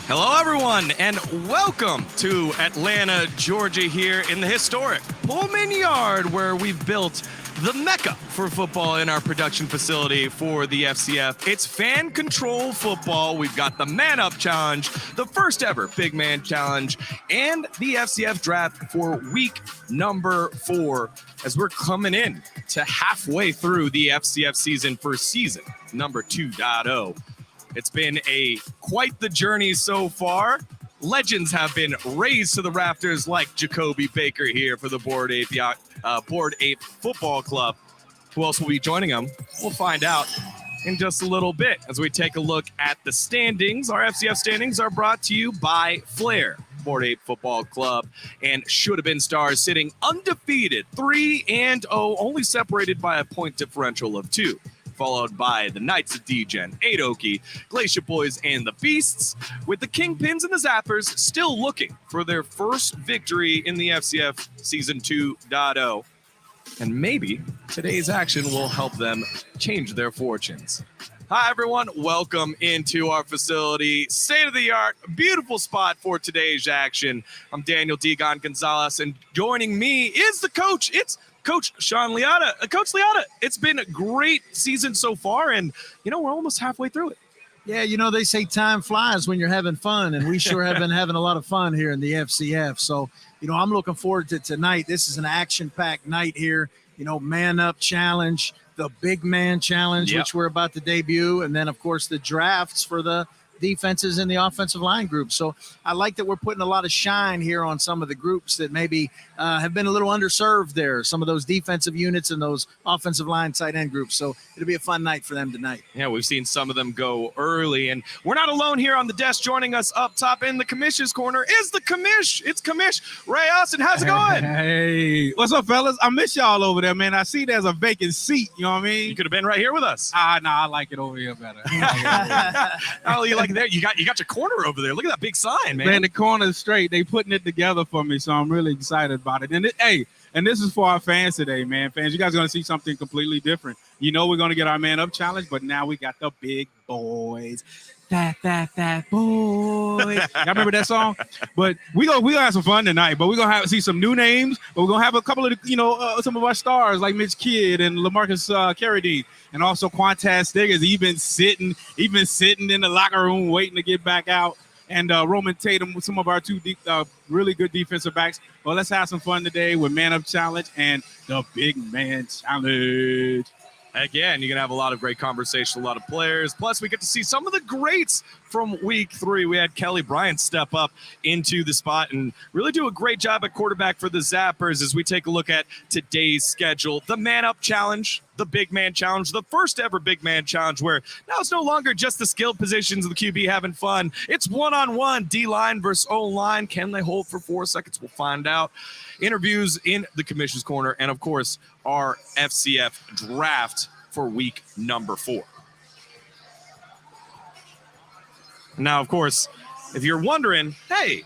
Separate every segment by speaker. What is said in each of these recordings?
Speaker 1: Hello, everyone, and welcome to Atlanta, Georgia, here in the historic Pullman Yard, where we've built the mecca for football in our production facility for the FCF. It's fan control football. We've got the Man Up Challenge, the first ever Big Man Challenge, and the FCF Draft for week number 4, as we're coming in to halfway through the FCF season for season number 2.0. It's been quite the journey so far. Legends have been raised to the rafters like Jacoby Baker here for the Board 8 Football Club. Who else will be joining them? We'll find out in just a little bit as we take a look at the standings. Our FCF standings are brought to you by Flair, Board 8 Football Club, and Should Have Been Stars sitting undefeated 3-0, only separated by a point differential of 2. Followed by the Knights of Degen, Adoki, Glacier Boys, and the Beasts, with the Kingpins and the Zappers still looking for their first victory in the FCF Season 2.0. And maybe today's action will help them change their fortunes. Hi, everyone. Welcome into our facility. State-of-the-art, beautiful spot for today's action. I'm Daniel Degon Gonzalez, and joining me is the coach. It's Coach Sean Liotta. Coach Liotta, it's been a great season so far, and, we're almost halfway through it.
Speaker 2: Yeah, they say time flies when you're having fun, and we sure have been having a lot of fun here in the FCF. So, I'm looking forward to tonight. This is an action-packed night here. Man Up Challenge, the Big Man Challenge, which we're about to debut, and then, of course, the drafts for the defenses in the offensive line group. So I like that we're putting a lot of shine here on some of the groups that maybe have been a little underserved there, some of those defensive units and those offensive line tight end groups. So it'll be a fun night for them tonight. Yeah,
Speaker 1: we've seen some of them go early, and we're not alone here on the desk. Joining us up top in the commission's corner is the commish. It's Commish Ray Austin. How's it going?
Speaker 3: Hey, what's up, fellas? I miss y'all over there, man. I see there's a vacant seat. You know what I mean?
Speaker 1: You could have been right here with us.
Speaker 3: I like it over here better.
Speaker 1: Oh, you like there? You got your corner over there. Look at that big sign, man.
Speaker 3: Man, the corner is straight. They putting it together for me, so I'm really excited about it. And this is for our fans today, man. Fans, you guys are going to see something completely different. We're going to get our Man Up Challenge, but now we got the big boys. Fat boys. Y'all remember that song? But we gonna have some fun tonight. But we're gonna see some new names. But we're gonna have a couple of some of our stars like Mitch Kidd and Lamarcus Carradine, and also Quantas Stiggers. Even sitting in the locker room waiting to get back out. And Roman Tatum with some of our two really good defensive backs. Well, let's have some fun today with Man Up Challenge and the Big Man Challenge.
Speaker 1: Heck yeah, and you're going to have a lot of great conversation, a lot of players. Plus, we get to see some of the greats from week 3. We had Kelly Bryant step up into the spot and really do a great job at quarterback for the Zappers as we take a look at today's schedule. The Man Up Challenge, the Big Man Challenge, the first ever Big Man Challenge, where now it's no longer just the skill positions of the QB having fun. It's one-on-one, D-line versus O-line. Can they hold for 4 seconds? We'll find out. Interviews in the commission's corner, and, of course, our FCF draft for week number 4. Now, of course, if you're wondering, hey,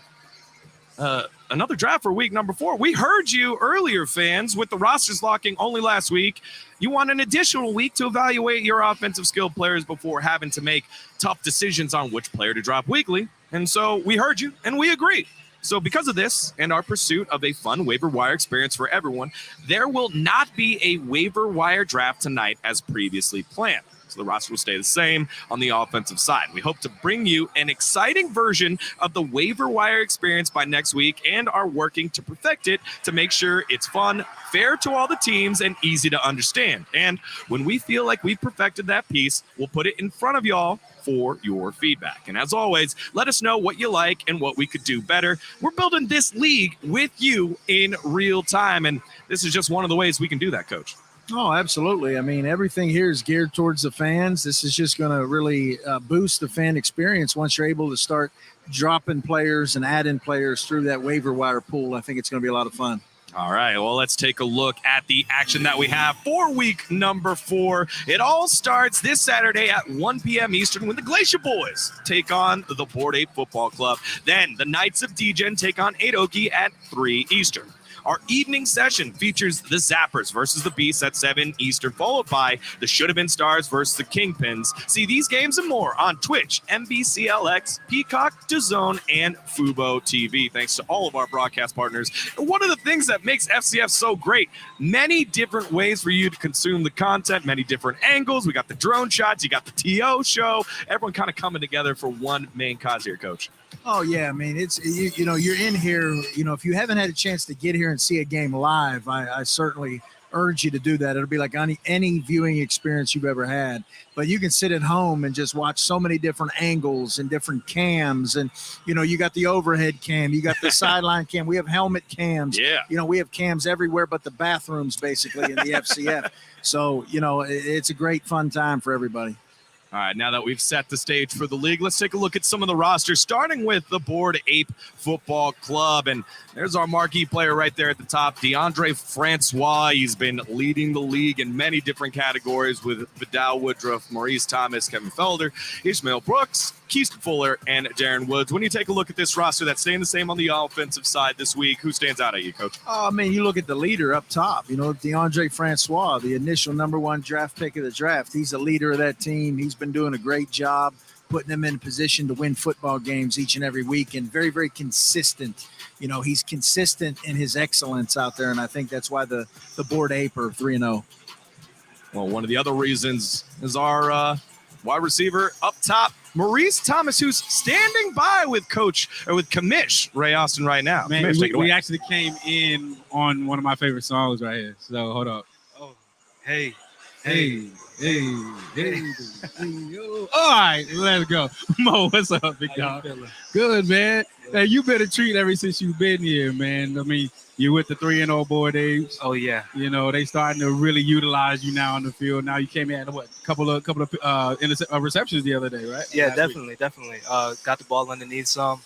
Speaker 1: another draft for week number 4. We heard you earlier, fans, with the rosters locking only last week. You want an additional week to evaluate your offensive skill players before having to make tough decisions on which player to drop weekly. And so we heard you, and we agree. So because of this and our pursuit of a fun waiver wire experience for everyone, there will not be a waiver wire draft tonight as previously planned. So the roster will stay the same on the offensive side. We hope to bring you an exciting version of the waiver wire experience by next week and are working to perfect it to make sure it's fun, fair to all the teams, and easy to understand. And when we feel like we've perfected that piece, we'll put it in front of y'all for your feedback. And as always, let us know what you like and what we could do better. We're building this league with you in real time, and this is just one of the ways we can do that, Coach.
Speaker 2: Oh, absolutely. I mean, everything here is geared towards the fans. This is just going to really boost the fan experience once you're able to start dropping players and adding players through that waiver wire pool. I think it's going to be a lot of fun.
Speaker 1: All right, well, let's take a look at the action that we have for week number 4. It all starts this Saturday at 1 p.m. Eastern when the Glacier Boys take on the Board 8 Football Club. Then the Knights of Degen take on Adoki at 3 Eastern. Our evening session features the Zappers versus the Beasts at 7 Eastern, followed by the Should Have Been Stars versus the Kingpins. See these games and more on Twitch, NBCLX, Peacock, DAZN, and Fubo TV. Thanks to all of our broadcast partners. And one of the things that makes FCF so great, many different ways for you to consume the content, many different angles. We got the drone shots, you got the TO show, everyone kind of coming together for one main cause here, Coach.
Speaker 2: Oh yeah, I mean it's you know you're in here. You know if you haven't had a chance to get here and see a game live, I certainly urge you to do that. It'll be like any viewing experience you've ever had. But you can sit at home and just watch so many different angles and different cams. And you know you got the overhead cam, you got the sideline cam. We have helmet cams.
Speaker 1: Yeah.
Speaker 2: You know we have cams everywhere but the bathrooms basically in the FCF. So you know it's a great fun time for everybody.
Speaker 1: All right, now that we've set the stage for the league, let's take a look at some of the rosters, starting with the Bored Ape Football Club. And there's our marquee player right there at the top, DeAndre Francois. He's been leading the league in many different categories with Vidal Woodruff, Maurice Thomas, Kevin Felder, Ishmael Brooks, Keith Fuller, and Darren Woods. When you take a look at this roster that's staying the same on the offensive side this week, who stands out at you, Coach?
Speaker 2: Oh, I mean, you look at the leader up top, you know, DeAndre Francois, the initial #1 draft pick of the draft. He's the leader of that team. He's been doing a great job putting them in position to win football games each and every week, and very, very consistent. You know, he's consistent in his excellence out there, and I think that's why the Bored Ape are 3-0.
Speaker 1: Well, one of the other reasons is our wide receiver up top, Maurice Thomas, who's standing by with Commish Ray Austin right now.
Speaker 3: Man,
Speaker 1: Commish,
Speaker 3: we actually came in on one of my favorite songs right here. So hold up.
Speaker 4: Oh, hey.
Speaker 3: Hey. All right, let's go. Mo, what's up, big dog? Good, man. Hey, you've been a treat ever since you've been here, man. I mean, you're with the 3-0 Bored Apes.
Speaker 4: Oh yeah.
Speaker 3: You know, they starting to really utilize you now on the field. Now you came in a couple of receptions the other day, right?
Speaker 4: Yeah,
Speaker 3: Last
Speaker 4: definitely. Got the ball underneath some.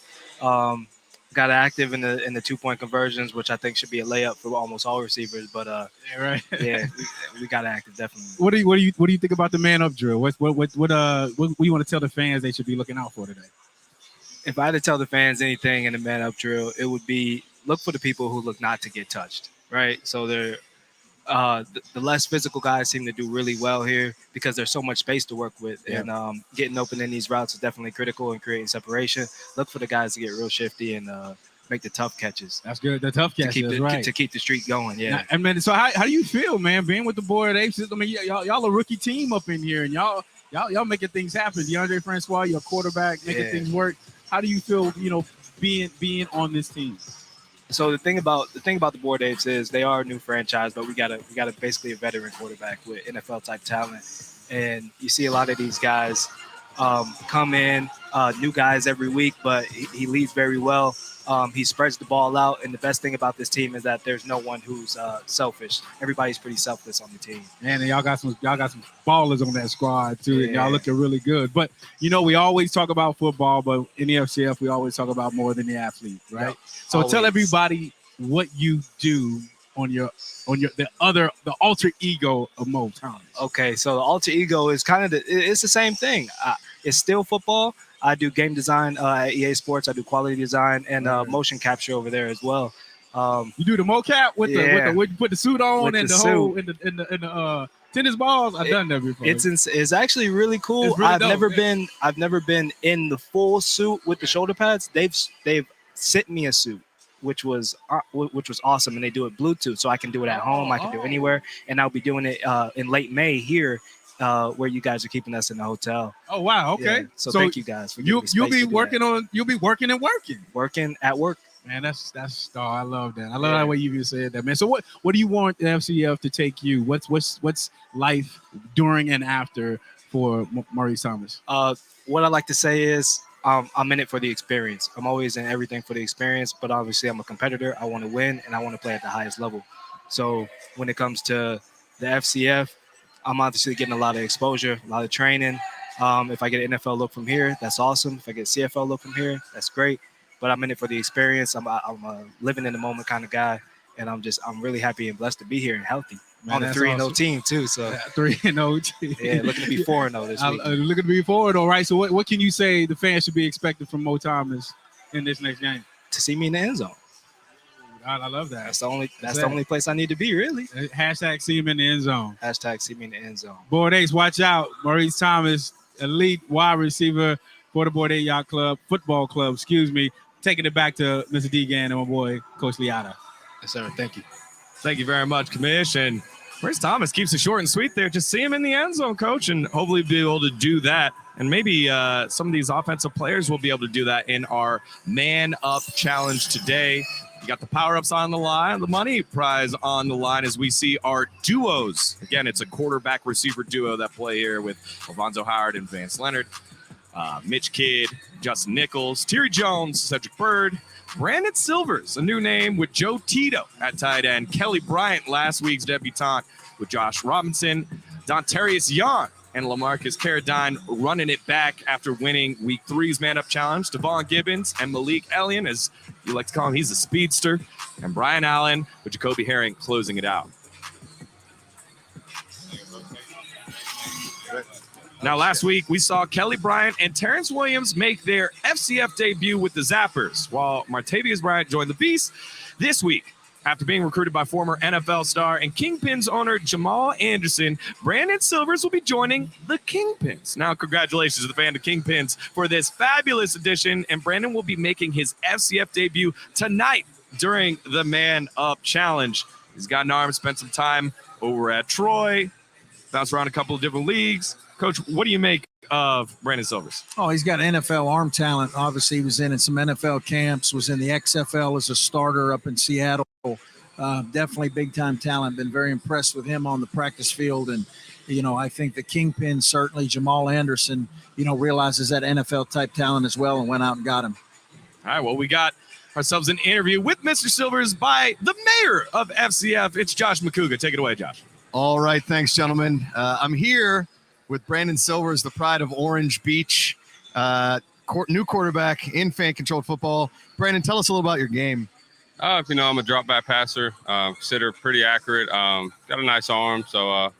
Speaker 4: Got active in the 2-point conversions, which I think should be a layup for almost all receivers. But
Speaker 3: yeah, right.
Speaker 4: yeah, we got active definitely.
Speaker 3: What do you think about the man up drill? What do you want to tell the fans they should be looking out for today?
Speaker 4: If I had to tell the fans anything in the man up drill, it would be look for the people who look not to get touched. Right. So they're the less physical guys seem to do really well here because there's so much space to work with. Yeah. And getting open in these routes is definitely critical in creating separation. Look for the guys to get real shifty and make the tough catches.
Speaker 3: That's good. The tough catches,
Speaker 4: to keep the streak going. Yeah.
Speaker 3: And man, so how do you feel, man, being with the Bored Apes? I mean, y'all a rookie team up in here, and y'all making things happen. DeAndre Francois, your quarterback, making things work. How do you feel, you know, being on this team?
Speaker 4: So the thing about the Bored Apes is they are a new franchise, but we got basically a veteran quarterback with NFL type talent, and you see a lot of these guys come in, new guys every week, but he leads very well. He spreads the ball out, and the best thing about this team is that there's no one who's selfish. Everybody's pretty selfless on the team.
Speaker 3: Man, and y'all got some ballers on that squad too, and y'all looking really good. But you know, we always talk about football, but in the FCF, we always talk about more than the athlete, right? Yep. So tell everybody what you do on the alter ego of Mo Thomas.
Speaker 4: Okay, so the alter ego is kind of it's the same thing. It's still football. I do game design at EA Sports. I do quality design and motion capture over there as well.
Speaker 3: You do the mocap with you put the suit on and the whole in the tennis balls. I've done that before.
Speaker 4: It's actually really cool. Really I've never been in the full suit with the shoulder pads. They've sent me a suit, which was awesome, and they do it Bluetooth, so I can do it at home. I can do it anywhere, and I'll be doing it in late May here. Where you guys are keeping us in the hotel.
Speaker 3: Oh wow, okay.
Speaker 4: Yeah. So thank you guys for
Speaker 3: you'll be working at work. Man, that's I love that. I love that way you even said that, man. So what do you want the FCF to take you? What's life during and after for Maurice Thomas?
Speaker 4: What I like to say is I'm in it for the experience. I'm always in everything for the experience, but obviously I'm a competitor. I want to win and I want to play at the highest level. So when it comes to the FCF, I'm obviously getting a lot of exposure, a lot of training. If I get an NFL look from here, that's awesome. If I get a CFL look from here, that's great. But I'm in it for the experience. I'm a living in the moment kind of guy, and I'm really happy and blessed to be here and healthy. Man, on the 3-0 team too. So
Speaker 3: 3-0 team.
Speaker 4: Yeah, looking to be 4-0 this week.
Speaker 3: Looking to be 4-0, right? So what can you say the fans should be expecting from Mo Thomas in this next game?
Speaker 4: To see me in the end zone.
Speaker 3: God, I love that.
Speaker 4: That's the only place I need to be, really.
Speaker 3: Hashtag see him in the end zone.
Speaker 4: Hashtag see me in the end zone.
Speaker 3: Board Ace, watch out. Maurice Thomas, elite wide receiver for the Board 8 Yacht Club, football club, taking it back to Mr. Degen and my boy, Coach Liata.
Speaker 4: Yes, sir. Thank you.
Speaker 1: Thank you very much, Commish. And Maurice Thomas keeps it short and sweet there. Just see him in the end zone, Coach, and hopefully be able to do that. And maybe some of these offensive players will be able to do that in our Man Up Challenge today. You got the power-ups on the line, the money prize on the line as we see our duos. Again, it's a quarterback-receiver duo that play here with Alfonso Howard and Vance Leonard. Mitch Kidd, Justin Nichols, Terry Jones, Cedric Bird, Brandon Silvers, a new name with Joe Tito at tight end, Kelly Bryant, last week's debutante with Josh Robinson, Dontarius Young, and Lamarcus Carradine running it back after winning Week 3's Man Up Challenge. Devon Gibbons and Malik Elliott, as you like to call him, he's a speedster, and Brian Allen with Jacoby Herring closing it out. Now, last week, we saw Kelly Bryant and Terrence Williams make their FCF debut with the Zappers, while Martavius Bryant joined the Beast this week. After being recruited by former NFL star and Kingpins owner Jamal Anderson, Brandon Silvers will be joining the Kingpins. Now, congratulations to the fan of Kingpins for this fabulous addition, and Brandon will be making his FCF debut tonight during the Man Up Challenge. He's got an arm, spent some time over at Troy, bounced around a couple of different leagues. Coach, what do you make of Brandon Silvers?
Speaker 2: Oh, he's got NFL arm talent. Obviously, he was in some NFL camps, was in the XFL as a starter up in Seattle. Definitely big-time talent. Been very impressed with him on the practice field. And, I think the Kingpin, certainly Jamal Anderson, realizes that NFL-type talent as well and went out and got him.
Speaker 1: All right, well, we got ourselves an interview with Mr. Silvers by the mayor of FCF. It's Josh McCouga. Take it away, Josh.
Speaker 5: All right, thanks, gentlemen. I'm here with Brandon Silvers, the pride of Orange Beach, new quarterback in fan-controlled football. Brandon, tell us a little about your game.
Speaker 6: I'm a drop-back passer, considered pretty accurate, got a nice arm, so,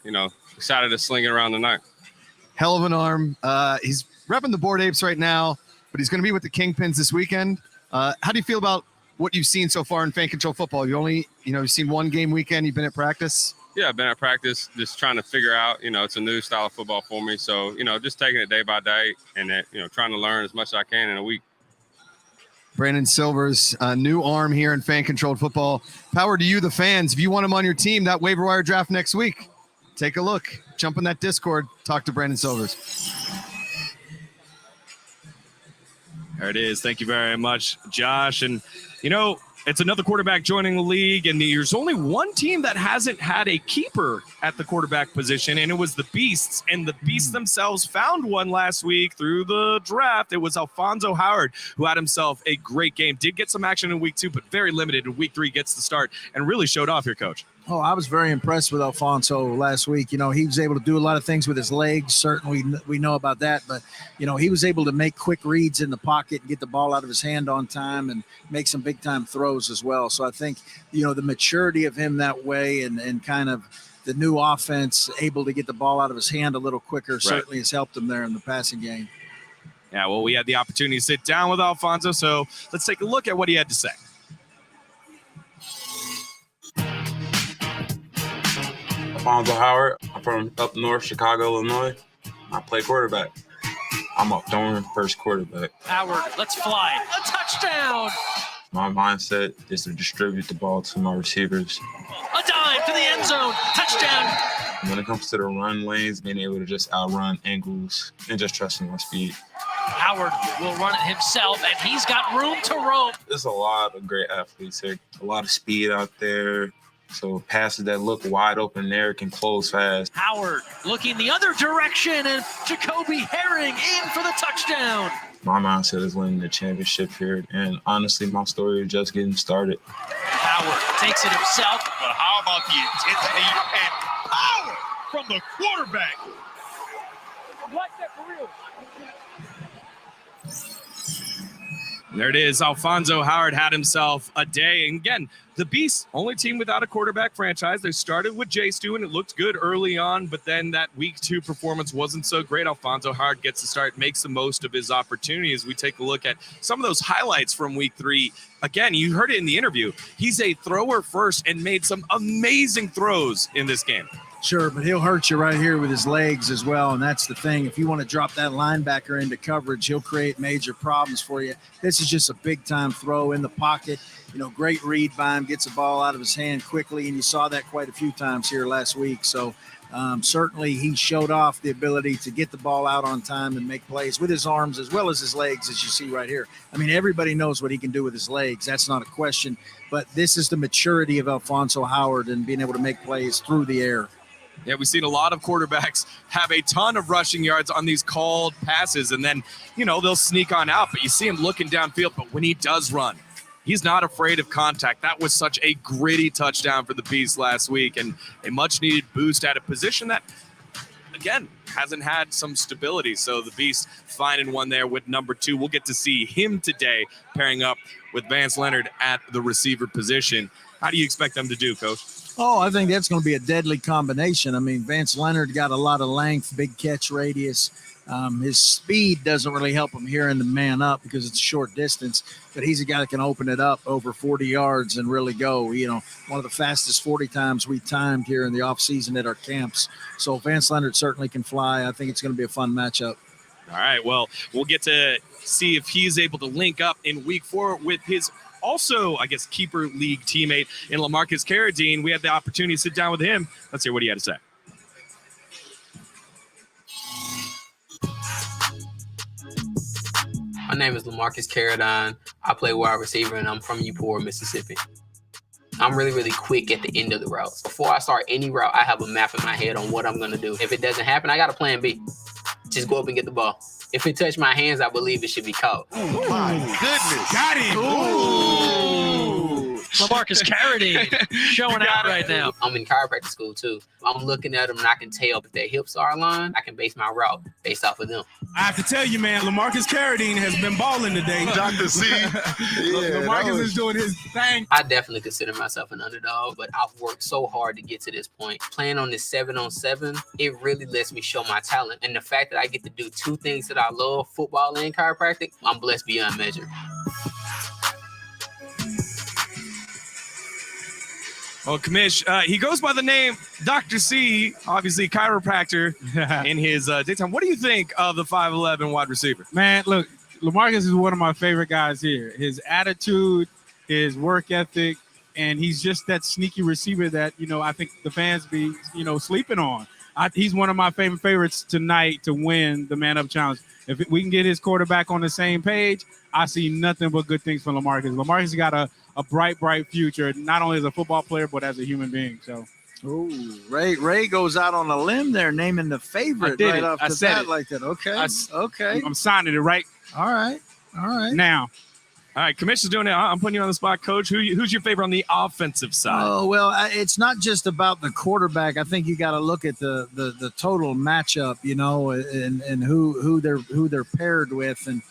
Speaker 6: excited to sling it around tonight.
Speaker 5: Hell of an arm. He's repping the Board Apes right now, but he's going to be with the Kingpins this weekend. How do you feel about what you've seen so far in fan-controlled football? You've seen one game weekend, you've been at practice?
Speaker 6: Yeah, I've been at practice, just trying to figure out, it's a new style of football for me. So, just taking it day by day and, trying to learn as much as I can in a week.
Speaker 5: Brandon Silvers, new arm here in fan-controlled football. Power to you, the fans. If you want him on your team, that waiver wire draft next week, take a look. Jump in that Discord. Talk to Brandon Silvers.
Speaker 1: There it is. Thank you very much, Josh. And, it's another quarterback joining the league, and there's only one team that hasn't had a keeper at the quarterback position, and it was the Beasts. And the Beasts themselves found one last week through the draft. It was Alfonso Howard, who had himself a great game. Did get some action in week 2, but very limited in week 3, gets the start, and really showed off here, Coach.
Speaker 2: Oh, I was very impressed with Alfonso last week. He was able to do a lot of things with his legs. Certainly, we know about that. But, he was able to make quick reads in the pocket and get the ball out of his hand on time and make some big-time throws as well. So I think, the maturity of him that way and kind of the new offense, able to get the ball out of his hand a little quicker, certainly has helped him there in the passing game.
Speaker 1: Yeah, well, we had the opportunity to sit down with Alfonso, so let's take a look at what he had to say.
Speaker 7: Alfonso Howard. I'm from up north, Chicago, Illinois. I play quarterback. I'm a throwing first quarterback.
Speaker 8: Howard, let's fly. A touchdown.
Speaker 7: My mindset is to distribute the ball to my receivers.
Speaker 8: A dive to the end zone. Touchdown.
Speaker 7: When it comes to the run lanes, being able to just outrun angles and just trusting my speed.
Speaker 8: Howard will run it himself, and he's got room to roam.
Speaker 7: There's a lot of great athletes here. A lot of speed out there. So passes that look wide open there can close fast.
Speaker 8: Howard looking the other direction, and Jacoby Herring in for the touchdown.
Speaker 7: My mindset is winning the championship here, and honestly, my story is just getting started.
Speaker 8: Howard takes it himself.
Speaker 9: But how about the intensity and power from the quarterback?
Speaker 1: There it is. Alfonso Howard had himself a day. And again, the Beast, only team without a quarterback franchise. They started with Jay Stu, and it looked good early on, but then that week 2 performance wasn't so great. Alfonso Howard gets to start, makes the most of his opportunities. We take a look at some of those highlights from week 3. Again, you heard it in the interview. He's a thrower first and made some amazing throws in this game.
Speaker 2: Sure, but he'll hurt you right here with his legs as well, and that's the thing. If you want to drop that linebacker into coverage, he'll create major problems for you. This is just a big-time throw in the pocket. Great read by him, gets the ball out of his hand quickly, and you saw that quite a few times here last week. So certainly he showed off the ability to get the ball out on time and make plays with his arms as well as his legs, as you see right here. I mean, everybody knows what he can do with his legs. That's not a question, but this is the maturity of Alfonso Howard and being able to make plays through the air.
Speaker 1: Yeah, we've seen a lot of quarterbacks have a ton of rushing yards on these called passes, and then, they'll sneak on out, but you see him looking downfield. But when he does run, he's not afraid of contact. That was such a gritty touchdown for the Beast last week, and a much-needed boost at a position that, again, hasn't had some stability. So the Beast finding one there with number 2. We'll get to see him today pairing up with Vance Leonard at the receiver position. How do you expect them to do, Coach?
Speaker 2: Oh, I think that's going to be a deadly combination. I mean, Vance Leonard got a lot of length, big catch radius. His speed doesn't really help him here in the man up because it's a short distance, but he's a guy that can open it up over 40 yards and really go. One of the fastest 40 times we timed here in the offseason at our camps. So Vance Leonard certainly can fly. I think it's going to be a fun matchup.
Speaker 1: All right, well, we'll get to see if he's able to link up in week 4 with his also, I guess, keeper league teammate in Lamarcus Carradine. We had the opportunity to sit down with him. Let's hear what he had to say.
Speaker 10: My name is Lamarcus Carradine. I play wide receiver, and I'm from Uport, Mississippi. I'm really, really quick at the end of the routes. Before I start any route, I have a map in my head on what I'm going to do. If it doesn't happen, I got a plan B. Just go up and get the ball. If it touched my hands, I believe it should be caught.
Speaker 9: Oh, my goodness.
Speaker 3: Got him.
Speaker 8: Ooh. Lamarcus Carradine showing out right now.
Speaker 10: I'm in chiropractic school, too. I'm looking at them, and I can tell if their hips are aligned. I can base my route based off of them.
Speaker 3: I have to tell you, man, Lamarcus Carradine has been balling today.
Speaker 9: Dr. C.
Speaker 3: Lamarcus is doing his thing.
Speaker 10: I definitely consider myself an underdog, but I've worked so hard to get to this point. Playing on this 7-on-7, it really lets me show my talent. And the fact that I get to do 2 things that I love, football and chiropractic, I'm blessed beyond measure.
Speaker 1: Well, Kamish, he goes by the name Dr. C, obviously chiropractor in his daytime. What do you think of the 5'11" wide receiver?
Speaker 3: Man, look, Lamarcus is one of my favorite guys here. His attitude, his work ethic, and he's just that sneaky receiver that, I think the fans be, sleeping on. He's one of my favorites tonight to win the Man Up Challenge. If we can get his quarterback on the same page, I see nothing but good things for Lamarcus. Lamarcus got a bright future, not only as a football player, but as a human being. So,
Speaker 2: ooh, Ray goes out on a limb there, naming the favorite right off the bat like that. Okay, okay.
Speaker 3: I'm signing it right.
Speaker 2: All right.
Speaker 3: Now.
Speaker 1: All right, Commissioner's doing it. I'm putting you on the spot, Coach. Who's your favorite on the offensive side?
Speaker 2: Oh, well, it's not just about the quarterback. I think you got to look at the total matchup, and who they're paired with, and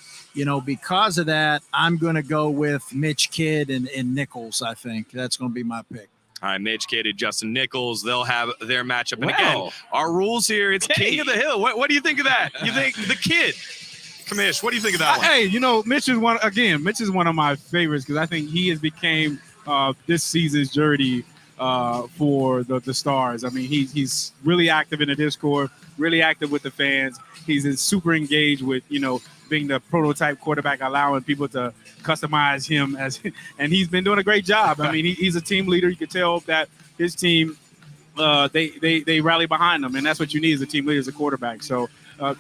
Speaker 2: because of that, I'm going to go with Mitch Kidd and Nichols. I think that's going to be my pick.
Speaker 1: All right, Mitch Kidd and Justin Nichols, they'll have their matchup. And again, our rules here, it's King of the Hill. What do you think of that? You think the kid? Commish, what do you think of that one?
Speaker 3: Hey, Mitch is one of my favorites because I think he has became this season's journey for the Stars. I mean, he's really active in the Discord, really active with the fans. He's super engaged with, being the prototype quarterback, allowing people to customize him and he's been doing a great job. I mean, he's a team leader. You can tell that his team, they rally behind him, and that's what you need as a team leader, as a quarterback. So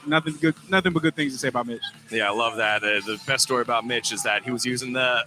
Speaker 3: nothing but good things to say about Mitch.
Speaker 1: Yeah, I love that. The best story about Mitch is that he was using the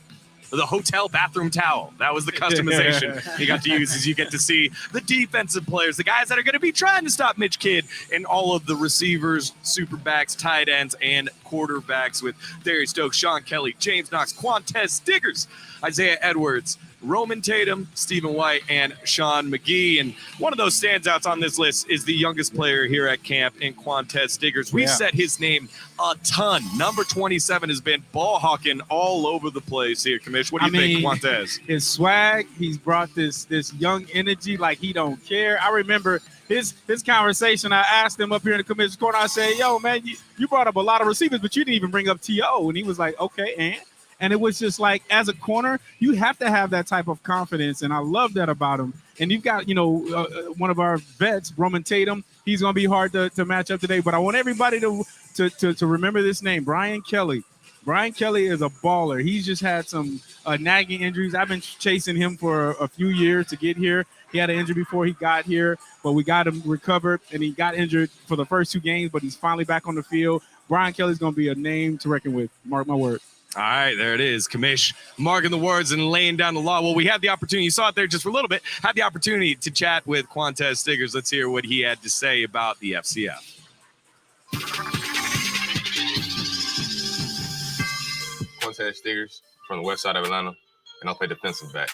Speaker 1: hotel bathroom towel. That was the customization he got to use. As you get to see the defensive players, the guys that are going to be trying to stop Mitch Kidd, and all of the receivers, superbacks, tight ends, and quarterbacks with Darius Stokes, Sean Kelly, James Knox, Quantez Stiggers, Isaiah Edwards, Roman Tatum, Stephen White, and Sean Mcgee. And one of those standouts on this list is the youngest player here at camp in Quantez Stiggers. We've said his name a ton. Number 27 has been ball hawking all over the place here, Commish. What do you think, Quantez?
Speaker 3: His swag, he's brought this young energy like he don't care. I remember his conversation. I asked him up here in the commission's corner, I said, yo, man, you brought up a lot of receivers, but you didn't even bring up T.O. And he was like, okay, and it was just like, as a corner, you have to have that type of confidence, and I love that about him. And you've got, one of our vets, Roman Tatum. He's going to be hard to match up today, but I want everybody to remember this name, Brian Kelly. Brian Kelly is a baller. He's just had some nagging injuries. I've been chasing him for a few years to get here. He had an injury before he got here, but we got him recovered, and he got injured for the first 2 games, but he's finally back on the field. Brian Kelly's going to be a name to reckon with. Mark my word.
Speaker 1: All right, there it is. Commish marking the words and laying down the law. Well, we had the opportunity. You saw it there just for a little bit. Had the opportunity to chat with Quantez Stiggers. Let's hear what he had to say about the FCF.
Speaker 11: Quantez Stiggers from the west side of Atlanta, and I'll play defensive back.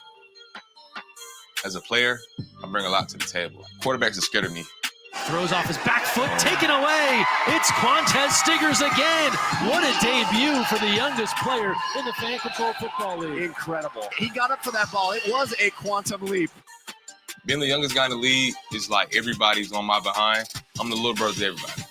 Speaker 11: As a player, I bring a lot to the table. Quarterbacks are scared of me.
Speaker 8: Throws off his back foot, taken away. It's Quantez Stiggers again. What a debut for the youngest player in the Fan Control Football League.
Speaker 12: Incredible. He got up for that ball. It was a quantum leap.
Speaker 11: Being the youngest guy in the league is like everybody's on my behind. I'm the little brother to everybody.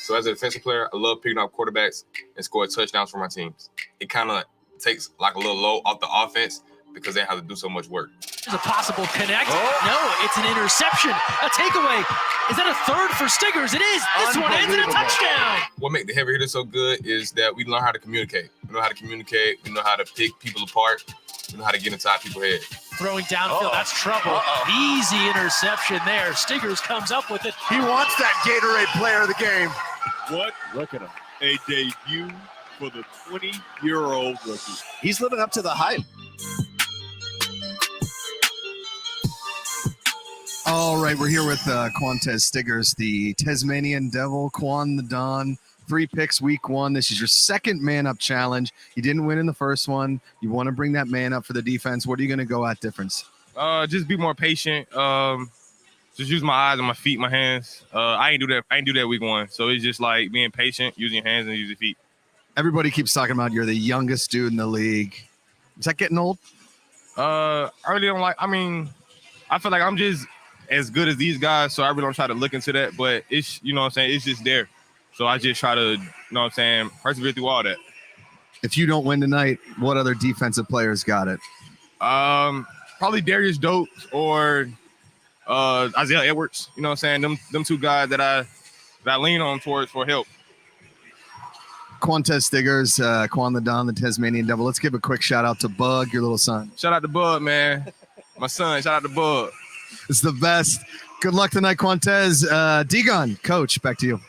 Speaker 11: So as a defensive player, I love picking up quarterbacks and scoring touchdowns for my teams. It kind of takes like a little load off the offense because they have to do so much work.
Speaker 8: There's a possible connect. No, it's an interception. A takeaway. Is that a third for Stiggers? It is. This one ends in a touchdown.
Speaker 11: What makes the heavy hitter so good is that we learn how to communicate. We know how to communicate. We know how to pick people apart. We know how to get inside people's head.
Speaker 8: Throwing downfield, that's trouble. Easy interception there. Stiggers comes up with it.
Speaker 12: He wants that Gatorade player of the game.
Speaker 9: What?
Speaker 12: Look at him.
Speaker 9: A debut for the 20-year-old rookie.
Speaker 12: He's living up to the hype.
Speaker 5: All right, we're here with Quantez Stiggers, the Tasmanian Devil, Quan the Don. 3 picks week 1. This is your second man-up challenge. You didn't win in the first one. You want to bring that man up for the defense. What are you going to go at difference?
Speaker 6: Just be more patient. Just use my eyes and my feet, my hands. I ain't do that week 1. So it's just like being patient, using your hands and using your feet.
Speaker 5: Everybody keeps talking about you're the youngest dude in the league. Is that getting old?
Speaker 6: I really don't like. I mean, I feel like I'm just as good as these guys, so I really don't try to look into that. But it's, you know what I'm saying, it's just there. So I just try to, you know what I'm saying, persevere through all that.
Speaker 5: If you don't win tonight, what other defensive players got it?
Speaker 6: Probably Darius Doak or Isaiah Edwards. You know what I'm saying? Them 2 guys that I lean on towards for help.
Speaker 5: Quantez Stiggers, Quan the Don, the Tasmanian Devil. Let's give a quick shout out to Bug, your little son.
Speaker 6: Shout out to Bug, man. My son, shout out to Bug.
Speaker 5: It's the best. Good luck tonight, Quantez. Degen, coach, back to you.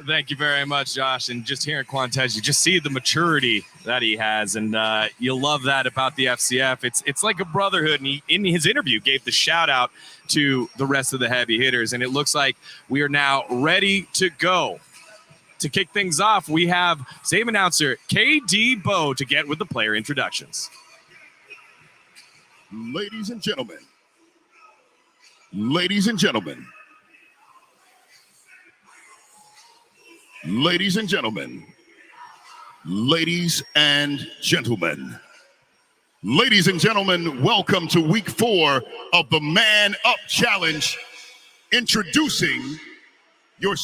Speaker 1: Thank you very much, Josh. And just hearing Quantez, you just see the maturity that he has, and you'll love that about the FCF. It's like a brotherhood, and he, in his interview, gave the shout-out to the rest of the heavy hitters, and it looks like we are now ready to go. To kick things off, we have same announcer, KD Bow, to get with the player introductions.
Speaker 9: Ladies and gentlemen. Ladies and gentlemen. Ladies and gentlemen. Ladies and gentlemen. Ladies and gentlemen, welcome to week 4 of the Man Up Challenge. Introducing your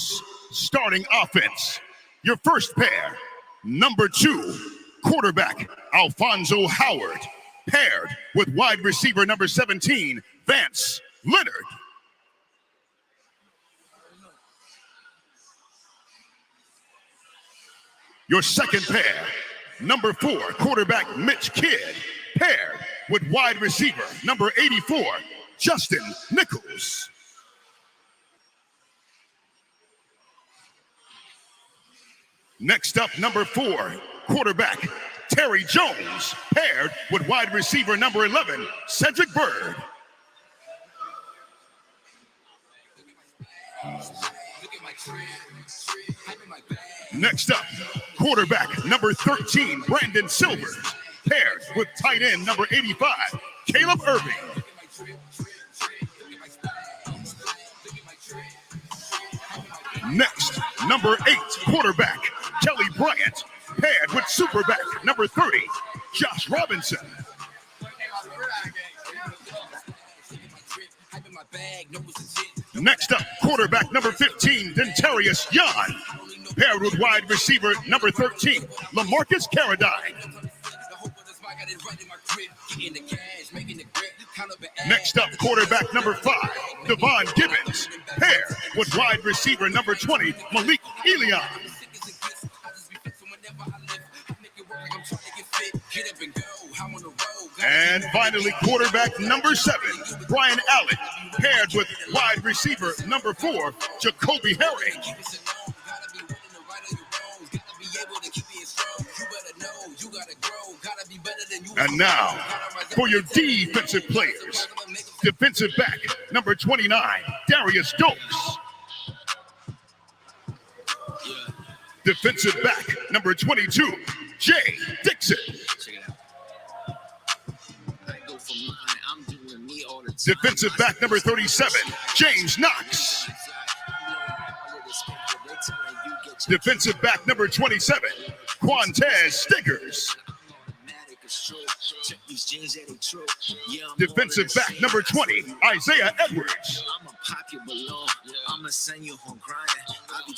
Speaker 9: starting offense. Your first pair, number 2, quarterback Alfonso Howard, paired with wide receiver number 17, Vance Leonard. Your second pair, number 4, quarterback Mitch Kidd, paired with wide receiver number 84, Justin Nichols. Next up, number 4, quarterback Terry Jones, paired with wide receiver number 11, Cedric Bird. Next up, quarterback number 13, Brandon Silvers, paired with tight end number 85, Caleb Irving. Next, number 8, quarterback, Kelly Bryant, paired with superback number 30, Josh Robinson. Next up, quarterback number 15, Dentarius Yan, paired with wide receiver number 13, Lamarcus Carradine. Next up, quarterback number 5, Devon Gibbons, paired with wide receiver number 20, Malik Elion. And finally, quarterback number 7, Brian Allen, paired with wide receiver number 4, Jacoby Herring. And now, for your defensive players, defensive back number 29, Darius Dokes. Defensive back number 22, Jay Dixon. Defensive back number 37, James Knox. Defensive back number 27, Quantez Stiggers. Defensive back number 20, Isaiah Edwards.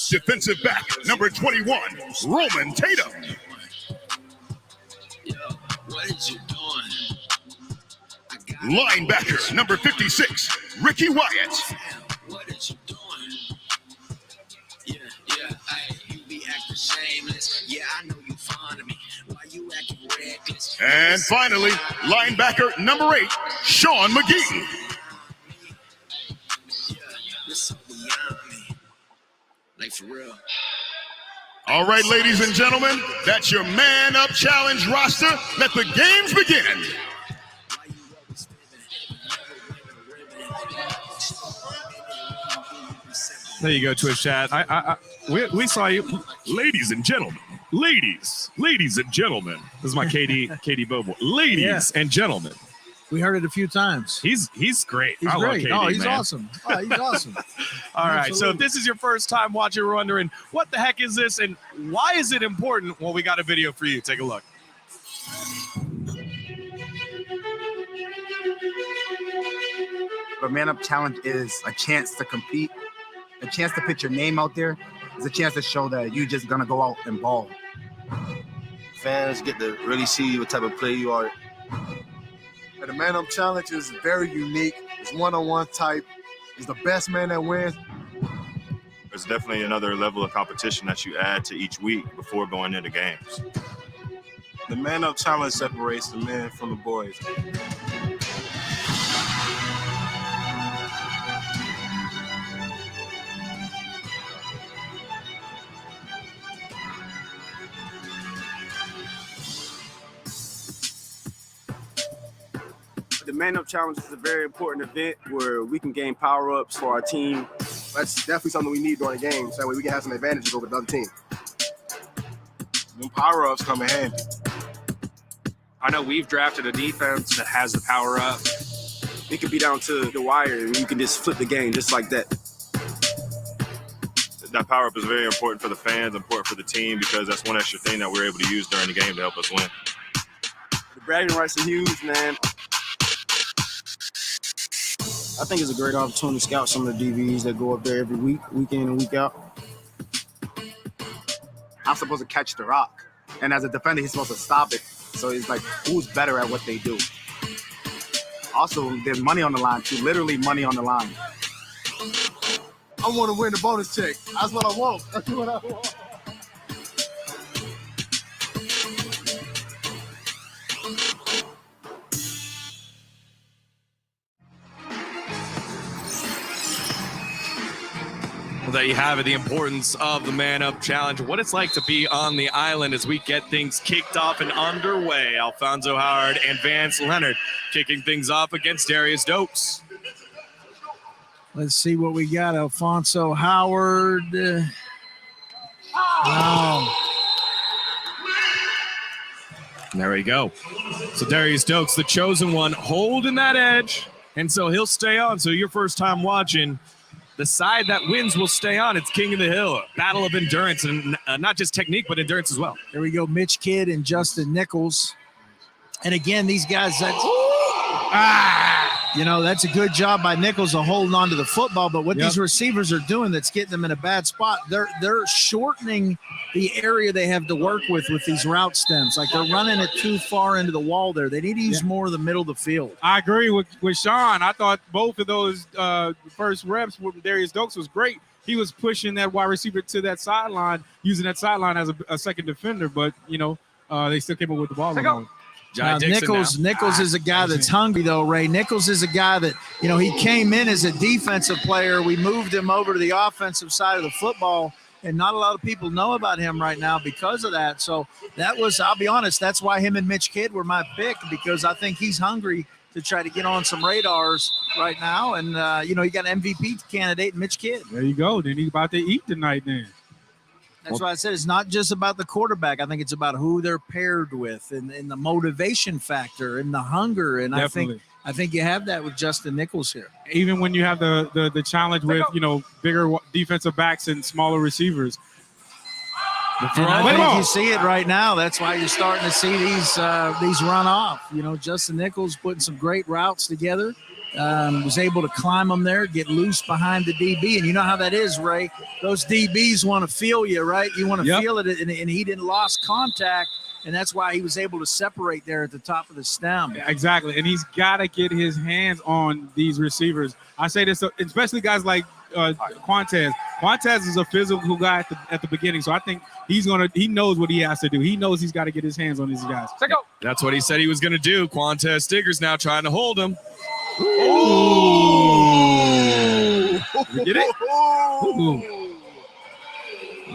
Speaker 9: Defensive back number 21, Roman Tatum. Linebacker number 56, Ricky Wyatt. And finally, linebacker number 8, Sean Mcgee. All right, ladies and gentlemen, that's your Man Up Challenge roster. Let the games begin.
Speaker 1: There you go, Twitch chat. We saw you, ladies and gentlemen. Ladies and gentlemen. This is my KD Bobo. Ladies and gentlemen.
Speaker 2: We heard it a few times.
Speaker 1: He's great.
Speaker 2: He's
Speaker 1: I
Speaker 2: great.
Speaker 1: love KD,
Speaker 2: He's
Speaker 1: man.
Speaker 2: awesome. Oh, he's awesome.
Speaker 1: All right.
Speaker 2: Absolutely.
Speaker 1: So if this is your first time watching, you're wondering, what the heck is this and why is it important? Well, we got a video for you. Take a look.
Speaker 13: The Man Up Challenge is a chance to compete, a chance to put your name out there. It's a chance to show that you're just going to go out and ball.
Speaker 14: Fans get to really see what type of player you are.
Speaker 15: And the Man Up Challenge is very unique. It's one-on-one type. It's the best man that wins.
Speaker 16: There's definitely another level of competition that you add to each week before going into games.
Speaker 14: The Man Up Challenge separates the men from the boys.
Speaker 17: The Man Up Challenge is a very important event where we can gain power-ups for our team.
Speaker 15: That's definitely something we need during the game, so that way we can have some advantages over the other team.
Speaker 14: Them power-ups come in handy.
Speaker 17: I know we've drafted a defense that has the power-up. It could be down to the wire, and you can just flip the game just like that.
Speaker 16: That power-up is very important for the fans, important for the team, because that's one extra thing that we're able to use during the game to help us win.
Speaker 17: The bragging rights are huge, man.
Speaker 18: I think it's a great opportunity to scout some of the DBs that go up there every week, week in and week out.
Speaker 13: I'm supposed to catch the rock. And as a defender, he's supposed to stop it. So it's like, who's better at what they do? Also, there's money on the line, too. Literally money on the line.
Speaker 15: I want to win the bonus check. That's what I want. That's what I want.
Speaker 1: Well, there you have it, the importance of the Man Up Challenge, what it's like to be on the island as we get things kicked off and underway. Alfonso Howard and Vance Leonard kicking things off against Darius Dokes.
Speaker 2: Let's see what we got. Alfonso Howard. Wow.
Speaker 1: There we go. So Darius Stokes, the chosen one, holding that edge. And so he'll stay on. So your first time watching, the side that wins will stay on. It's King of the Hill, a battle of endurance, and not just technique, but endurance as well.
Speaker 2: There we go, Mitch Kidd and Justin Nichols. And again, these guys, that's a good job by Nichols of holding on to the football. But what these receivers are doing that's getting them in a bad spot, they're shortening the area they have to work with these route stems. Like they're running it too far into the wall there. They need to use more of the middle of the field.
Speaker 3: I agree with Sean. I thought both of those first reps with Darius Stokes was great. He was pushing that wide receiver to that sideline, using that sideline as a second defender, but, they still came up with the ball.
Speaker 2: Now, Nichols is a guy that's hungry, though, Ray. Nichols is a guy that, he came in as a defensive player. We moved him over to the offensive side of the football, and not a lot of people know about him right now because of that. So I'll be honest, that's why him and Mitch Kidd were my pick, because I think he's hungry to try to get on some radars right now. And, you got an MVP candidate, Mitch Kidd.
Speaker 3: There you go. Then he's about to eat tonight then.
Speaker 2: That's why I said it's not just about the quarterback. I think it's about who they're paired with and the motivation factor and the hunger. And
Speaker 3: Definitely.
Speaker 2: I think you have that with Justin Nichols here.
Speaker 3: Even when you have the challenge with, bigger defensive backs and smaller receivers.
Speaker 2: And I think you see it right now. That's why you're starting to see these run off. Justin Nichols putting some great routes together. Was able to climb them there, get loose behind the DB. And you know how that is, Ray. Those DBs want to feel you, right? You want to feel it, and he didn't lost contact, and that's why he was able to separate there at the top of the stem.
Speaker 3: Yeah, exactly, and he's got to get his hands on these receivers. I say this, especially guys like Quantez. Quantez is a physical guy at the beginning, so I think he knows what he has to do. He knows he's got to get his hands on these guys.
Speaker 1: That's what he said he was going to do. Quantez Stiggers now trying to hold him.
Speaker 2: Ooh.
Speaker 1: Get it? Ooh.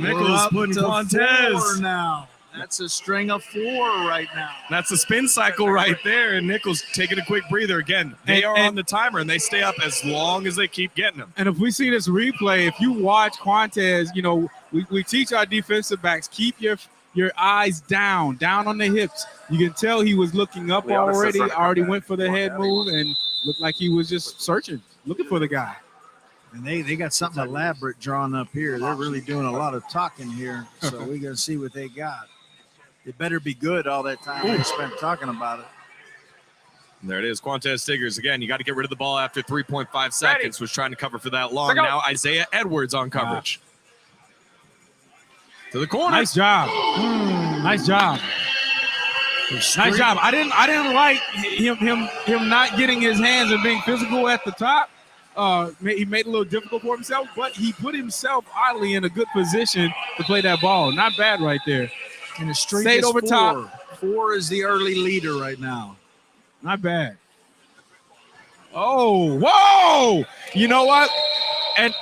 Speaker 1: Nichols putting Quantez
Speaker 2: now. That's a string of 4 right now.
Speaker 1: That's a spin cycle right there, and Nichols taking a quick breather again. They are on the timer, and they stay up as long as they keep getting them.
Speaker 3: And if we see this replay, if you watch Quantez, we teach our defensive backs, keep your eyes down on the hips. You can tell he was looking up already went for the head move, and looked like he was just searching, looking for the guy.
Speaker 2: And they got something elaborate drawn up here. They're really doing a lot of talking here, so we got to see what they got. It better be good all that time they spent talking about it.
Speaker 1: There it is, Quantez Stiggers. Again, you got to get rid of the ball after 3.5 seconds. Was trying to cover for that long. Now Isaiah Edwards on coverage. To the corner.
Speaker 3: Nice job. Nice job. Nice job. I didn't like him not getting his hands and being physical at the top. He made it a little difficult for himself, but he put himself oddly in a good position to play that ball. Not bad right there.
Speaker 2: And the streak
Speaker 3: Stayed
Speaker 2: is
Speaker 3: over
Speaker 2: 4.
Speaker 3: top.
Speaker 2: 4 is the early leader right now.
Speaker 3: Not bad. Oh, whoa! You know what? And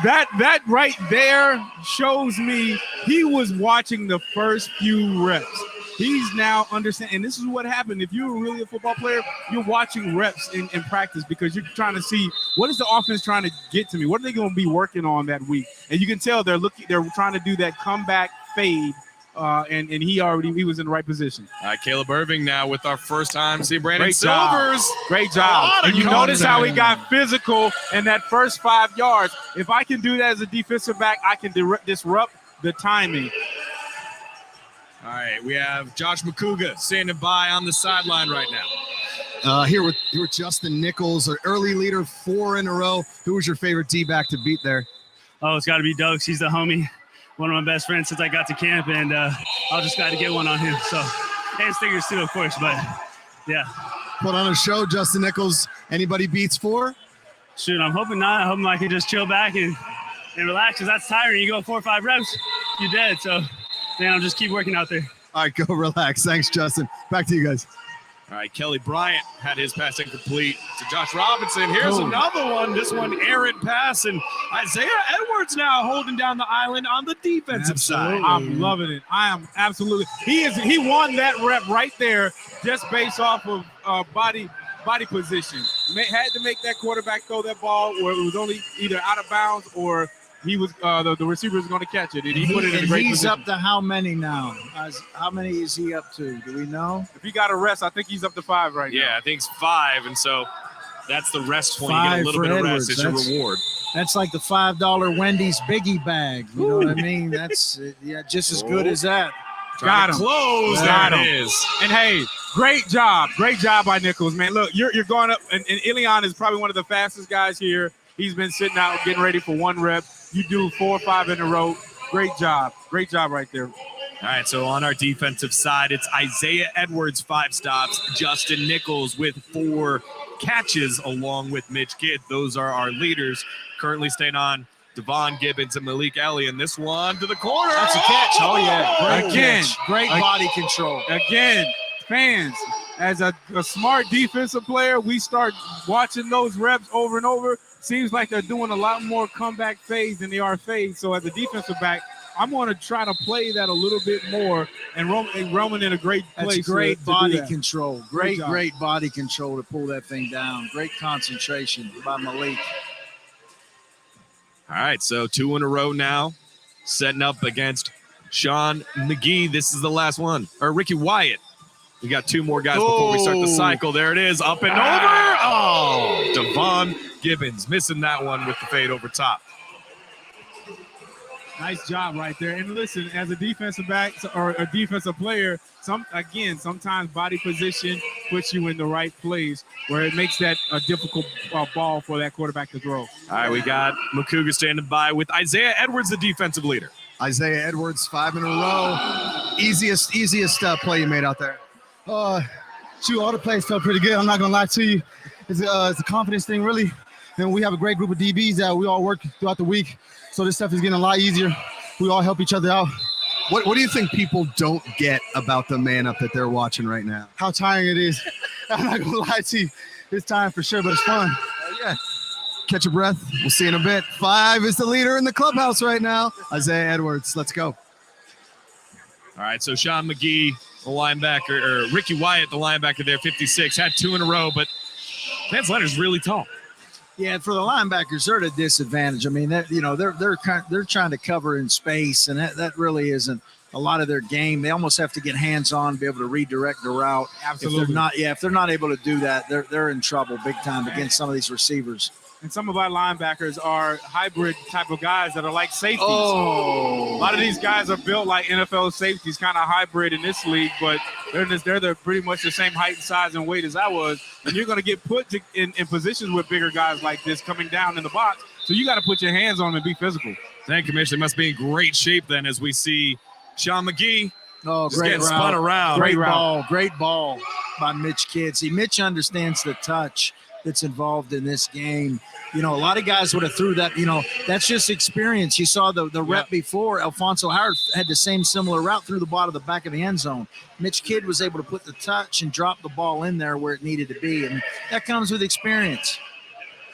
Speaker 3: that right there shows me he was watching the first few reps. He's now understanding, and this is what happened. If you're really a football player, you're watching reps in practice because you're trying to see what is the offense trying to get to me? What are they going to be working on that week? And you can tell they're trying to do that comeback fade. And he was in the right position.
Speaker 1: All right, Caleb Irving now with our first time seeing Brandon
Speaker 3: Great
Speaker 1: Silvers.
Speaker 3: Job. Great job. And you notice how he got physical in that first 5 yards. If I can do that as a defensive back, I can disrupt the timing.
Speaker 1: All right, we have Josh McCouga standing by on the sideline right now.
Speaker 5: Here with Justin Nichols, our early leader, 4 in a row. Who was your favorite D-back to beat there?
Speaker 19: Oh, it's got to be Doug. He's the homie. One of my best friends since I got to camp, and I'll just got to get one on him. So, and Stiggers too, of course, but yeah.
Speaker 5: Put on a show, Justin Nichols. Anybody beats 4?
Speaker 19: Shoot, I'm hoping not. I'm hoping I can just chill back and relax, because that's tiring. You go 4 or 5 reps, you're dead. So, man, I'll just keep working out there.
Speaker 5: All right, go relax. Thanks, Justin. Back to you guys.
Speaker 1: All right, Kelly Bryant had his pass incomplete to Josh Robinson. Here's another one. This one, errant pass, and Isaiah Edwards now holding down the island on the defensive side.
Speaker 3: I'm loving it. I am absolutely. He won that rep right there just based off of body position. Had to make that quarterback throw that ball where it was only either out of bounds or he was the receiver was going to catch it, and he put it in a great
Speaker 2: he's
Speaker 3: position.
Speaker 2: up to how many now? How many is he up to? Do we know?
Speaker 3: If he got a rest, I think he's up to 5 right now.
Speaker 1: Yeah, I think it's 5, and so that's the rest point. You
Speaker 2: 5
Speaker 1: get a little
Speaker 2: for
Speaker 1: bit
Speaker 2: Edwards.
Speaker 1: of rest as your reward.
Speaker 2: That's like the $5 Wendy's biggie bag. You know what I mean? That's just as good as that.
Speaker 3: Got him.
Speaker 1: Close.
Speaker 3: Got
Speaker 1: There
Speaker 3: him.
Speaker 1: it is.
Speaker 3: And hey, great job by Nichols, man. Look, you're going up, and Ilion is probably one of the fastest guys here. He's been sitting out getting ready for 1 rep. You do 4 or 5 in a row. Great job right there.
Speaker 1: All right, so on our defensive side, it's Isaiah Edwards, 5 stops, Justin Nichols with 4 catches, along with Mitch Kidd. Those are our leaders. Currently staying on Devon Gibbons and Malik Ellie, and this one to the corner.
Speaker 2: That's a catch. Oh, yeah. Great
Speaker 3: Again.
Speaker 2: catch. Great body control.
Speaker 3: Again, fans, as a smart defensive player, we start watching those reps over and over. Seems like they're doing a lot more comeback phase than they are phase. So as a defensive back, I'm going to try to play that a little bit more, and Roman in a great place.
Speaker 2: That's great body
Speaker 3: to
Speaker 2: control. Great body control to pull that thing down. Great concentration by Malik.
Speaker 1: All right, so 2 in a row now, setting up against Sean Mcgee. This is the last one, or Ricky Wyatt. We got 2 more guys before we start the cycle. There it is, up and over. Oh, Devon Gibbons missing that one with the fade over top.
Speaker 3: Nice job right there. And listen, as a defensive back or a defensive player, sometimes body position puts you in the right place where it makes that a difficult ball for that quarterback to throw.
Speaker 1: All right, we got Makuga standing by with Isaiah Edwards, the defensive leader.
Speaker 5: Isaiah Edwards, 5 in a row. Easiest play you made out there.
Speaker 18: Shoot, all the plays felt pretty good. I'm not gonna lie to you. It's a confidence thing, really. And we have a great group of DBs that we all work throughout the week. So this stuff is getting a lot easier. We all help each other out.
Speaker 5: What do you think people don't get about the man up that they're watching right now?
Speaker 18: How tiring it is. I'm not gonna lie to you. It's time for sure, but it's fun.
Speaker 5: Yeah. Catch a breath. We'll see in a bit. 5 is the leader in the clubhouse right now. Isaiah Edwards, let's go.
Speaker 1: All right, so Sean Mcgee, the linebacker, or Ricky Wyatt, the linebacker there, 56, had 2 in a row, but Vance Leonard's really tall.
Speaker 2: Yeah, for the linebackers, they're at a disadvantage. I mean, they're trying to cover in space, and that really isn't a lot of their game. They almost have to get hands-on, be able to redirect the route.
Speaker 3: Absolutely.
Speaker 2: If they're not able to do that, they're in trouble big time against some of these receivers.
Speaker 3: And some of our linebackers are hybrid type of guys that are like safeties.
Speaker 2: Oh.
Speaker 3: A lot of these guys are built like NFL safeties, kind of hybrid in this league, but they're pretty much the same height and size and weight as I was. And you're going to get put in positions with bigger guys like this coming down in the box. So you got to put your hands on them and be physical.
Speaker 1: Thank you, Mitch. They must be in great shape then as we see Sean Mcgee
Speaker 2: Great
Speaker 1: getting spun around.
Speaker 2: Great ball by Mitch Kidd. See, Mitch understands the touch that's involved in this game. You know, a lot of guys would have threw that, that's just experience. You saw the rep before. Alfonso Howard had the same similar route through the bottom of the back of the end zone. Mitch Kidd was able to put the touch and drop the ball in there where it needed to be, and that comes with experience.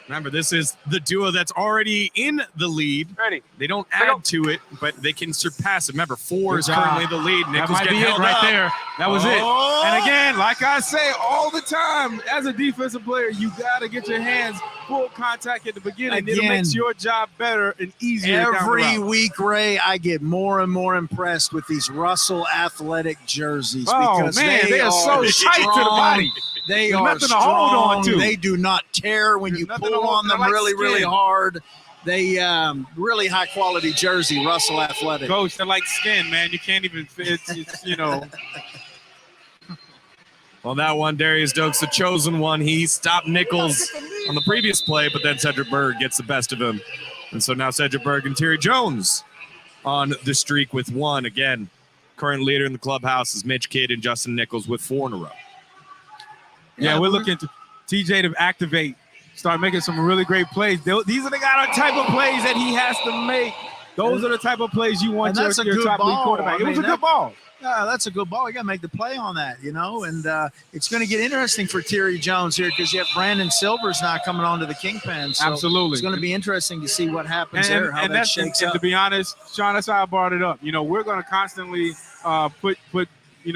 Speaker 1: Remember, this is the duo that's already in the lead.
Speaker 17: Ready.
Speaker 1: They don't add to it, but they can surpass it. Remember, 4 is currently the lead.
Speaker 3: That
Speaker 1: Nichols
Speaker 3: might
Speaker 1: getting
Speaker 3: be it
Speaker 1: held
Speaker 3: right
Speaker 1: up.
Speaker 3: there. That was it. And again, like I say all the time, as a defensive player, you got to get your hands full contact at the beginning. It makes your job better and easier.
Speaker 2: Every week, Ray, I get more and more impressed with these Russell Athletic jerseys because
Speaker 3: they are so tight to the body.
Speaker 2: They
Speaker 3: There's
Speaker 2: are
Speaker 3: nothing
Speaker 2: strong.
Speaker 3: to hold on to.
Speaker 2: They do not tear when you pull on them really hard. They really high quality jersey, Russell Athletic.
Speaker 3: Coach, they're like skin, man. You can't even fit. It's
Speaker 1: Well, that one, Darius Dokes, the chosen one. He stopped Nichols on the previous play, but then Cedric Berg gets the best of him. And so now Cedric Berg and Terry Jones on the streak with 1. Again, current leader in the clubhouse is Mitch Kidd and Justin Nichols with 4 in a row.
Speaker 3: Yeah, we're looking to TJ to activate, start making some really great plays. These are the type of plays that he has to make. Those are the type of plays you want your top league quarterback. It was a good ball.
Speaker 2: Yeah, that's a good ball. You got to make the play on that, and it's going to get interesting for Terry Jones here because you have Brandon Silvers now coming on to the Kingpin. So
Speaker 3: absolutely.
Speaker 2: It's going to be interesting to see what happens there, how that shakes up.
Speaker 3: To be honest, Sean, that's how I brought it up. We're going to constantly put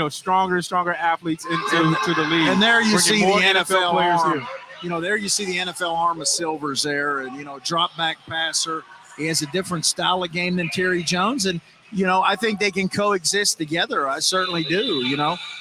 Speaker 3: stronger and stronger athletes into the league.
Speaker 2: And there you see the NFL
Speaker 3: players
Speaker 2: arm.
Speaker 3: here.
Speaker 2: There you see the NFL arm of Silvers there, and drop back passer, He has a different style of game than Terry Jones. And, I think they can coexist together. I certainly do.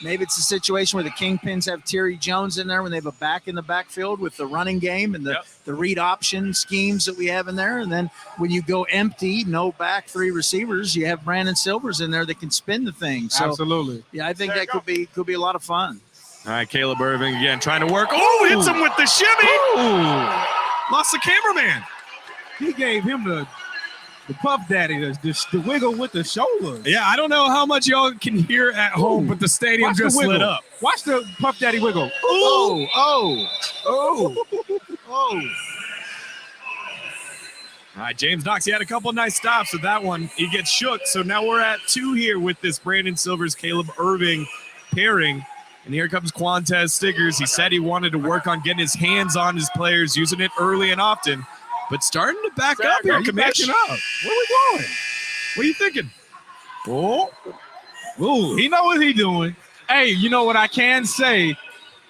Speaker 2: Maybe it's a situation where the Kingpins have Terry Jones in there when they have a back in the backfield with the running game and the read option schemes that we have in there. And then when you go empty, no back, 3 receivers, you have Brandon Silvers in there that can spin the thing. So,
Speaker 3: absolutely.
Speaker 2: Yeah, I think that could be a lot of fun.
Speaker 1: All right, Caleb Irving again trying to work. Oh, hits him with the shimmy.
Speaker 3: Ooh.
Speaker 1: Lost the cameraman.
Speaker 3: He gave him the Puff Daddy, the wiggle with the shoulders.
Speaker 1: Yeah, I don't know how much y'all can hear at home, but the stadium just lit up.
Speaker 3: Watch the Puff Daddy wiggle.
Speaker 2: Oh.
Speaker 1: All right, James Knox, he had a couple nice stops with that one. He gets shook, so now we're at 2 here with this Brandon Silvers, Caleb Irving pairing. And here comes Quantez Stiggers. He said he wanted to work on getting his hands on his players, using it early and often. But starting to back up here,
Speaker 3: backing up. Where we going? What are you thinking? Oh, he know what he doing. Hey, you know what I can say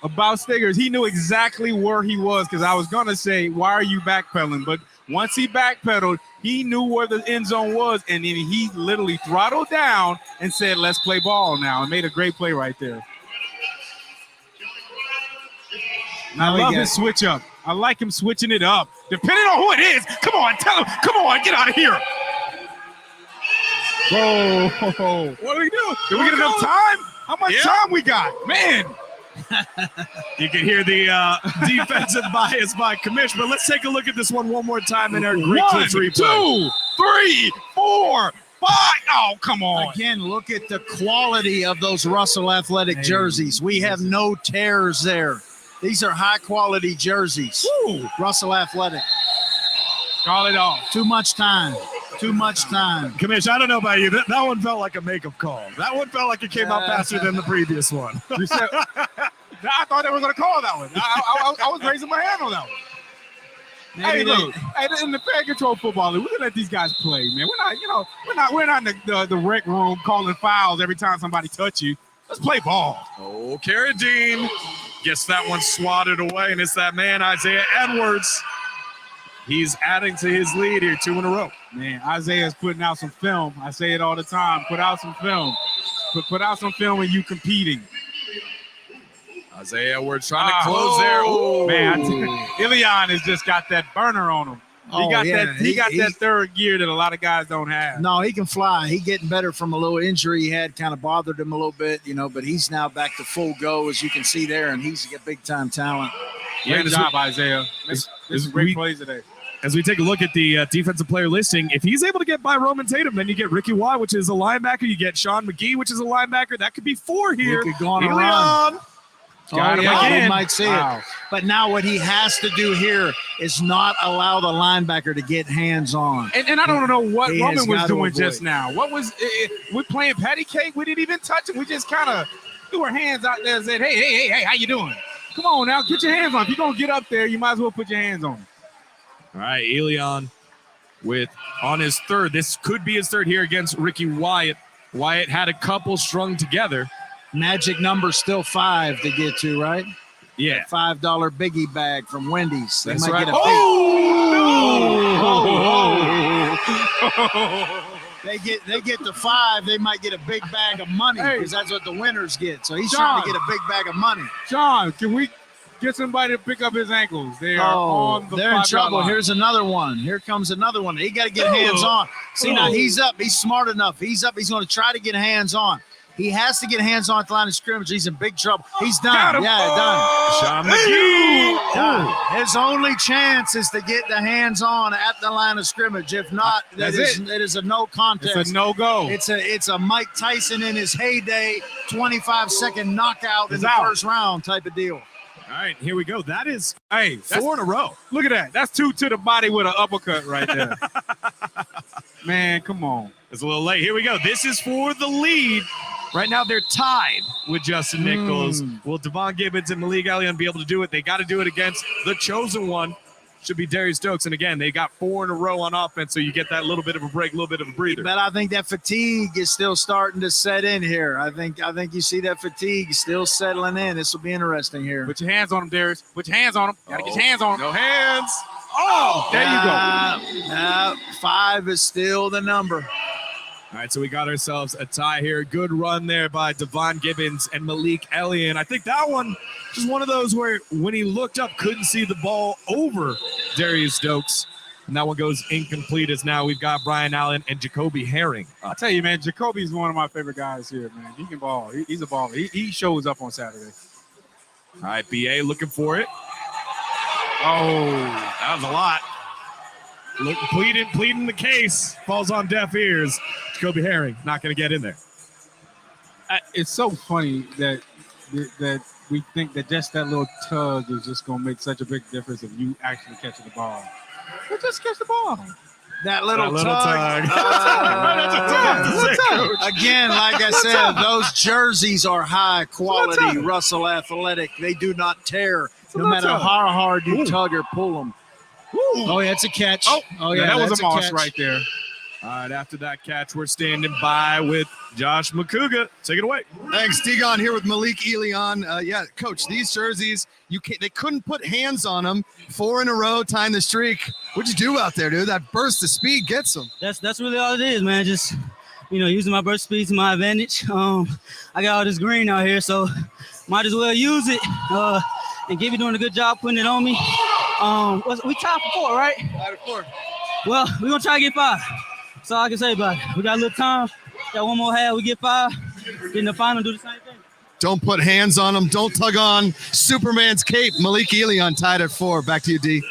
Speaker 3: about Stiggers? He knew exactly where he was, because I was going to say, why are you backpedaling? But once he backpedaled, he knew where the end zone was, and then he literally throttled down and said, let's play ball now, and made a great play right there. I love his switch up. I like him switching it up. Depending on who it is. Come on, tell him. Come on, get out of here. Whoa. What do we do? Did we get enough time? How much time we got? Man.
Speaker 1: You can hear the defensive bias by Commish, but let's take a look at this one more time in our Greek Clips replay.
Speaker 3: 2, 3, 4, 5. Oh, come on.
Speaker 2: Again, look at the quality of those Russell Athletic jerseys. We have no tears there. These are high-quality jerseys.
Speaker 3: Woo.
Speaker 2: Russell Athletic.
Speaker 3: Call it off.
Speaker 2: Too much time.
Speaker 1: Commish, I don't know about you. That one felt like a makeup call. That one felt like it came out faster than the previous one.
Speaker 3: You said, I thought they were going to call that one. I was raising my hand on that one. Hey, look, in the fan control football league, we can let these guys play, man. We're not in the rec room calling fouls every time somebody touch you. Let's play ball.
Speaker 1: Oh, Carradine gets that one swatted away, and it's that man, Isaiah Edwards. He's adding to his lead here, 2 in a row.
Speaker 3: Man, Isaiah's putting out some film. I say it all the time. Put out some film. Put out some film when you competing.
Speaker 1: Isaiah Edwards trying to close there.
Speaker 3: Oh, man, Ilion has just got that burner on him. He got that third gear that a lot of guys don't have.
Speaker 2: No, he can fly. He getting better from a little injury he had, kind of bothered him a little bit, but he's now back to full go, as you can see there, and he's a big-time talent.
Speaker 3: Great job, Isaiah. This is great plays today.
Speaker 1: As we take a look at the defensive player listing, if he's able to get by Roman Tatum, then you get Ricky Watt, which is a linebacker. You get Sean Mcgee, which is a linebacker. That could be 4 here.
Speaker 2: He could go on a run.
Speaker 1: Got him again.
Speaker 2: He might see it. But now what he has to do here is not allow the linebacker to get hands on.
Speaker 3: And I don't know what Roman was doing just now. What was we're playing patty cake? We didn't even touch him. We just kind of threw our hands out there and said, hey, how you doing? Come on now, get your hands on. If you're going to get up there, you might as well put your hands on him.
Speaker 1: All right, Elion on his third. This could be his third here against Ricky Wyatt. Wyatt had a couple strung together.
Speaker 2: Magic number still 5 to get to, right?
Speaker 1: Yeah.
Speaker 2: $5 biggie bag from Wendy's. They
Speaker 1: That's
Speaker 2: might
Speaker 1: right.
Speaker 2: get a big. They get the 5. They might get a big bag of money because that's what the winners get. So he's trying to get a big bag of money.
Speaker 3: John, can we get somebody to pick up his ankles? They are on the
Speaker 2: they're in trouble.
Speaker 3: line.
Speaker 2: Here's another one. Here comes another one. He got to get hands on. See, now he's up. He's smart enough. He's up. He's going to try to get hands on. He has to get hands on at the line of scrimmage. He's in big trouble. He's done. Done.
Speaker 1: Sean Mcgee.
Speaker 2: Done. His only chance is to get the hands on at the line of scrimmage. If not, it is a no contest.
Speaker 3: It's a no-go.
Speaker 2: It's a Mike Tyson in his heyday, 25-second knockout in the first round type of deal.
Speaker 1: All right, here we go. That is 4 in a row.
Speaker 3: Look at that. That's 2 to the body with an uppercut right there. Man, come on.
Speaker 1: It's a little late. Here we go. This is for the lead. Right now, they're tied with Justin Nichols. Will Devon Gibbons and Malik Allion be able to do it? They got to do it against the chosen one. Should be Darius Stokes. And again, they got 4 in a row on offense, so you get that little bit of a break, a little bit of a breather.
Speaker 2: But I think that fatigue is still starting to set in here. I think you see that fatigue still settling in. This will be interesting here.
Speaker 3: Put your hands on him, Darius. Put your hands on him. Got to get your hands on him.
Speaker 1: No hands.
Speaker 3: Oh, there you go.
Speaker 2: 5 is still the number.
Speaker 1: All right, so we got ourselves a tie here. Good run there by Devon Gibbons and Malik Elliott. I think that one is one of those where when he looked up, couldn't see the ball over Darius Stokes. And that one goes incomplete as now we've got Brian Allen and Jacoby Herring.
Speaker 3: I'll tell you, man, Jacoby's one of my favorite guys here, man. He can ball. He's a baller. He shows up on Saturday.
Speaker 1: All right, BA looking for it. Oh, that was a lot. Pleading the case. Falls on deaf ears. Jacoby Herring not going to get in there.
Speaker 3: It's so funny that we think that just that little tug is just going to make such a big difference if you actually catching the ball. But just catch the ball.
Speaker 2: That little tug. Again, like I said, those jerseys are high quality. Russell Athletic. They do not tear no matter how hard you tug or pull them. Oh, yeah, it's a catch. Oh yeah,
Speaker 3: that was a moss
Speaker 2: catch
Speaker 3: right there.
Speaker 1: All right, after that catch, we're standing by with Josh McCouga. Take it away.
Speaker 5: Thanks, Degen, here with Malik Elion. Coach, these jerseys, they couldn't put hands on them. 4 in a row, tying the streak. What'd you do out there, dude? That burst of speed gets them.
Speaker 20: That's really all it is, man. Just, using my burst speed to my advantage. I got all this green out here, so might as well use it. And Gibby doing a good job putting it on me. We tied for 4, right?
Speaker 5: Tied for 4.
Speaker 20: Well, we're going to try to get 5. That's all I can say about it. We got a little time. Got one more half. We get 5. Get in the final, do the same thing.
Speaker 5: Don't put hands on them. Don't tug on Superman's cape. Malik Elion tied at 4. Back to you, D.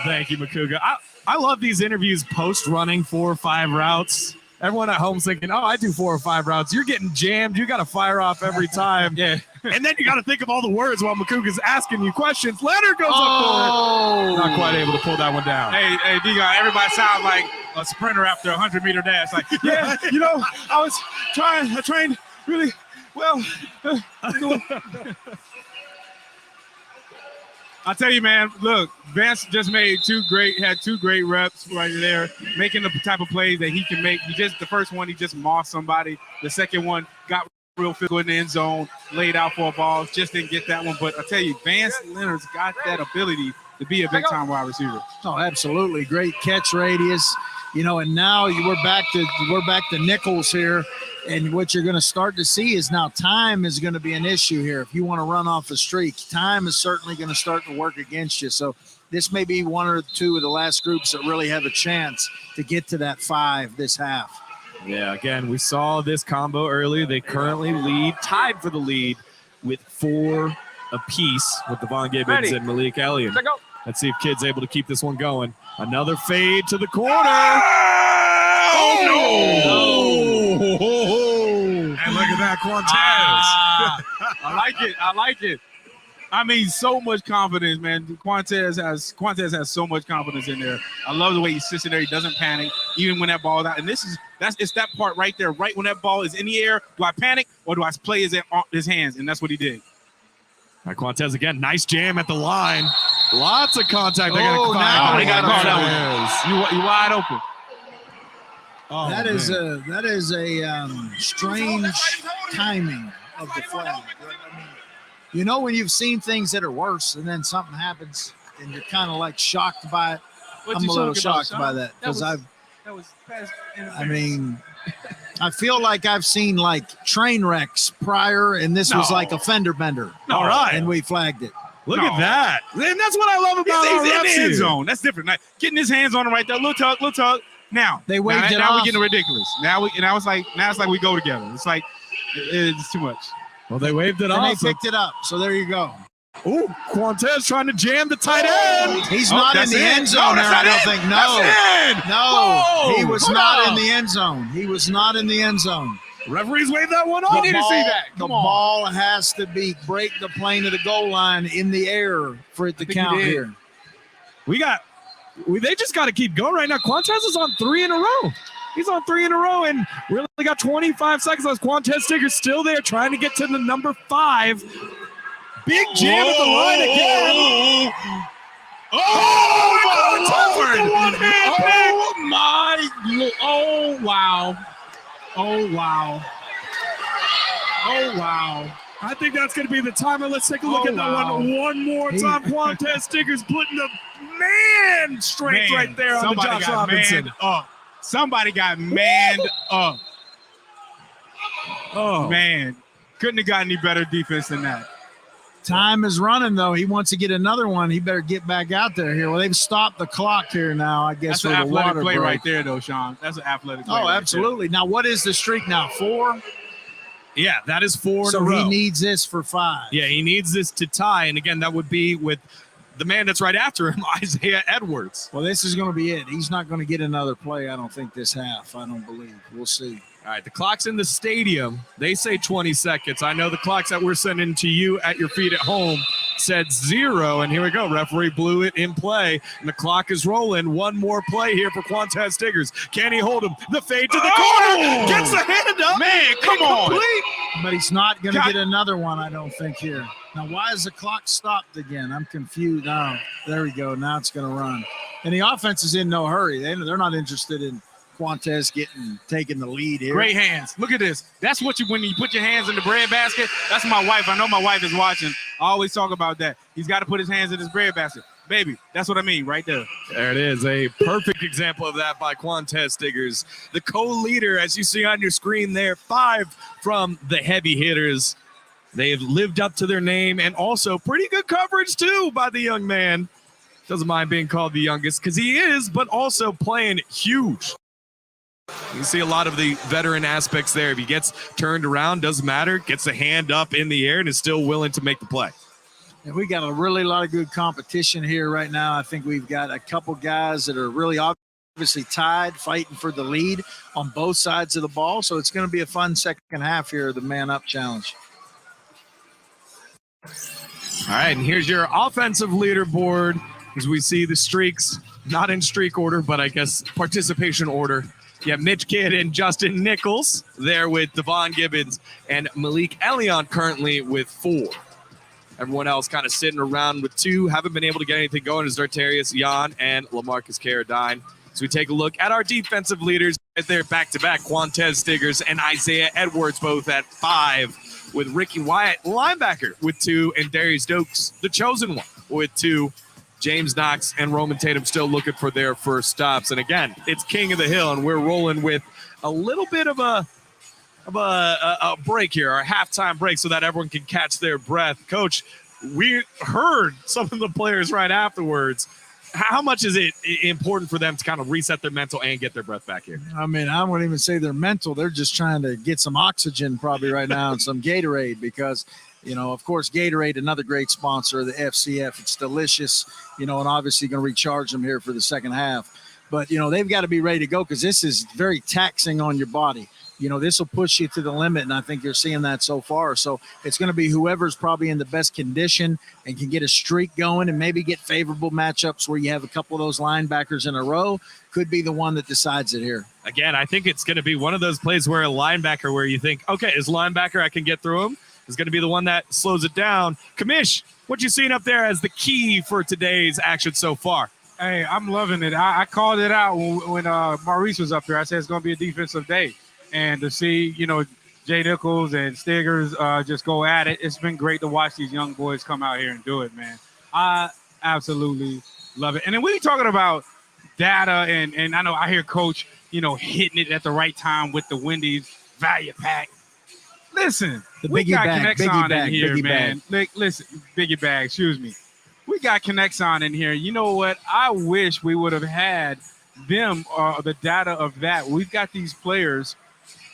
Speaker 1: Thank you, McCouga. I love these interviews post-running 4 or 5 routes. Everyone at home's thinking, oh, I do 4 or 5 routes. You're getting jammed. You got to fire off every time.
Speaker 3: Yeah.
Speaker 1: And then you got to think of all the words while McCouga's asking you questions. Leonard goes up for it. Not quite able to pull that one down.
Speaker 3: Hey, Degen, everybody sounds like a sprinter after a 100-meter dash. Like, yeah, I trained really well. I tell you, man, look, Vance just had 2 great reps right there, making the type of plays that he can make. The first one, he just mossed somebody. The second one got real physical in the end zone, laid out for a ball, just didn't get that one. But I tell you, Vance Leonard's got that ability to be a big-time wide receiver.
Speaker 2: Oh, absolutely. Great catch radius. And now we're back to Nichols here. And what you're going to start to see is now time is going to be an issue here. If you want to run off a streak, time is certainly going to start to work against you. So this may be 1 or 2 of the last groups that really have a chance to get to that 5 this half.
Speaker 1: Yeah, again, we saw this combo earlier. They currently tied for the lead with 4 apiece with Devon Gibbons and Malik Elliott. Let's see if Kidd's able to keep this one going. Another fade to the corner.
Speaker 3: Oh, no!
Speaker 1: And look at that, Quantez.
Speaker 3: I like it. I mean, so much confidence, man. Quantez has so much confidence in there. I love the way he sits in there. He doesn't panic, even when that ball is out. And it's that part right there. Right when that ball is in the air, do I panic or do I play his hands? And that's what he did.
Speaker 1: All right, Quantez again. Nice jam at the line. Lots of contact.
Speaker 3: They got called that one. You wide open.
Speaker 2: Oh, that is a strange timing of the flag. I mean, when you've seen things that are worse and then something happens and you're kind of like shocked by it. I'm a little shocked by that because I feel like I've seen like train wrecks prior, and this was like a fender bender.
Speaker 1: All right,
Speaker 2: and we flagged it.
Speaker 1: Look at that. And that's what I love about
Speaker 3: he's
Speaker 1: our
Speaker 3: in the
Speaker 1: refs
Speaker 3: end
Speaker 1: here.
Speaker 3: zone. That's different. Like, getting his hands on him right there. Little tug. Now
Speaker 2: they waved it
Speaker 3: now
Speaker 2: off.
Speaker 3: We're getting ridiculous. Now it's like we go together. It's like it's too much.
Speaker 1: Well, they waved it
Speaker 2: and
Speaker 1: off.
Speaker 2: They picked it up. So there you go.
Speaker 1: Ooh, Quantez trying to jam the tight end.
Speaker 2: He's not in the end zone there, I don't think. No, he was not in the end zone. He was not in the end zone.
Speaker 1: Referees waved that one off.
Speaker 3: You need to see that.
Speaker 2: The ball has to break the plane of the goal line in the air for it to count here.
Speaker 1: They just got to keep going right now. Quantez is on 3 in a row. He's on 3 in a row, and we only got 25 seconds left. Quantez Stigger's still there trying to get to the number 5. Big jam at the line again. Wow. I think that's going to be the timer. Let's take a look at that one more time. Quantez Stigger's putting the man strength right there on the Josh Robinson.
Speaker 3: Somebody got manned up. Oh, man. Couldn't have got any better defense than that.
Speaker 2: Time is running, though. He wants to get another one. He better get back out there here. Well, they've stopped the clock here now, I guess,
Speaker 3: That's an
Speaker 2: for the
Speaker 3: athletic
Speaker 2: water
Speaker 3: play
Speaker 2: break.
Speaker 3: right there, though, Sean. That's an athletic play.
Speaker 2: Oh, absolutely. Now, what is the streak now? 4?
Speaker 1: Yeah, that is 4 in a
Speaker 2: So
Speaker 1: row.
Speaker 2: he needs this for 5.
Speaker 1: Yeah, he needs this to tie. And again, that would be with the man that's right after him, Isaiah Edwards.
Speaker 2: Well, this is going to be it. He's not going to get another play, I don't think, this half. I don't believe. We'll see.
Speaker 1: All right, the clock's in the stadium. They say 20 seconds. I know the clocks that we're sending to you at your feet at home said 0. And here we go. Referee blew it in play. And the clock is rolling. One more play here for Quantez Diggers. Can he hold him? The fade to the corner. Gets the hand up.
Speaker 3: Man, come on.
Speaker 2: But he's not going to get another one, I don't think, here. Now, why is the clock stopped again? I'm confused. Oh, there we go. Now it's going to run. And the offense is in no hurry. They're not interested in Quantez taking the lead here.
Speaker 3: Great hands. Look at this. That's what when you put your hands in the bread basket. That's my wife. I know my wife is watching. I always talk about that. He's got to put his hands in his bread basket. Baby, that's what I mean right there.
Speaker 1: There it is. A perfect example of that by Quantez Diggers. The co-leader, as you see on your screen there, 5 from the heavy hitters. They've lived up to their name, and also pretty good coverage, too, by the young man. Doesn't mind being called the youngest because he is, but also playing huge. You see a lot of the veteran aspects there. If he gets turned around, doesn't matter, gets a hand up in the air and is still willing to make the play.
Speaker 2: And we got a really lot of good competition here right now. I think we've got a couple guys that are really obviously tied, fighting for the lead on both sides of the ball. So it's going to be a fun second half here of the man-up challenge.
Speaker 1: All right, and here's your offensive leaderboard as we see the streaks, not in streak order, but I guess participation order. Yeah, Mitch Kidd and Justin Nichols there with Devon Gibbons and Malik Elion currently with 4. Everyone else kind of sitting around with 2. Haven't been able to get anything going is Dartarius Jan and Lamarcus Carradine. So we take a look at our defensive leaders right there back-to-back. Quantez Diggers and Isaiah Edwards both at 5 with Ricky Wyatt, linebacker, with 2, and Darius Dokes, the chosen one, with 2. James Knox and Roman Tatum still looking for their first stops. And again, it's King of the Hill, and we're rolling with a little bit of a break here, our halftime break, so that everyone can catch their breath. Coach, we heard some of the players right afterwards. How much is it important for them to kind of reset their mental and get their breath back here?
Speaker 2: I mean, I wouldn't even say they're mental. They're just trying to get some oxygen probably right now and some Gatorade because, you know, of course, Gatorade, another great sponsor of the FCF. It's delicious, you know, and obviously going to recharge them here for the second half. But, you know, they've got to be ready to go because this is very taxing on your body. You know, this will push you to the limit, and I think you're seeing that so far. So it's going to be whoever's probably in the best condition and can get a streak going and maybe get favorable matchups where you have a couple of those linebackers in a row could be the one that decides it here.
Speaker 1: Again, I think it's going to be one of those plays where a linebacker where you think, okay, as linebacker, I can get through him, is going to be the one that slows it down. Kamish, what you seen up there as the key for today's action so far?
Speaker 3: Hey, I'm loving it. I called it out when Maurice was up there. I said it's going to be a defensive day. And to see, you know, Jay Nichols and Stiggers just go at it, it's been great to watch these young boys come out here and do it, man. I absolutely love it. And then we talking about data, and I know I hear Coach, you know, hitting it at the right time with the Wendy's value pack. Listen, we got Connexon in here, man. Listen, Biggie Bag, excuse me. We got Connexon in here. You know what? I wish we would have had them, the data of that. We've got these players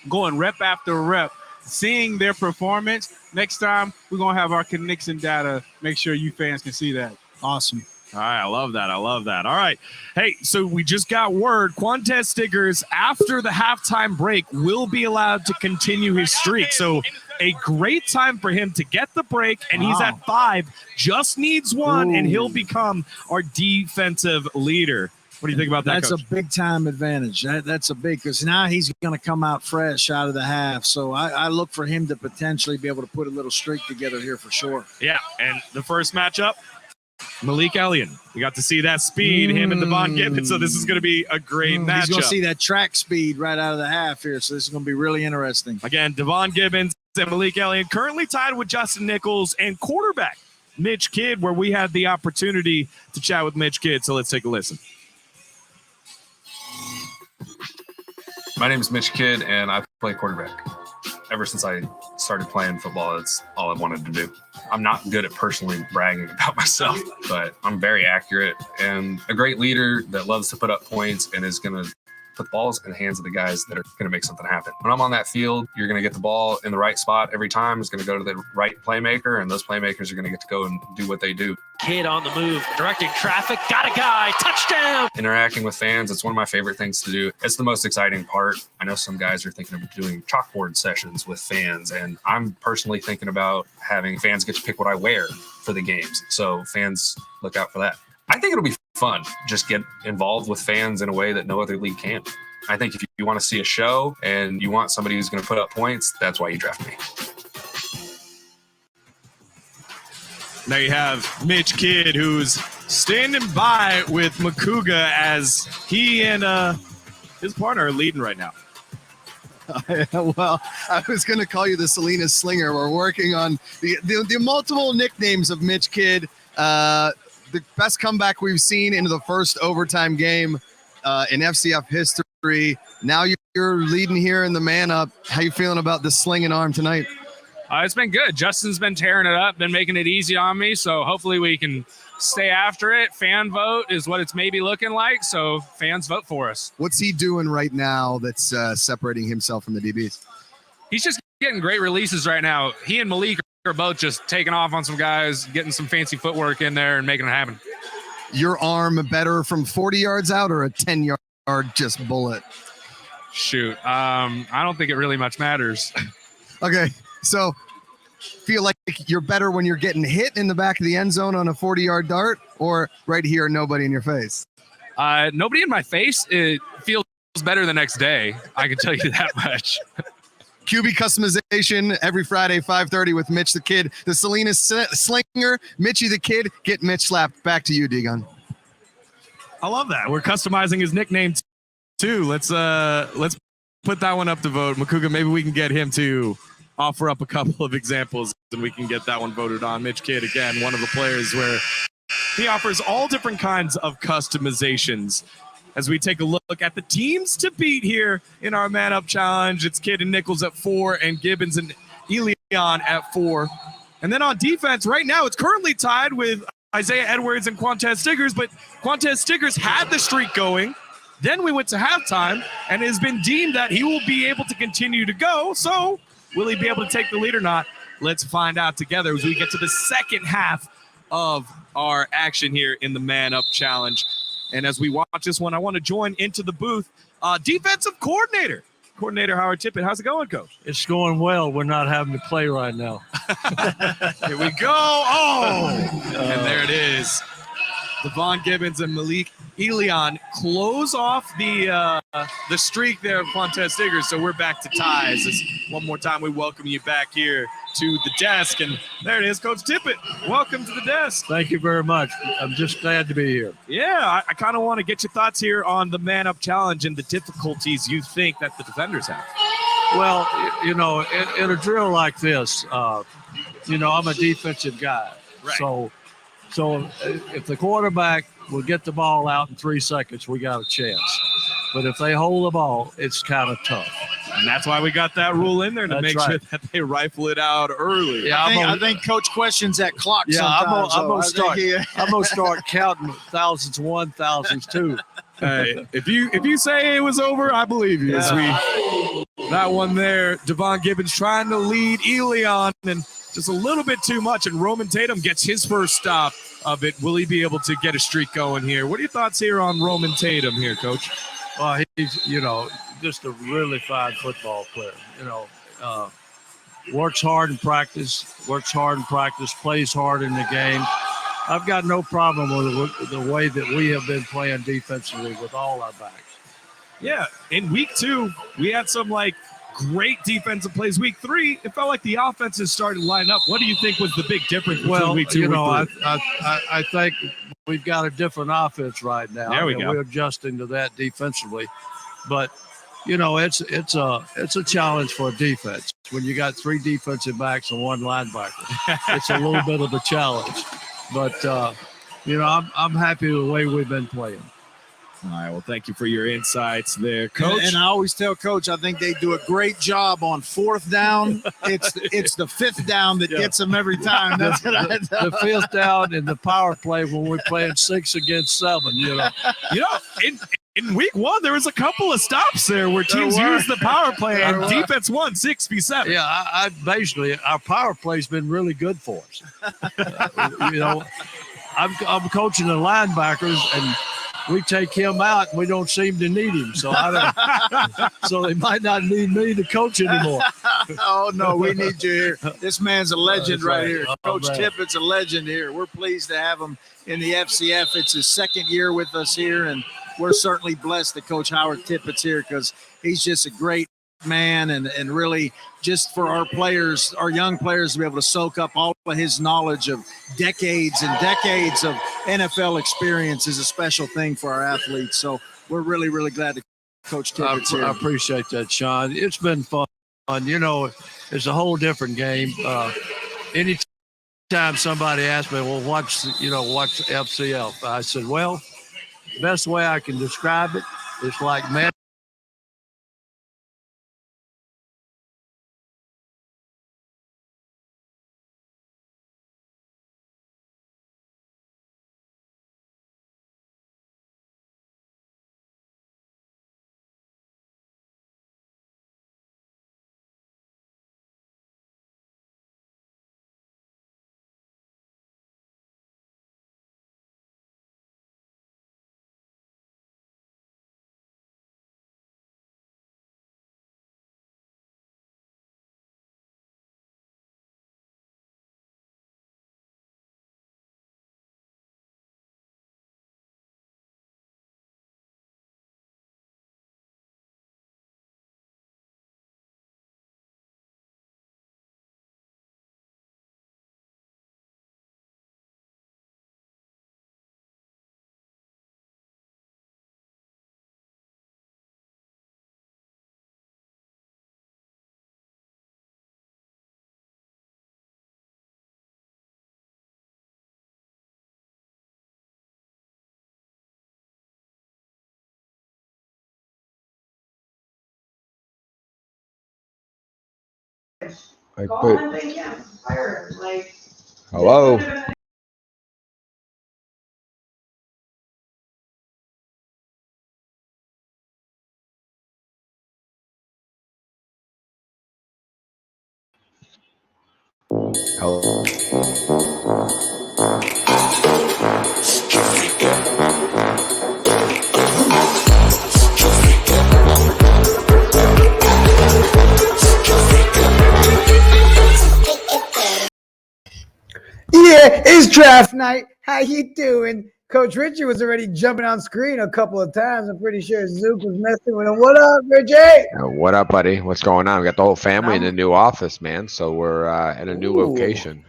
Speaker 3: going rep after rep, seeing their performance. Next time, we're going to have our Connexon data. Make sure you fans can see that.
Speaker 2: Awesome.
Speaker 1: All right, I love that. I love that. All right. Hey, so we just got word. Quantez Stiggers, after the halftime break, will be allowed to continue his streak. So a great time for him to get the break, and he's at 5. Just needs 1, and he'll become our defensive leader. What do you think about that,
Speaker 2: That's
Speaker 1: Coach?
Speaker 2: a big-time advantage. That's a big – because now he's going to come out fresh out of the half. So I look for him to potentially be able to put a little streak together here for sure.
Speaker 1: Yeah, and the first matchup, Malik Elion. We got to see that speed, him and Devon Gibbons, so this is going to be a great matchup.
Speaker 2: He's going to see that track speed right out of the half here, so this is going to be really interesting.
Speaker 1: Again, Devon Gibbons and Malik Elion currently tied with Justin Nichols, and quarterback Mitch Kidd, where we had the opportunity to chat with Mitch Kidd. So let's take a listen.
Speaker 21: My name is Mitch Kidd, and I play quarterback. Ever since I started playing football, that's all I've wanted to do. I'm not good at personally bragging about myself, but I'm very accurate and a great leader that loves to put up points and is going to put balls in the hands of the guys that are going to make something happen. When I'm on that field, you're going to get the ball in the right spot every time. It's going to go to the right playmaker, and those playmakers are going to get to go and do what they do.
Speaker 8: Kidd on the move, directing traffic, got a guy, touchdown!
Speaker 21: Interacting with fans, it's one of my favorite things to do. It's the most exciting part. I know some guys are thinking of doing chalkboard sessions with fans, and I'm personally thinking about having fans get to pick what I wear for the games. So fans, look out for that. I think it'll be fun. Just get involved with fans in a way that no other league can. I think if you want to see a show and you want somebody who's going to put up points, that's why you draft me.
Speaker 1: Now you have Mitch Kidd, who's standing by with Makuga as he and his partner are leading right now.
Speaker 5: Well, I was going to call you the Salinas Slinger. We're working on the multiple nicknames of Mitch Kidd. The best comeback we've seen into the first overtime game in FCF history. Now you're leading here in the man up. How you feeling about the slinging arm tonight?
Speaker 22: It's been good. Justin's been tearing it up, been making it easy on me. So hopefully we can stay after it. Fan vote is what it's maybe looking like. So fans vote for us.
Speaker 5: What's he doing right now that's separating himself from the DBs?
Speaker 22: He's just getting great releases right now. He and Malik are both just taking off on some guys, getting some fancy footwork in there and making it happen.
Speaker 5: Your arm better from 40 yards out or a 10-yard just bullet?
Speaker 22: Shoot. I don't think it really much matters.
Speaker 5: Okay. So feel like you're better when you're getting hit in the back of the end zone on a 40-yard dart or right here, nobody in your face?
Speaker 22: Nobody in my face. It feels better the next day. I can tell you that much.
Speaker 5: QB customization every Friday, 5:30 with Mitch the Kid, the Salinas Slinger, Mitchie the Kid. Get Mitch slapped. Back to you, Degen.
Speaker 1: I love that. We're customizing his nickname too. Let's put that one up to vote. Makuga, maybe we can get him to offer up a couple of examples and we can get that one voted on. Mitch Kidd, again, one of the players where he offers all different kinds of customizations. As we take a look at the teams to beat here in our man-up challenge, it's Kidd and Nichols at 4 and Gibbons and Elion at 4. And then on defense, right now, it's currently tied with Isaiah Edwards and Quantez Stiggers, but Quantez Stiggers had the streak going. Then we went to halftime, and it has been deemed that he will be able to continue to go. So will he be able to take the lead or not? Let's find out together as we get to the second half of our action here in the man-up challenge. And as we watch this one, I want to join into the booth. Defensive coordinator Howard Tippett. How's it going, Coach?
Speaker 23: It's going well. We're not having to play right now.
Speaker 1: Here we go. Oh, and there it is. Devon Gibbons and Malik Elion close off the streak there of Quantez Stiggers. So we're back to ties. One more time, we welcome you back here to the desk. And there it is, Coach Tippett. Welcome to the desk.
Speaker 23: Thank you very much. I'm just glad to be here.
Speaker 1: Yeah, I kind of want to get your thoughts here on the man-up challenge and the difficulties you think that the defenders have.
Speaker 23: Well, you know, in a drill like this, you know, I'm a defensive guy.
Speaker 1: Right.
Speaker 23: So if the quarterback will get the ball out in 3 seconds, we got a chance. But if they hold the ball, it's kind of tough.
Speaker 1: And that's why we got that rule in there to make sure that they rifle it out early.
Speaker 23: Yeah,
Speaker 2: I think Coach questions that clock sometimes.
Speaker 23: I'm gonna start counting thousands one, thousands two.
Speaker 1: Hey, if you say it was over, I believe you. That one there, Devon Gibbons trying to lead Elion and just a little bit too much, and Roman Tatum gets his first stop of it. Will he be able to get a streak going here? What are your thoughts here on Roman Tatum here, Coach?
Speaker 23: Well, he's, you know, just a really fine football player. You know, works hard in practice, plays hard in the game. I've got no problem with the way that we have been playing defensively with all our backs.
Speaker 1: Yeah, in week 2, we had some great defensive plays. Week 3, it felt like the offenses started to line up. What do you think was the big difference between week 2 and week 3?
Speaker 23: I think we've got a different offense right now.
Speaker 1: There we go.
Speaker 23: We're adjusting to that defensively. But it's a challenge for a defense when you got 3 defensive backs and 1 linebacker. It's a little bit of a challenge, but I'm happy with the way we've been playing.
Speaker 1: All right. Well, thank you for your insights there, Coach.
Speaker 2: And I always tell Coach, I think they do a great job on 4th down. It's the 5th down that gets them every time. That's what I tell
Speaker 23: The 5th down and the power play when we're playing 6 against 7.
Speaker 1: In week 1, there was a couple of stops there where teams used the power play and defense won 6v7.
Speaker 23: Yeah, I basically our power play's been really good for us. I'm coaching the linebackers and we take him out and we don't seem to need him. So so they might not need me to coach anymore.
Speaker 2: Oh, no, we need you here. This man's a legend right here.
Speaker 23: Oh,
Speaker 2: Coach
Speaker 23: man.
Speaker 2: Tippett's a legend here. We're pleased to have him in the FCF. It's his 2nd year with us here, and we're certainly blessed that Coach Howard Tippett's here because he's just a great man and really just for our players, our young players, to be able to soak up all of his knowledge of decades and decades of NFL experience is a special thing for our athletes. So we're really, really glad that Coach Tippett's here.
Speaker 23: I appreciate that, Sean. It's been fun. It's a whole different game. Anytime somebody asks me, well, what's FCF? I said, well, the best way I can describe it is like man.
Speaker 4: Hello.
Speaker 7: Yeah, it's draft night. How you doing? Coach Richie was already jumping on screen a couple of times. I'm pretty sure Zook was messing with him. What up, Richie?
Speaker 4: What up, buddy? What's going on? We got the whole family in the new office, man. So we're at a new location.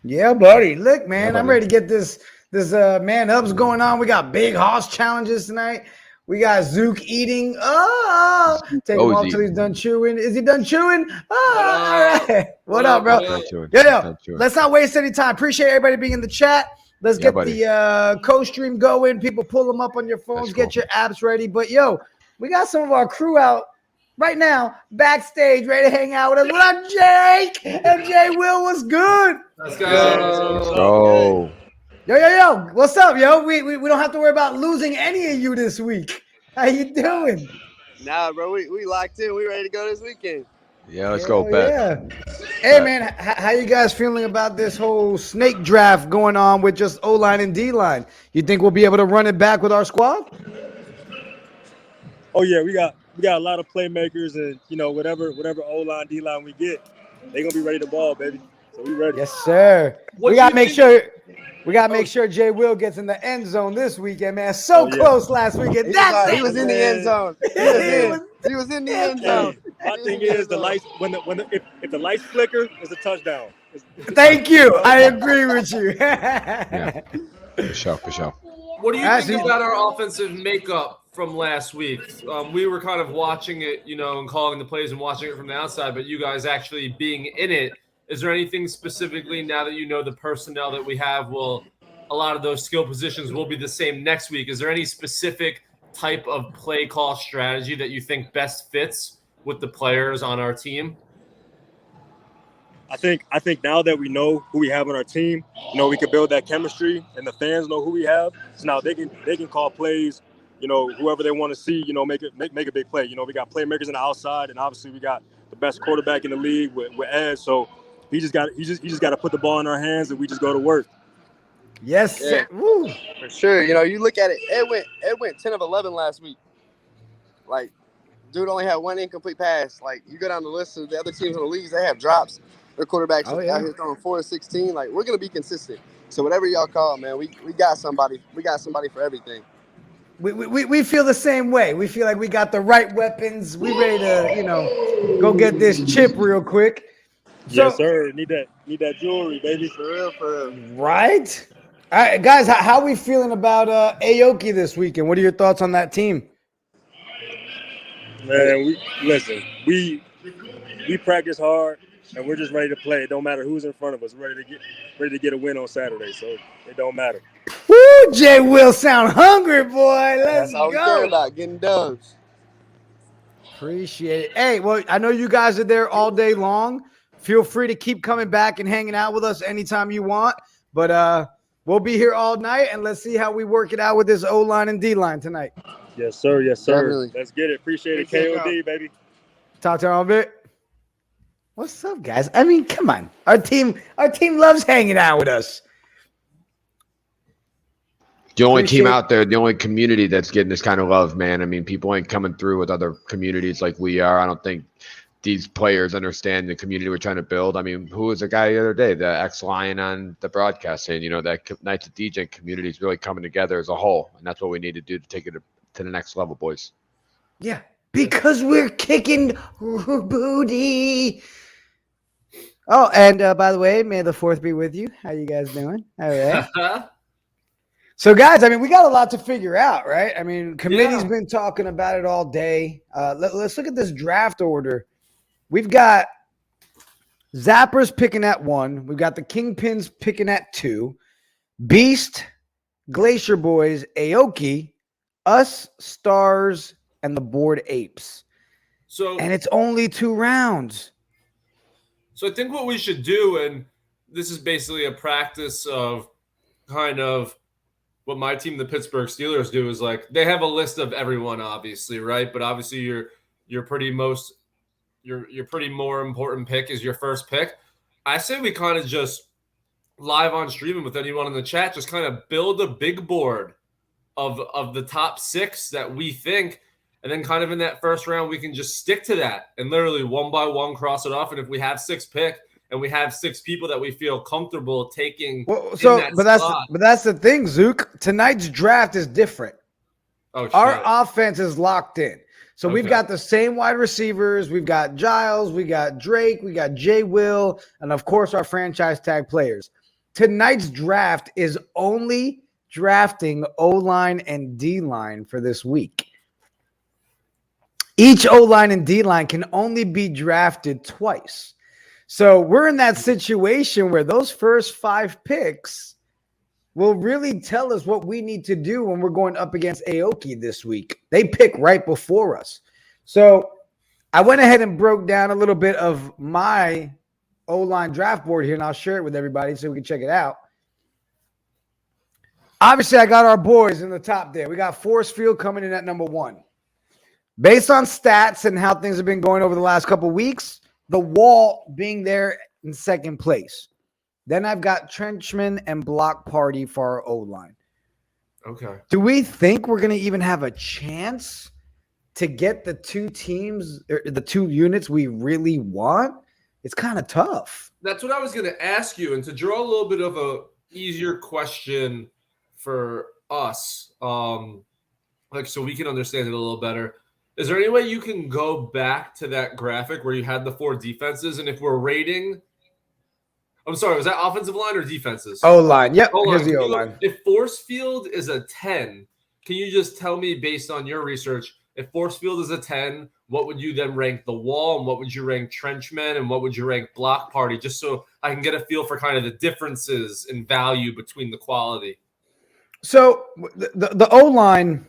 Speaker 7: Yeah, buddy. Look, man,
Speaker 4: Yeah,
Speaker 7: I'm
Speaker 4: buddy.
Speaker 7: ready to get this man ups going on. We got big hoss challenges tonight. We got Zook eating. Take him off till he's done chewing. Is he done chewing? All right. What up, bro?
Speaker 4: Done chewing.
Speaker 7: Yo,
Speaker 4: Done chewing.
Speaker 7: let's not waste any time. Appreciate everybody being in the chat. Let's
Speaker 4: Yeah,
Speaker 7: get
Speaker 4: buddy.
Speaker 7: the co-stream going. People pull them up on your phones. Get your apps ready. But, yo, we got some of our crew out right now, backstage, ready to hang out with us. What up, Jake? And Jay Will, what's good?
Speaker 4: Let's go.
Speaker 7: Yo. What's up, yo? We don't have to worry about losing any of you this week. How you doing?
Speaker 10: Nah, bro, we locked in. We ready to go this weekend.
Speaker 4: Yeah, let's go, bet.
Speaker 7: Yeah. Hey, man, how you guys feeling about this whole snake draft going on with just O-line and D-line? You think we'll be able to run it back with our squad?
Speaker 24: Oh yeah, we got a lot of playmakers, and whatever O-line, D-line we get, they gonna be ready to ball, baby. So we ready.
Speaker 7: Yes, sir. We gotta make sure Jay Will gets in the end zone this weekend, man. So close last weekend.
Speaker 10: He was in the end zone. He was in the end zone.
Speaker 24: My thing is the lights if the lights flicker, it's a touchdown.
Speaker 7: Thank you. I agree with you.
Speaker 4: For sure.
Speaker 25: What do you think about our offensive makeup
Speaker 6: from last week. We were kind of watching it, and calling the plays and watching it from the outside, but you guys actually being in it. Is there anything specifically now that you know the personnel that we have a lot of those skill positions will be the same next week? Is there any specific type of play call strategy that you think best fits with the players on our team?
Speaker 24: I think now that we know who we have on our team, we can build that chemistry, and the fans know who we have. So now they can call plays, whoever they want to see, make a big play. We got playmakers on the outside, and obviously we got the best quarterback in the league with Ed. So he just got to put the ball in our hands, and we just go to work.
Speaker 7: Yes,
Speaker 10: yeah, for sure. You look at it. Ed went 10 of 11 last week. Like, dude only had one incomplete pass. Like, you go down the list of the other teams in the leagues, they have drops. Their quarterbacks out here throwing 4 to 16. Like, we're gonna be consistent. So whatever y'all call, man, we got somebody. We got somebody for everything.
Speaker 7: We feel the same way. We feel like we got the right weapons. We ready to, go get this chip real quick.
Speaker 24: Yes, sir. Need that jewelry, baby.
Speaker 10: For real, for real.
Speaker 7: Right? All right, guys, how are we feeling about Aoki this weekend? What are your thoughts on that team?
Speaker 24: Man, we practice hard, and we're just ready to play. It don't matter who's in front of us. We're ready to get a win on Saturday, so it don't matter.
Speaker 7: Woo, Jay Will sound hungry, boy. Let's
Speaker 10: That's all we
Speaker 7: go.
Speaker 10: care about, getting dubs.
Speaker 7: Appreciate it. Hey, well, I know you guys are there all day long. Feel free to keep coming back and hanging out with us anytime you want. But we'll be here all night, and let's see how we work it out with this O-line and D-line tonight.
Speaker 24: Yes, sir. Yes, sir.
Speaker 10: Definitely.
Speaker 24: Let's get it. Appreciate it. KOD, baby.
Speaker 7: Talk to you all a bit. What's up, guys? I mean, come on. Our team loves hanging out with us.
Speaker 4: The only team out there, the only community that's getting this kind of love, man. I mean, people ain't coming through with other communities like we are. I don't think these players understand the community we're trying to build. I mean, who was the guy the other day, the ex-Lion on the broadcast saying, that Knights of Degen community is really coming together as a whole. And that's what we need to do to take it to the next level, boys.
Speaker 7: Yeah, because we're kicking booty. Oh, and by the way, may the 4th be with you. How you guys doing? All right. So, guys, I mean, we got a lot to figure out, right? I mean, committee's been talking about it all day. Let's look at this draft order. We've got Zappers picking at 1. We've got the Kingpins picking at 2. Beast, Glacier Boys, Aoki, us, Stars, and the Bored Apes. And it's only 2 rounds.
Speaker 6: So I think what we should do, and this is basically a practice of kind of what my team, the Pittsburgh Steelers, do, is like they have a list of everyone, obviously, right? But obviously your pretty more important pick is your first pick. I say we kind of just live on streaming with anyone in the chat, just kind of build a big board of the top 6 that we think, and then kind of in that first round we can just stick to that and literally one by one cross it off. And if we have 6 pick and we have 6 people that we feel comfortable taking,
Speaker 7: but that's the thing, Zook. Tonight's draft is different. Our offense is locked in. So we've got the same wide receivers. We've got Giles, we got Drake, we got Jay Will, and of course our franchise tag players. Tonight's draft is only drafting O-line and D-line for this week. Each O-line and D-line can only be drafted twice. So we're in that situation where those first 5 picks will really tell us what we need to do when we're going up against Aoki this week. They pick right before us. So I went ahead and broke down a little bit of my O-line draft board here, and I'll share it with everybody so we can check it out. Obviously, I got our boys in the top there. We got Force Field coming in at number 1. Based on stats and how things have been going over the last couple weeks, the Wall being there in second place. Then I've got Trenchman and Block Party for our O-line.
Speaker 6: Okay.
Speaker 7: Do we think we're going to even have a chance to get the 2 teams, or the 2 units we really want? It's kind of tough.
Speaker 6: That's what I was going to ask you. And to draw a little bit of a easier question for us, so we can understand it a little better. Is there any way you can go back to that graphic where you had the 4 defenses? And if we're rating, I'm sorry, was that offensive line or defenses?
Speaker 7: O-line. Yep.
Speaker 6: O-line.
Speaker 7: Here's the O-line.
Speaker 6: If Force Field is a 10, can you just tell me, based on your research, if force field is a 10, what would you then rank the wall, and what would you rank trenchman, and what would you rank block party, just so I can get a feel for kind of the differences in value between the quality?
Speaker 7: So the O-line,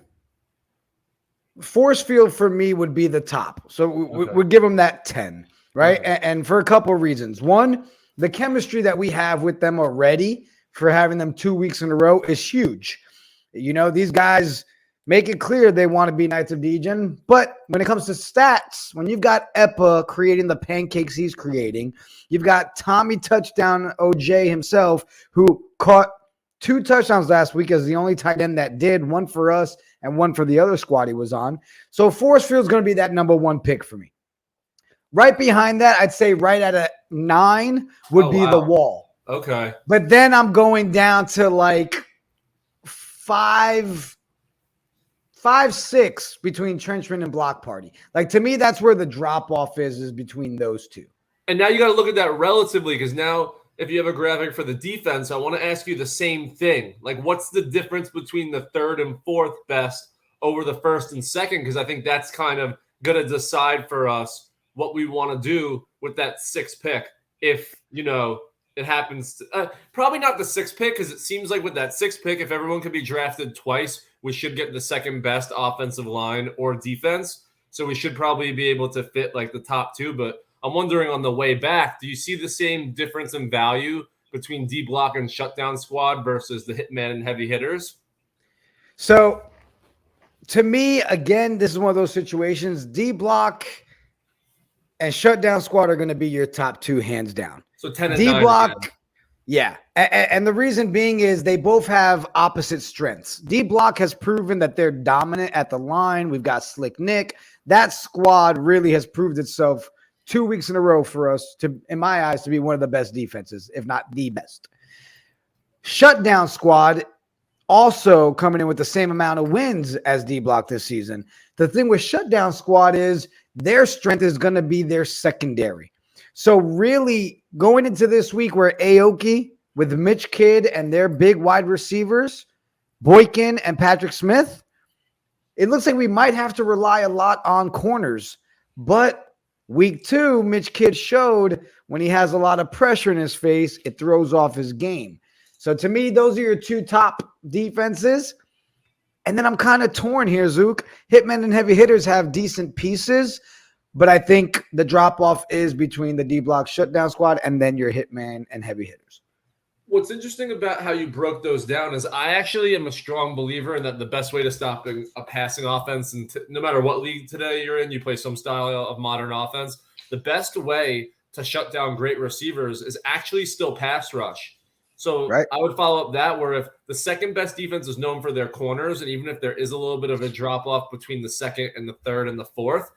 Speaker 7: force field for me would be the top. So we give them that 10, right?
Speaker 6: Okay.
Speaker 7: And for a couple of reasons. One, the chemistry that we have with them already for having them 2 weeks in a row is huge. You know, these guys make it clear they want to be Knights of Degen, but when it comes to stats, when you've got Epa creating the pancakes he's creating, you've got Tommy Touchdown OJ himself, who caught 2 touchdowns last week as the only tight end that did, one for us and one for the other squad he was on. So force field is going to be that number 1 pick for me. Right behind that, I'd say right at a 9 would be the wall.
Speaker 6: Okay.
Speaker 7: But then I'm going down to like 5, 6 between trenchman and block party. Like, to me, that's where the drop off is between those two.
Speaker 6: And now you got to look at that relatively, because now if you have a graphic for the defense, I want to ask you the same thing. Like, what's the difference between the 3rd and 4th best over the 1st and 2nd? Because I think that's kind of going to decide for us what we want to do with that 6th pick. If, you know, it happens to, probably not the 6th pick, because it seems like with that 6th pick, if everyone could be drafted twice, we should get the 2nd best offensive line or defense. So we should probably be able to fit like the top 2. But I'm wondering, on the way back, do you see the same difference in value between D block and shutdown squad versus the hitman and heavy hitters?
Speaker 7: So to me, again, this is one of those situations. D block and shutdown squad are going to be your top 2 hands down.
Speaker 6: So 10 and
Speaker 7: D
Speaker 6: 9
Speaker 7: block,
Speaker 6: again.
Speaker 7: yeah. And the reason being is they both have opposite strengths. D block has proven that they're dominant at the line. We've got Slick Nick. That squad really has proved itself 2 weeks in a row for us to, in my eyes, to be one of the best defenses, if not the best. Shutdown squad also coming in with the same amount of wins as D block this season. The thing with shutdown squad is their strength is going to be their secondary. So really going into this week where Aoki with Mitch Kidd and their big wide receivers, Boykin and Patrick Smith, it looks like we might have to rely a lot on corners. But week 2, Mitch Kidd showed when he has a lot of pressure in his face, it throws off his game. So to me, those are your 2 top defenses. And then I'm kind of torn here, Zook. Hitmen and heavy hitters have decent pieces, but I think the drop-off is between the D-block shutdown squad and then your hitman and heavy hitters.
Speaker 6: What's interesting about how you broke those down is I actually am a strong believer in that the best way to stop a passing offense, and no matter what league today you're in, you play some style of modern offense, the best way to shut down great receivers is actually still pass rush. So I would follow up that, where if the 2nd best defense is known for their corners, and even if there is a little bit of a drop-off between the 2nd and the 3rd and the 4th,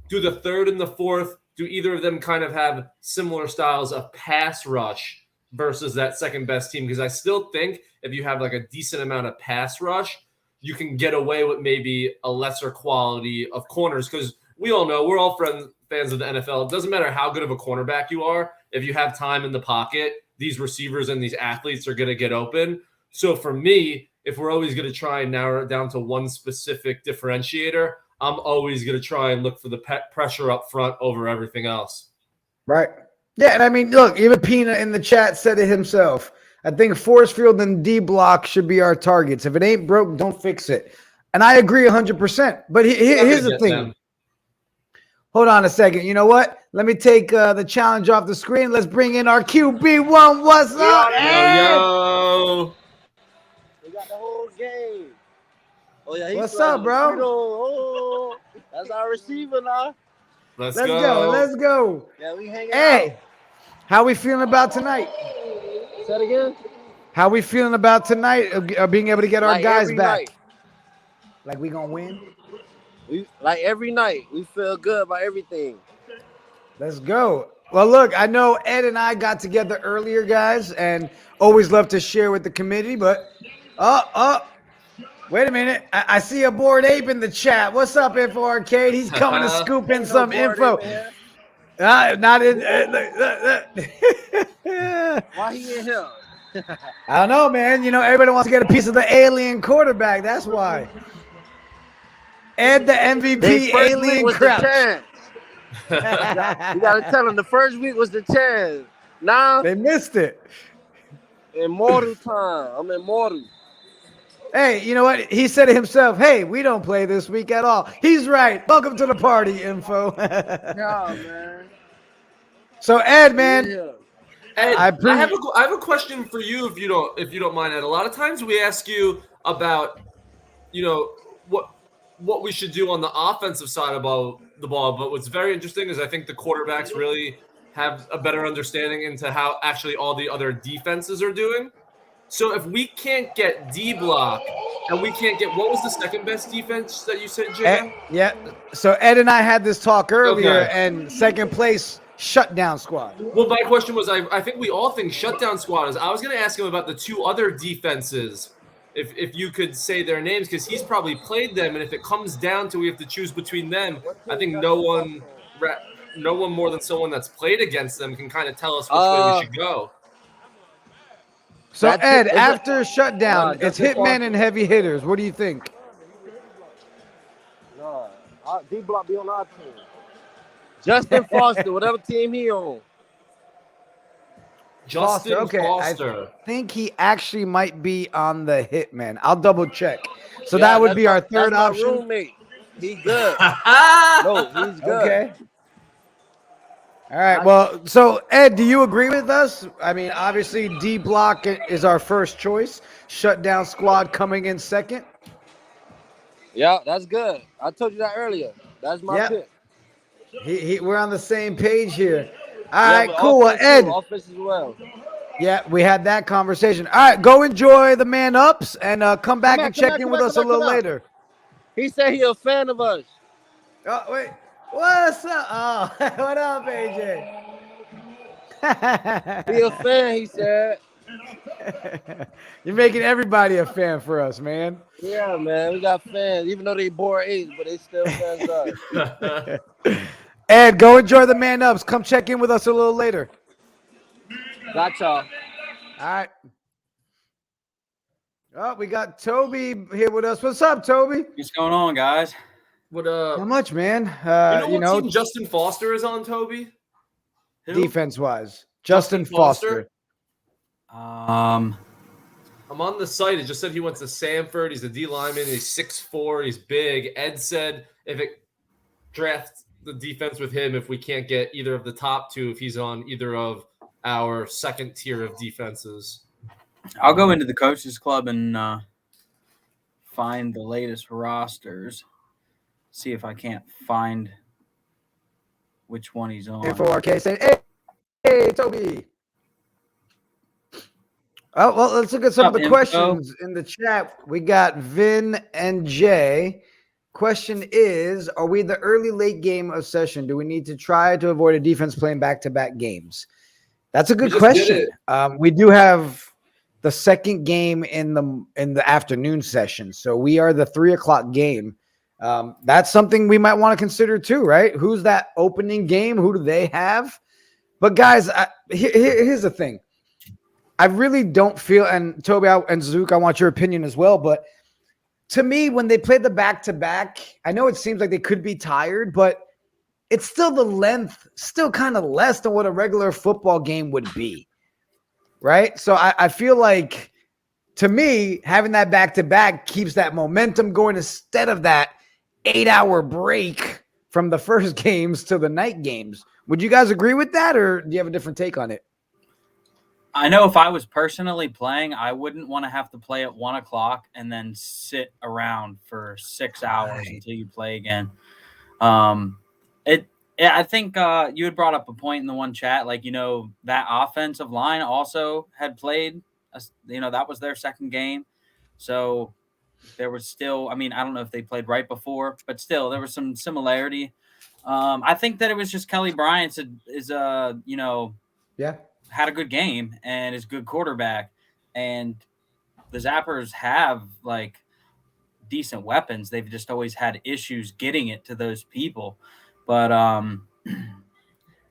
Speaker 6: do the 3rd and the 4th, do either of them kind of have similar styles of pass rush versus that 2nd best team? Because I still think if you have like a decent amount of pass rush, you can get away with maybe a lesser quality of corners. Because we all know, we're all fans of the NFL. It doesn't matter how good of a cornerback you are. If you have time in the pocket, these receivers and these athletes are going to get open. So for me, if we're always going to try and narrow it down to one specific differentiator, I'm always going to try and look for the pressure up front over everything else.
Speaker 7: Right. Yeah, and I mean, look, even Peanut in the chat said it himself. I think force field and D block should be our targets. If it ain't broke, don't fix it. And I agree 100%. But here's the thing. Hold on a second. You know what? Let me take the challenge off the screen. Let's bring in our QB1. What's up?
Speaker 6: Yo.
Speaker 9: We got the whole game. Oh, yeah,
Speaker 7: what's up, bro?
Speaker 9: Oh, that's our receiver now.
Speaker 6: Let's
Speaker 7: go. Let's go.
Speaker 9: Yeah, we hanging
Speaker 7: Hey,
Speaker 9: out.
Speaker 7: how we feeling about tonight?
Speaker 9: Say it again.
Speaker 7: How we feeling about tonight of being able to get our
Speaker 9: Like
Speaker 7: guys
Speaker 9: every
Speaker 7: back?
Speaker 9: night.
Speaker 7: Like we gonna win?
Speaker 9: Like every night, we feel good about everything.
Speaker 7: Let's go. Well, look, I know Ed and I got together earlier, guys, and always love to share with the committee, but wait a minute. I see a Bored Ape in the chat. What's up, Info Arcade? He's coming to scoop in some info. Not in.
Speaker 9: Why he in here?
Speaker 7: I don't know, man. You know, everybody wants to get a piece of the alien quarterback. That's why. Ed, the MVP
Speaker 9: They first week
Speaker 7: alien
Speaker 9: was
Speaker 7: crap.
Speaker 9: the chance. You gotta tell them the first week was the chance. Now
Speaker 7: they missed it.
Speaker 9: Immortal time. I'm immortal.
Speaker 7: Hey, you know what? He said it himself. Hey, we don't play this week at all. He's right. Welcome to the party, info.
Speaker 9: Yeah, man.
Speaker 7: So Ed, man.
Speaker 9: Yeah.
Speaker 6: Ed, I have a question for you if you don't mind, Ed. A lot of times we ask you about, you know, what we should do on the offensive side about the ball, but what's very interesting is I think the quarterbacks really have a better understanding into how actually all the other defenses are doing. So if we can't get D block and we can't get, what was the second best defense that you said, Jay?
Speaker 7: Yeah. So Ed and I had this talk earlier,
Speaker 6: Okay.
Speaker 7: and second place shutdown squad.
Speaker 6: Well, my question was, I think we all think shutdown squad is. I was going to ask him about the two other defenses, if you could say their names, because he's probably played them, and if it comes down to we have to choose between them, I think no one more than someone that's played against them can kind of tell us which way we should go.
Speaker 7: So Ed, after shutdown, it's hitman and heavy hitters. What do you think?
Speaker 9: No, D Block be on our team. Justin Foster, whatever team he on.
Speaker 6: Justin Foster.
Speaker 7: I think he actually might be on the hitman. I'll double check. So that would be our third option.
Speaker 9: My roommate. He good. No, he's good.
Speaker 7: Okay. All right. Well, so Ed, do you agree with us? I mean, obviously D Block is our first choice. Shutdown squad coming in second.
Speaker 9: Yeah, that's good. I told you that earlier. That's my pick.
Speaker 7: We're on the same page here. All right, cool. Well, Ed.
Speaker 9: Offense as well.
Speaker 7: Yeah, we had that conversation. All right, go enjoy the man ups and come back and check in with us a little later.
Speaker 9: He said he a fan of us.
Speaker 7: Oh, wait. What's up? Oh, what up, AJ?
Speaker 9: He a fan, he said.
Speaker 7: You're making everybody a fan for us, man.
Speaker 9: Yeah, man. We got fans, even though they bore eight, but they still fans us.
Speaker 7: Ed, go enjoy the man ups. Come check in with us a little later.
Speaker 9: Got y'all.
Speaker 7: All right. Oh, we got Toby here with us. What's up, Toby?
Speaker 11: What's going on, guys?
Speaker 6: What
Speaker 7: Not much, man.
Speaker 6: you know what team Justin Foster is on, Toby?
Speaker 7: Defense wise, Justin Foster.
Speaker 6: I'm on the site. It just said he went to Samford. He's a D lineman. He's 6'4". He's big. Ed said if it drafts the defense with him, if we can't get either of the top two, if he's on either of our second tier of defenses.
Speaker 11: I'll go into the coaches club and find the latest rosters. See if I can't find which one he's on.
Speaker 7: K4K say, hey, Toby. Oh, well, let's look at some of the questions in the chat. We got Vin and Jay. Question is, are we the early late game of session? Do we need to try to avoid a defense playing back-to-back games? That's a good question. We do have the second game in the afternoon session. So we are the 3:00 game. That's something we might want to consider too, right? Who's that opening game? Who do they have? But guys, here's the thing. I really don't feel, and Toby and Zook, I want your opinion as well, but to me, when they play the back-to-back, I know it seems like they could be tired, but it's still the length, still kind of less than what a regular football game would be, right? So I feel like, to me, having that back-to-back keeps that momentum going instead of that 8-hour break from the first games to the night games. Would you guys agree with that, or do you have a different take on it?
Speaker 11: I know if I was personally playing, I wouldn't want to have to play at 1:00 and then sit around for 6 hours until you play again. I think you had brought up a point in the one chat, like, that offensive line also had played, that was their second game. So there was still, I don't know if they played right before, but still there was some similarity. I think that it was just Kelly Bryant had a good game and is a good quarterback, and the Zappers have decent weapons. They've just always had issues getting it to those people. But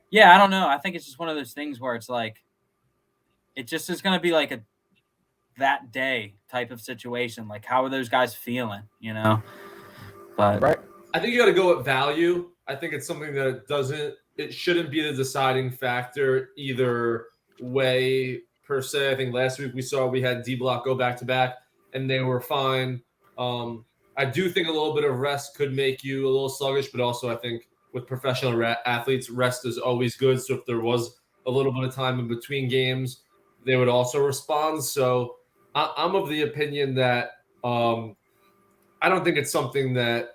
Speaker 11: yeah, I don't know. I think it's just one of those things where it's it just is going to be that day type of situation. Like, how are those guys feeling, you know? But
Speaker 6: I think you got to go with value. I think it's something that it shouldn't be the deciding factor either way per se. I think last week we had D-Block go back-to-back, and they were fine. I do think a little bit of rest could make you a little sluggish, but also I think with professional athletes, rest is always good. So if there was a little bit of time in between games, they would also respond. So I'm of the opinion that I don't think it's something that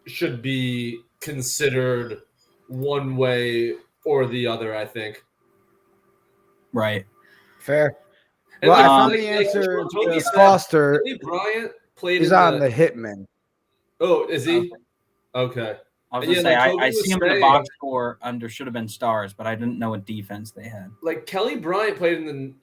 Speaker 6: should be considered one way or the other, I think.
Speaker 11: Right.
Speaker 7: Fair.
Speaker 6: And
Speaker 7: Well, I
Speaker 6: like-
Speaker 7: found
Speaker 6: like-
Speaker 7: the
Speaker 6: like
Speaker 7: answer
Speaker 6: Toby
Speaker 7: to
Speaker 6: said,
Speaker 7: Foster.
Speaker 6: Kobe Bryant played
Speaker 7: He's
Speaker 6: in
Speaker 7: on the Hitman.
Speaker 6: Oh, is he? Okay.
Speaker 11: I was
Speaker 6: And
Speaker 11: gonna say,
Speaker 6: like Kobe
Speaker 11: I
Speaker 6: was
Speaker 11: see him in the
Speaker 6: saying,
Speaker 11: box score under should have been stars, but I didn't know what defense they had.
Speaker 6: like Kelly Bryant played in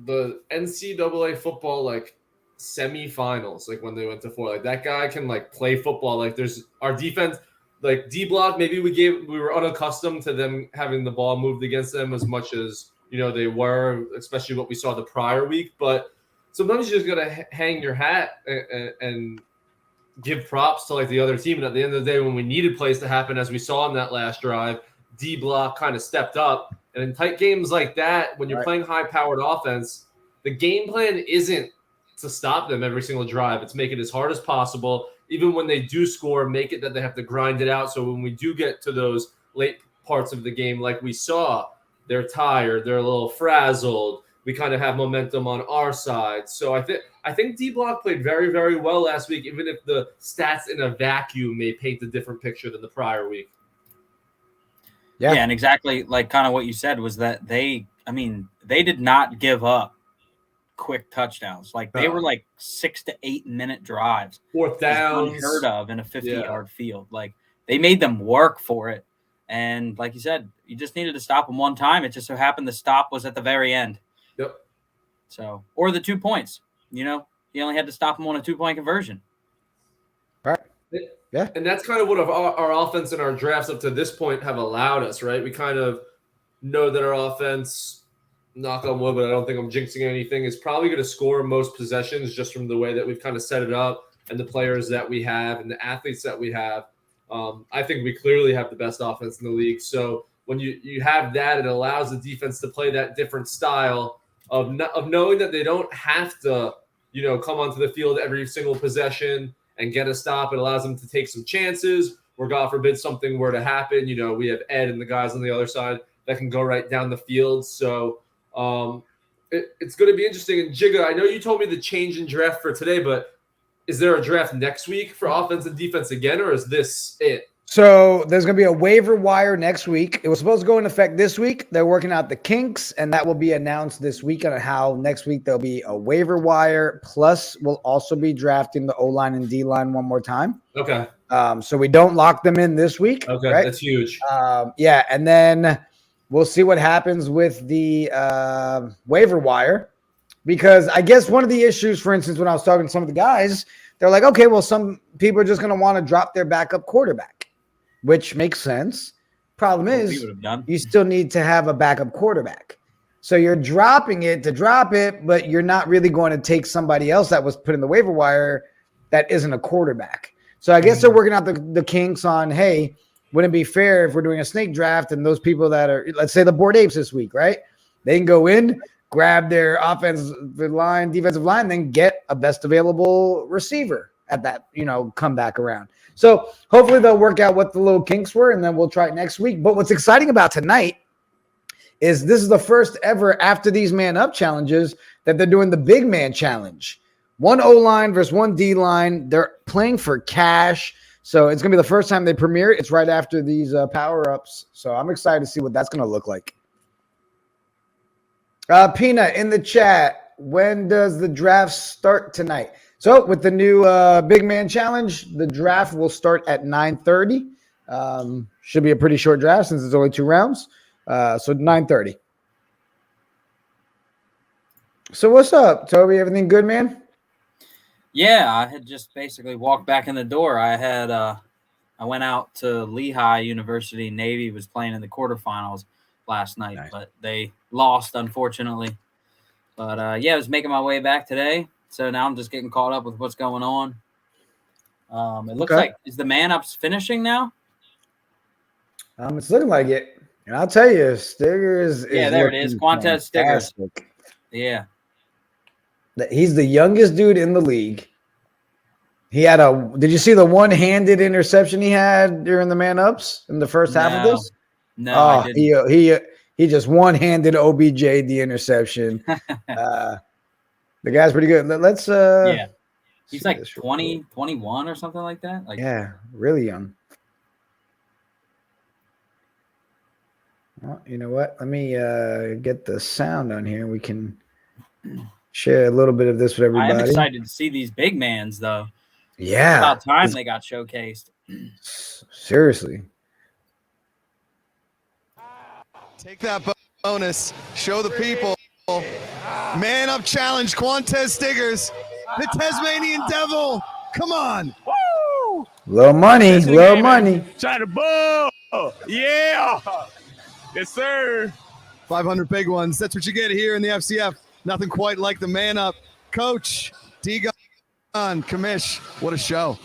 Speaker 6: the NCAA football like semifinals, like when they went to 4. Like that guy can like play football. Like there's our defense, like D-Block. Maybe we were unaccustomed to them having the ball moved against them as much as they were, especially what we saw the prior week. But sometimes you just gotta hang your hat and give props to like the other team. And at the end of the day, when we needed plays to happen, as we saw in that last drive, D-Block kind of stepped up. And in tight games like that, when you're playing high-powered offense, the game plan isn't to stop them every single drive. It's make it as hard as possible. Even when they do score, make it that they have to grind it out. So when we do get to those late parts of the game, like we saw, they're tired, they're a little frazzled. We kind of have momentum on our side. So I think D-Block played very, very well last week, even if the stats in a vacuum may paint a different picture than the prior week.
Speaker 11: Yeah, and exactly like kind of what you said was that they did not give up quick touchdowns. Like they were like 6 to 8 minute drives.
Speaker 6: Fourth downs.
Speaker 11: Unheard of in a 50-yard field. Like they made them work for it. And like you said, you just needed to stop them one time. It just so happened the stop was at the very end.
Speaker 6: Yep.
Speaker 11: So, or the 2 points, you only had to stop them on a 2-point conversion.
Speaker 7: Right. Yeah.
Speaker 6: And that's kind of what our offense and our drafts up to this point have allowed us, right? We kind of know that our offense, knock on wood, but I don't think I'm jinxing anything, is probably going to score most possessions just from the way that we've kind of set it up and the players that we have and the athletes that we have. I think we clearly have the best offense in the league. So when you have that, it allows the defense to play that different style of knowing that they don't have to, come onto the field every single possession and get a stop. It allows them to take some chances where, God forbid, something were to happen. We have Ed and the guys on the other side that can go right down the field. So it's going to be interesting. And Jigga, I know you told me the change in draft for today, but is there a draft next week for offense and defense again, or is this it?
Speaker 7: So there's going to be a waiver wire next week. It was supposed to go into effect this week. They're working out the kinks, and that will be announced this week on how next week there'll be a waiver wire. Plus, we'll also be drafting the O-line and D-line one more time.
Speaker 6: Okay.
Speaker 7: So we don't lock them in this week.
Speaker 6: Okay,
Speaker 7: right?
Speaker 6: that's huge.
Speaker 7: Yeah, and then we'll see what happens with the waiver wire. Because I guess one of the issues, for instance, when I was talking to some of the guys, they're like, okay, well, some people are just going to want to drop their backup quarterback, which makes sense. Problem is, you still need to have a backup quarterback. So you're dropping it to drop it, but you're not really going to take somebody else that was put in the waiver wire that isn't a quarterback. So I guess they're working out the kinks on, hey, wouldn't it be fair if we're doing a snake draft and those people that are, let's say the Bored Apes this week, right? They can go in, grab their offensive line, defensive line, then get a best available receiver at that, come back around. So hopefully they'll work out what the little kinks were, and then we'll try it next week. But what's exciting about tonight is this is the first ever after these man-up challenges that they're doing the big man challenge. One O-line versus one D-line. They're playing for cash. So it's going to be the first time they premiere. It's right after these power-ups. So I'm excited to see what that's going to look like. Peanut in the chat, when does the draft start tonight? So with the new big man challenge, the draft will start at 9:30. Should be a pretty short draft since it's only 2 rounds. So 9:30. So what's up, Toby? Everything good, man?
Speaker 11: Yeah, I had just basically walked back in the door. I went out to Lehigh University. Navy was playing in the quarterfinals last night, but they lost, unfortunately. But yeah, I was making my way back today, so now I'm just getting caught up with what's going on. It looks like, is the man ups finishing now?
Speaker 7: It's looking like it. And I'll tell you, Stigger is
Speaker 11: there it is. Quantez Stigger. Yeah.
Speaker 7: He's the youngest dude in the league. He had did you see the one-handed interception he had during the man ups in the first half of this?
Speaker 11: No, I
Speaker 7: didn't. He just one-handed OBJ the interception. The guy's pretty good. Let's
Speaker 11: he's like 20, 21 or something like that. Like,
Speaker 7: yeah, really young. Well, you know what? Let me get the sound on here. We can share a little bit of this with everybody.
Speaker 11: I am excited to see these big mans, though.
Speaker 7: Yeah.
Speaker 11: It's about time they got showcased.
Speaker 7: Seriously.
Speaker 5: Take that bonus. Show the people. Man up challenge. Quantez Stiggers. The Tasmanian Devil. Come on.
Speaker 23: Woo!
Speaker 7: Low money. Low money.
Speaker 23: Try to ball. Yeah. Yes, sir.
Speaker 5: 500 big ones. That's what you get here in the FCF. Nothing quite like the man up. Coach Degen, Commish. What a show.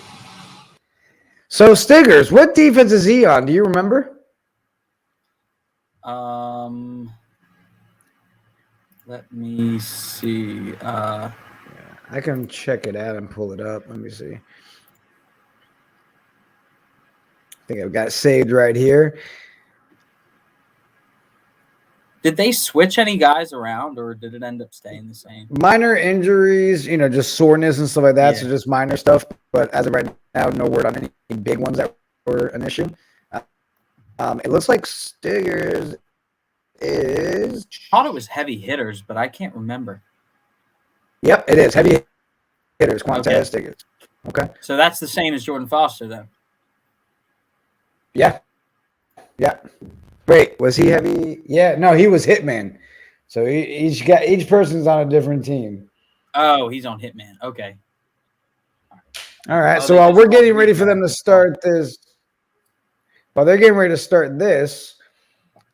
Speaker 7: So Stiggers, what defense is he on? Do you remember?
Speaker 11: Let me see.
Speaker 7: I can check it out and pull it up. Let me see. I think I've got it saved right here.
Speaker 11: Did they switch any guys around, or did it end up staying the same?
Speaker 7: Minor injuries, just soreness and stuff like that. Yeah. So just minor stuff. But as of right now, no word on any big ones that were an issue. It looks like Stiggers is.
Speaker 11: I thought it was heavy hitters, but I can't remember.
Speaker 7: Yep, it is heavy hitters. Quantez Stiggers. Okay.
Speaker 11: So that's the same as Jordan Foster, then.
Speaker 7: Yeah. Yeah. Wait, was he heavy? Yeah, no, he was Hitman. So each person's on a different team.
Speaker 11: Oh, he's on Hitman. Okay.
Speaker 7: All right. So while we're getting ready for them to start this, while they're getting ready to start this,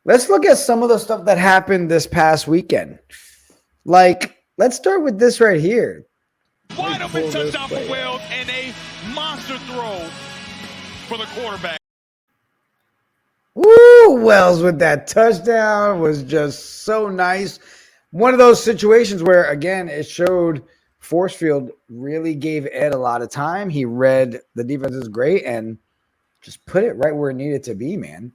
Speaker 7: let's look at some of the stuff that happened this past weekend. Like, let's start with this right here.
Speaker 12: Wide open touchdown for Wells and a monster throw for the quarterback.
Speaker 7: Woo, Wells with that touchdown was just so nice. One of those situations where, again, it showed Forcefield really gave Ed a lot of time. He read the defense is great and just put it right where it needed to be, man.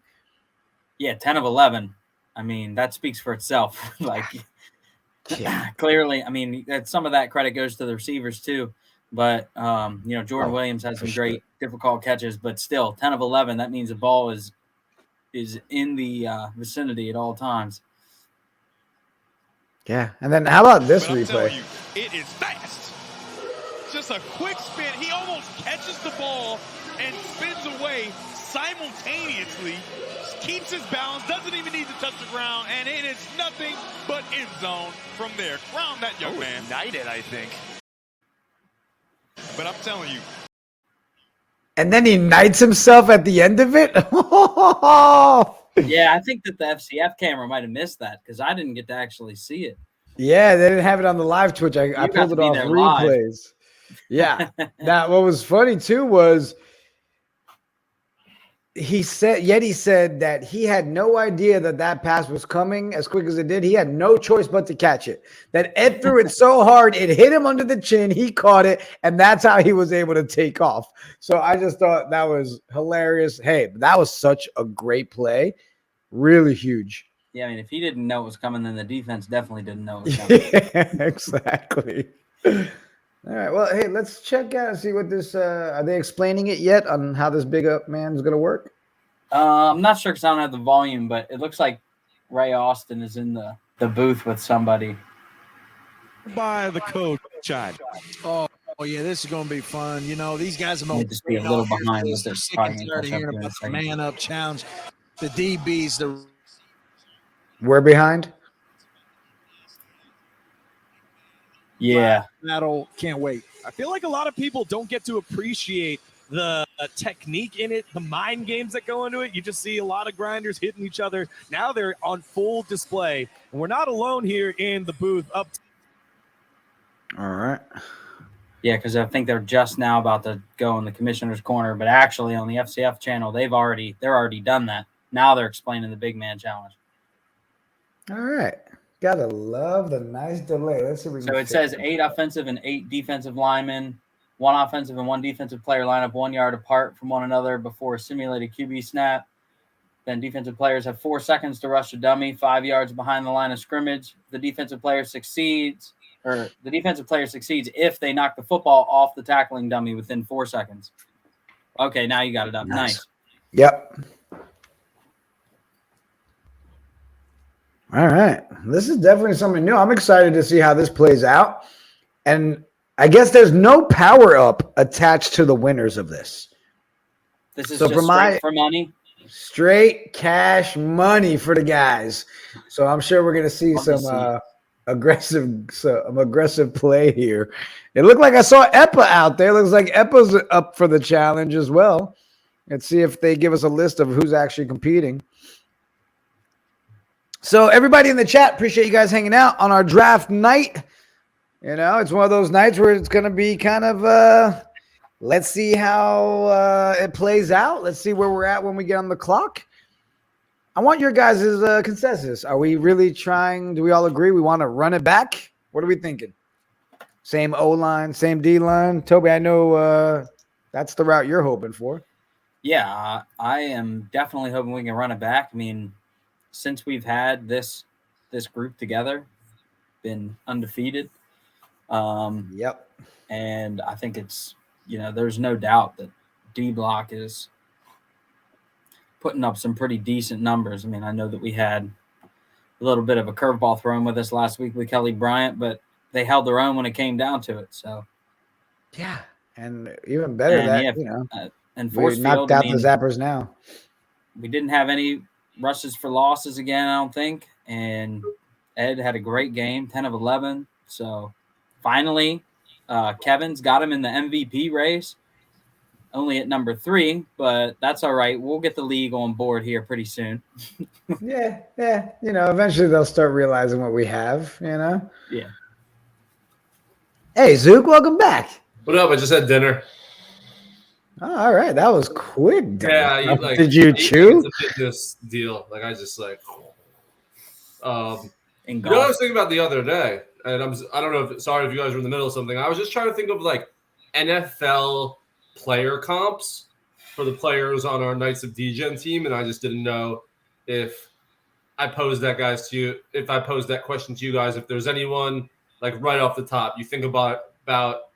Speaker 11: Yeah, 10 of 11. I mean, that speaks for itself. Clearly, I mean, some of that credit goes to the receivers too. But, Jordan Williams had some great, difficult catches. But still, 10 of 11, that means the ball is in the vicinity at all times.
Speaker 7: Yeah, and then how about this replay?
Speaker 12: You, it is fast. Just a quick spin. He almost catches the ball and spins away simultaneously. Keeps his balance, doesn't even need to touch the ground, and it is nothing but end zone from there. Crown that young man.
Speaker 13: Ignited, I think.
Speaker 12: But I'm telling you.
Speaker 7: And then he knights himself at the end of it.
Speaker 11: Yeah, I think that the FCF camera might have missed that because I didn't get to actually see it.
Speaker 7: Yeah, they didn't have it on the live Twitch. I pulled it off replays. Yeah. Now, what was funny too was Yeti said that he had no idea that pass was coming as quick as it did. He had no choice but to catch it. That Ed threw it so hard, it hit him under the chin. He caught it, and that's how he was able to take off. So I just thought that was hilarious. Hey, that was such a great play. Really huge.
Speaker 11: Yeah, I mean, if he didn't know it was coming, then the defense definitely didn't know it was coming.
Speaker 7: Yeah, exactly. All right, well, hey, let's check out and see what this are they explaining it yet on how this big up man is going to work?
Speaker 11: I'm not sure because I don't have the volume, but it looks like Ray Austin is in the booth with somebody.
Speaker 12: By the coach, Chad.
Speaker 2: Oh, yeah, this is going to be fun. These guys have
Speaker 11: just be a little behind with
Speaker 2: they're
Speaker 11: this.
Speaker 2: sick and tired of hearing about the man up challenge. The DBs,
Speaker 7: we're behind.
Speaker 11: Yeah.
Speaker 1: That'll can't wait. I feel like a lot of people don't get to appreciate the technique in it, the mind games that go into it. You just see a lot of grinders hitting each other. Now they're on full display. And we're not alone here in the booth up
Speaker 7: All right.
Speaker 11: Yeah, because I think they're just now about to go in the commissioner's corner, but actually on the FCF channel, they're already done that. Now they're explaining the big man challenge.
Speaker 7: All right. Gotta love the nice delay. Let's see if we can
Speaker 11: So it says 8 offensive and 8 defensive linemen, 1 offensive and 1 defensive player line up 1 yard apart from one another before a simulated QB snap. Then defensive players have 4 seconds to rush a dummy 5 yards behind the line of scrimmage. The defensive player succeeds if they knock the football off the tackling dummy within 4 seconds. Okay, now you got it up. Nice.
Speaker 7: Yep. All right. This is definitely something new. I'm excited to see how this plays out. And I guess there's no power up attached to the winners of this.
Speaker 11: This is just straight for money.
Speaker 7: Straight cash money for the guys. So I'm sure we're going to see some aggressive play here. It looked like I saw Epa out there. Looks like Epa's up for the challenge as well. Let's see if they give us a list of who's actually competing. So everybody in the chat, appreciate you guys hanging out on our draft night. You know, it's one of those nights where it's going to be kind of let's see how it plays out. Let's see where we're at when we get on the clock. I want your guys' consensus. Are we really trying? Do we all agree we want to run it back? What are we thinking? Same O-line, same D-line? Toby, I know that's the route you're hoping for.
Speaker 11: Yeah, I am definitely hoping we can run it back. I mean, since we've had this group together, been undefeated.
Speaker 7: Yep.
Speaker 11: And I think it's, there's no doubt that D-Block is putting up some pretty decent numbers. I mean, I know that we had a little bit of a curveball thrown with us last week with Kelly Bryant, but they held their own when it came down to it. So,
Speaker 7: yeah. And even better
Speaker 11: and
Speaker 7: we
Speaker 11: force
Speaker 7: knocked
Speaker 11: field,
Speaker 7: out the Zappers now.
Speaker 11: We didn't have any rushes for losses again, I don't think. And Ed had a great game, 10 of 11. So finally, Kevin's got him in the MVP race, only at number 3, but that's all right. We'll get the league on board here pretty soon.
Speaker 7: Yeah. Eventually they'll start realizing what we have,
Speaker 11: Yeah.
Speaker 7: Hey, Zook, welcome back.
Speaker 6: What up? I just had dinner.
Speaker 7: Oh, all right. That was quick.
Speaker 6: Yeah.
Speaker 7: Did you chew?
Speaker 6: It's a fitness deal. Like, I just like, you know what I was thinking about the other day? And I don't know sorry if you guys were in the middle of something. I was just trying to think of like NFL player comps for the players on our Knights of Degen team. And I just didn't know if I posed that question to you guys, if there's anyone like right off the top you think about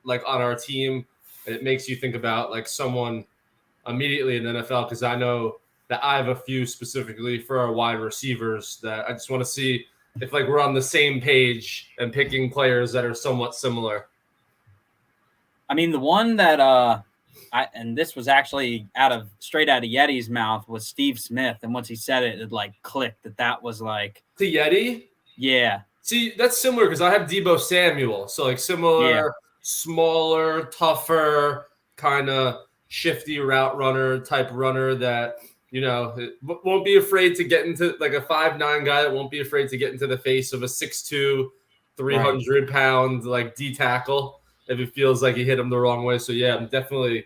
Speaker 6: like on our team, and it makes you think about like someone immediately in the NFL. Cause I know that I have a few specifically for our wide receivers that I just want to see if like we're on the same page and picking players that are somewhat similar.
Speaker 11: I mean, the one that and this was actually straight out of Yeti's mouth was Steve Smith. And once he said it, it like clicked that was like
Speaker 6: to Yeti.
Speaker 11: Yeah.
Speaker 6: See, that's similar because I have Deebo Samuel. So like similar, smaller, tougher, kind of shifty route runner type runner that, won't be afraid to get into like a 5'9" guy that won't be afraid to get into the face of a 6'2", 300-pound like D tackle if it feels like he hit him the wrong way. So yeah, I'm definitely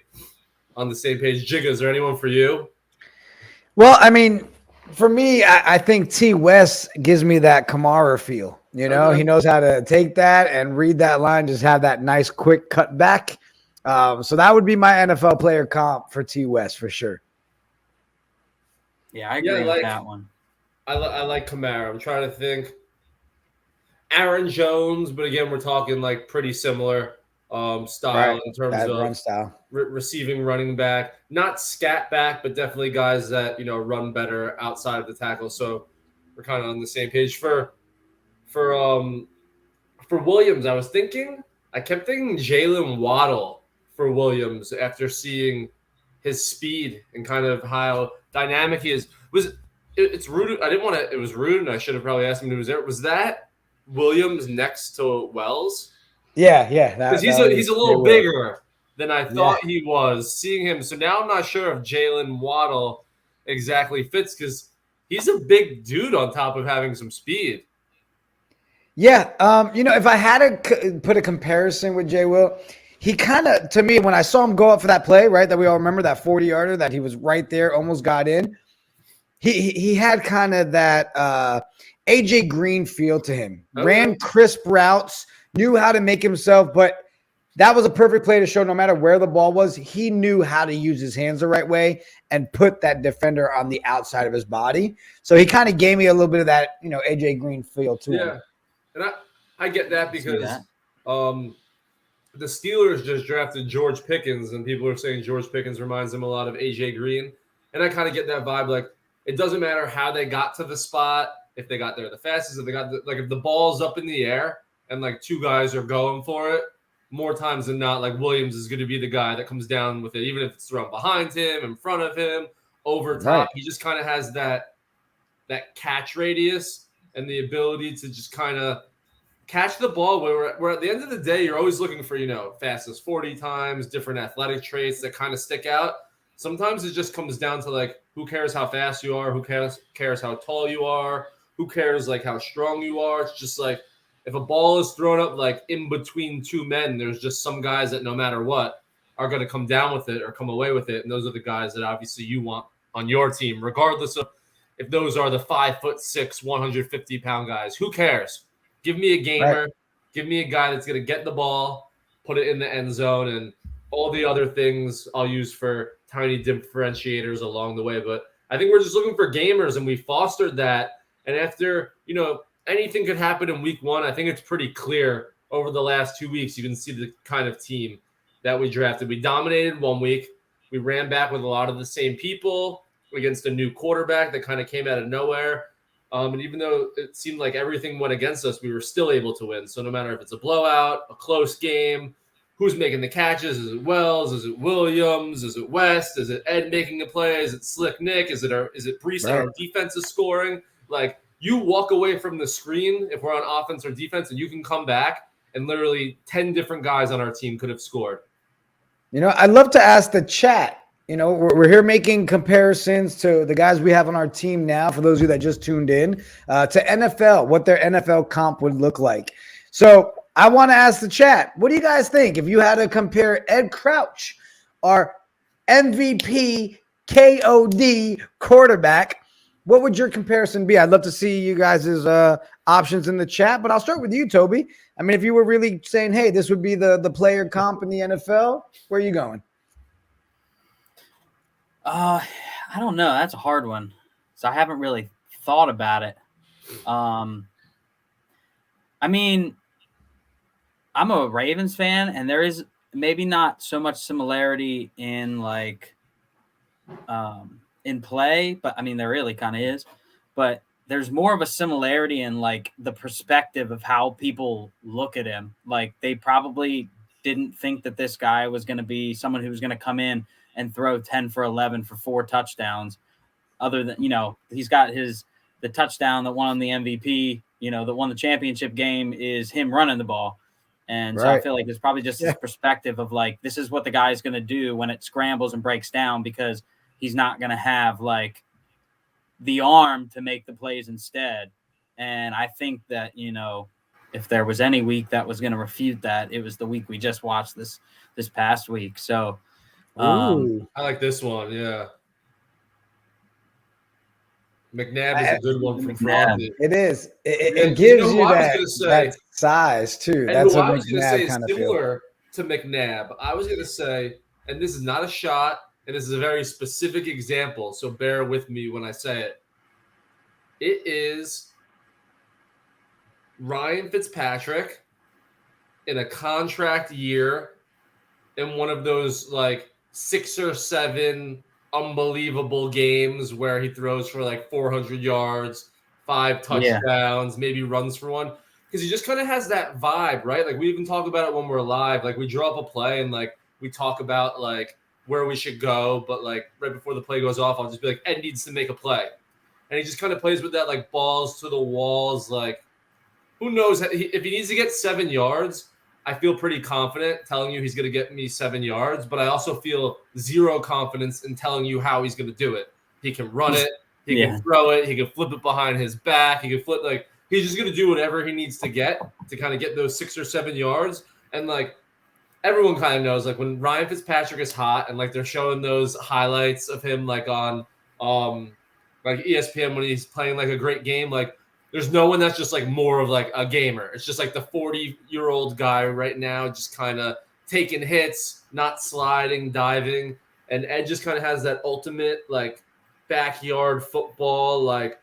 Speaker 6: on the same page. Jigga, is there anyone for you?
Speaker 7: Well, I mean, for me, I think T. West gives me that Kamara feel. He knows how to take that and read that line, just have that nice quick cut back. So that would be my NFL player comp for T. West for sure.
Speaker 11: Yeah, I agree with that one.
Speaker 6: I like Kamara. I'm trying to think. Aaron Jones, but again, we're talking like pretty similar style in terms of
Speaker 7: run style.
Speaker 6: Receiving running back. Not scat back, but definitely guys that, run better outside of the tackle. So we're kind of on the same page. For Williams, I kept thinking Jalen Waddle for Williams after seeing his speed and kind of how dynamic he is. It's rude. I didn't want to. It was rude, and I should have probably asked him who was there. Was that Williams next to Wells?
Speaker 7: Yeah.
Speaker 6: Because he's a little bigger than I thought he was. Seeing him, so now I'm not sure if Jalen Waddle exactly fits because he's a big dude on top of having some speed.
Speaker 7: Yeah, if I had to put a comparison with Jay Will, he kind of, to me, when I saw him go up for that play, right, that we all remember, that 40-yarder that he was right there, almost got in. He had kind of that AJ Green feel to him. Ran crisp routes, knew how to make himself, but that was a perfect play to show no matter where the ball was, he knew how to use his hands the right way and put that defender on the outside of his body. So he kind of gave me a little bit of that, AJ Green feel to him.
Speaker 6: Yeah. And I get that because the Steelers just drafted George Pickens, and people are saying George Pickens reminds them a lot of AJ Green. And I kind of get that vibe. Like, it doesn't matter how they got to the spot, if they got there the fastest, if they got if the ball's up in the air and like two guys are going for it, more times than not, like Williams is going to be the guy that comes down with it, even if it's thrown behind him, in front of him, over top.
Speaker 7: Right.
Speaker 6: He just kind of has that catch radius and the ability to just kind of catch the ball where at the end of the day, you're always looking for, fastest 40 times, different athletic traits that kind of stick out. Sometimes it just comes down to like, who cares how fast you are? Who cares how tall you are? Who cares like how strong you are? It's just like, if a ball is thrown up like in between two men, there's just some guys that no matter what are going to come down with it or come away with it. And those are the guys that obviously you want on your team, regardless of if those are the 5'6", 150-pound guys. Who cares? Give me a gamer. Right. Give me a guy that's going to get the ball, put it in the end zone, and all the other things I'll use for tiny differentiators along the way. But I think we're just looking for gamers, and we fostered that. And after, anything could happen in week one, I think it's pretty clear over the last 2 weeks. You can see the kind of team that we drafted. We dominated 1 week. We ran back with a lot of the same people against a new quarterback that kind of came out of nowhere. And even though it seemed like everything went against us, we were still able to win. So no matter if it's a blowout, a close game, who's making the catches? Is it Wells? Is it Williams? Is it West? Is it Ed making a play? Is it Slick Nick? Is it Brees? Right. Our defense is scoring. Like, you walk away from the screen if we're on offense or defense, and you can come back and literally 10 different guys on our team could have scored.
Speaker 7: I'd love to ask the chat. We're here making comparisons to the guys we have on our team now, for those of you that just tuned in, to NFL, what their NFL comp would look like. So I want to ask the chat, what do you guys think? If you had to compare Ed Crouch, our MVP KOD quarterback, what would your comparison be? I'd love to see you guys' options in the chat, but I'll start with you, Toby. I mean, if you were really saying, hey, this would be the player comp in the NFL, where are you going?
Speaker 11: I don't know. That's a hard one. So I haven't really thought about it. I mean, I'm a Ravens fan, and there is maybe not so much similarity in in play, but I mean, there really kind of is, but there's more of a similarity in like the perspective of how people look at him. Like, they probably didn't think that this guy was going to be someone who was going to come in and throw 10 for 11 for 4 touchdowns. Other than, he's got the touchdown that won the MVP, that won the championship game, is him running the ball. And so I feel like it's probably just his perspective of like, this is what the guy is going to do when it scrambles and breaks down, because he's not going to have like the arm to make the plays instead. And I think that, if there was any week that was going to refute that, it was the week we just watched this past week. So
Speaker 6: I like this one. Yeah. McNabb is a good one from Frothy.
Speaker 7: It is. It gives you that size too. That's what
Speaker 6: I was going to say
Speaker 7: kind of
Speaker 6: similar to McNabb. I was going to say, and this is not a shot, and this is a very specific example, so bear with me when I say it. It is Ryan Fitzpatrick in a contract year in one of those like 6 or 7 unbelievable games where he throws for like 400 yards, 5 touchdowns, maybe runs for 1. Because he just kind of has that vibe, right? Like, we even talk about it when we're live. Like, we draw up a play and like we talk about like where we should go, but like right before the play goes off, I'll just be like, Ed needs to make a play. And he just kind of plays with that like balls to the walls. Like, who knows if he needs to get 7 yards, I feel pretty confident telling you he's going to get me 7 yards, but I also feel zero confidence in telling you how he's going to do it. He can run it. He can throw it. He can flip it behind his back. He can flip, like, he's just going to do whatever he needs to get to kind of get those 6 or 7 yards. And like everyone kind of knows, like when Ryan Fitzpatrick is hot and like they're showing those highlights of him like on like ESPN when he's playing like a great game, like there's no one that's just like more of like a gamer. It's just like the 40-year-old guy right now just kind of taking hits, not sliding, diving. And Ed just kind of has that ultimate like backyard football, like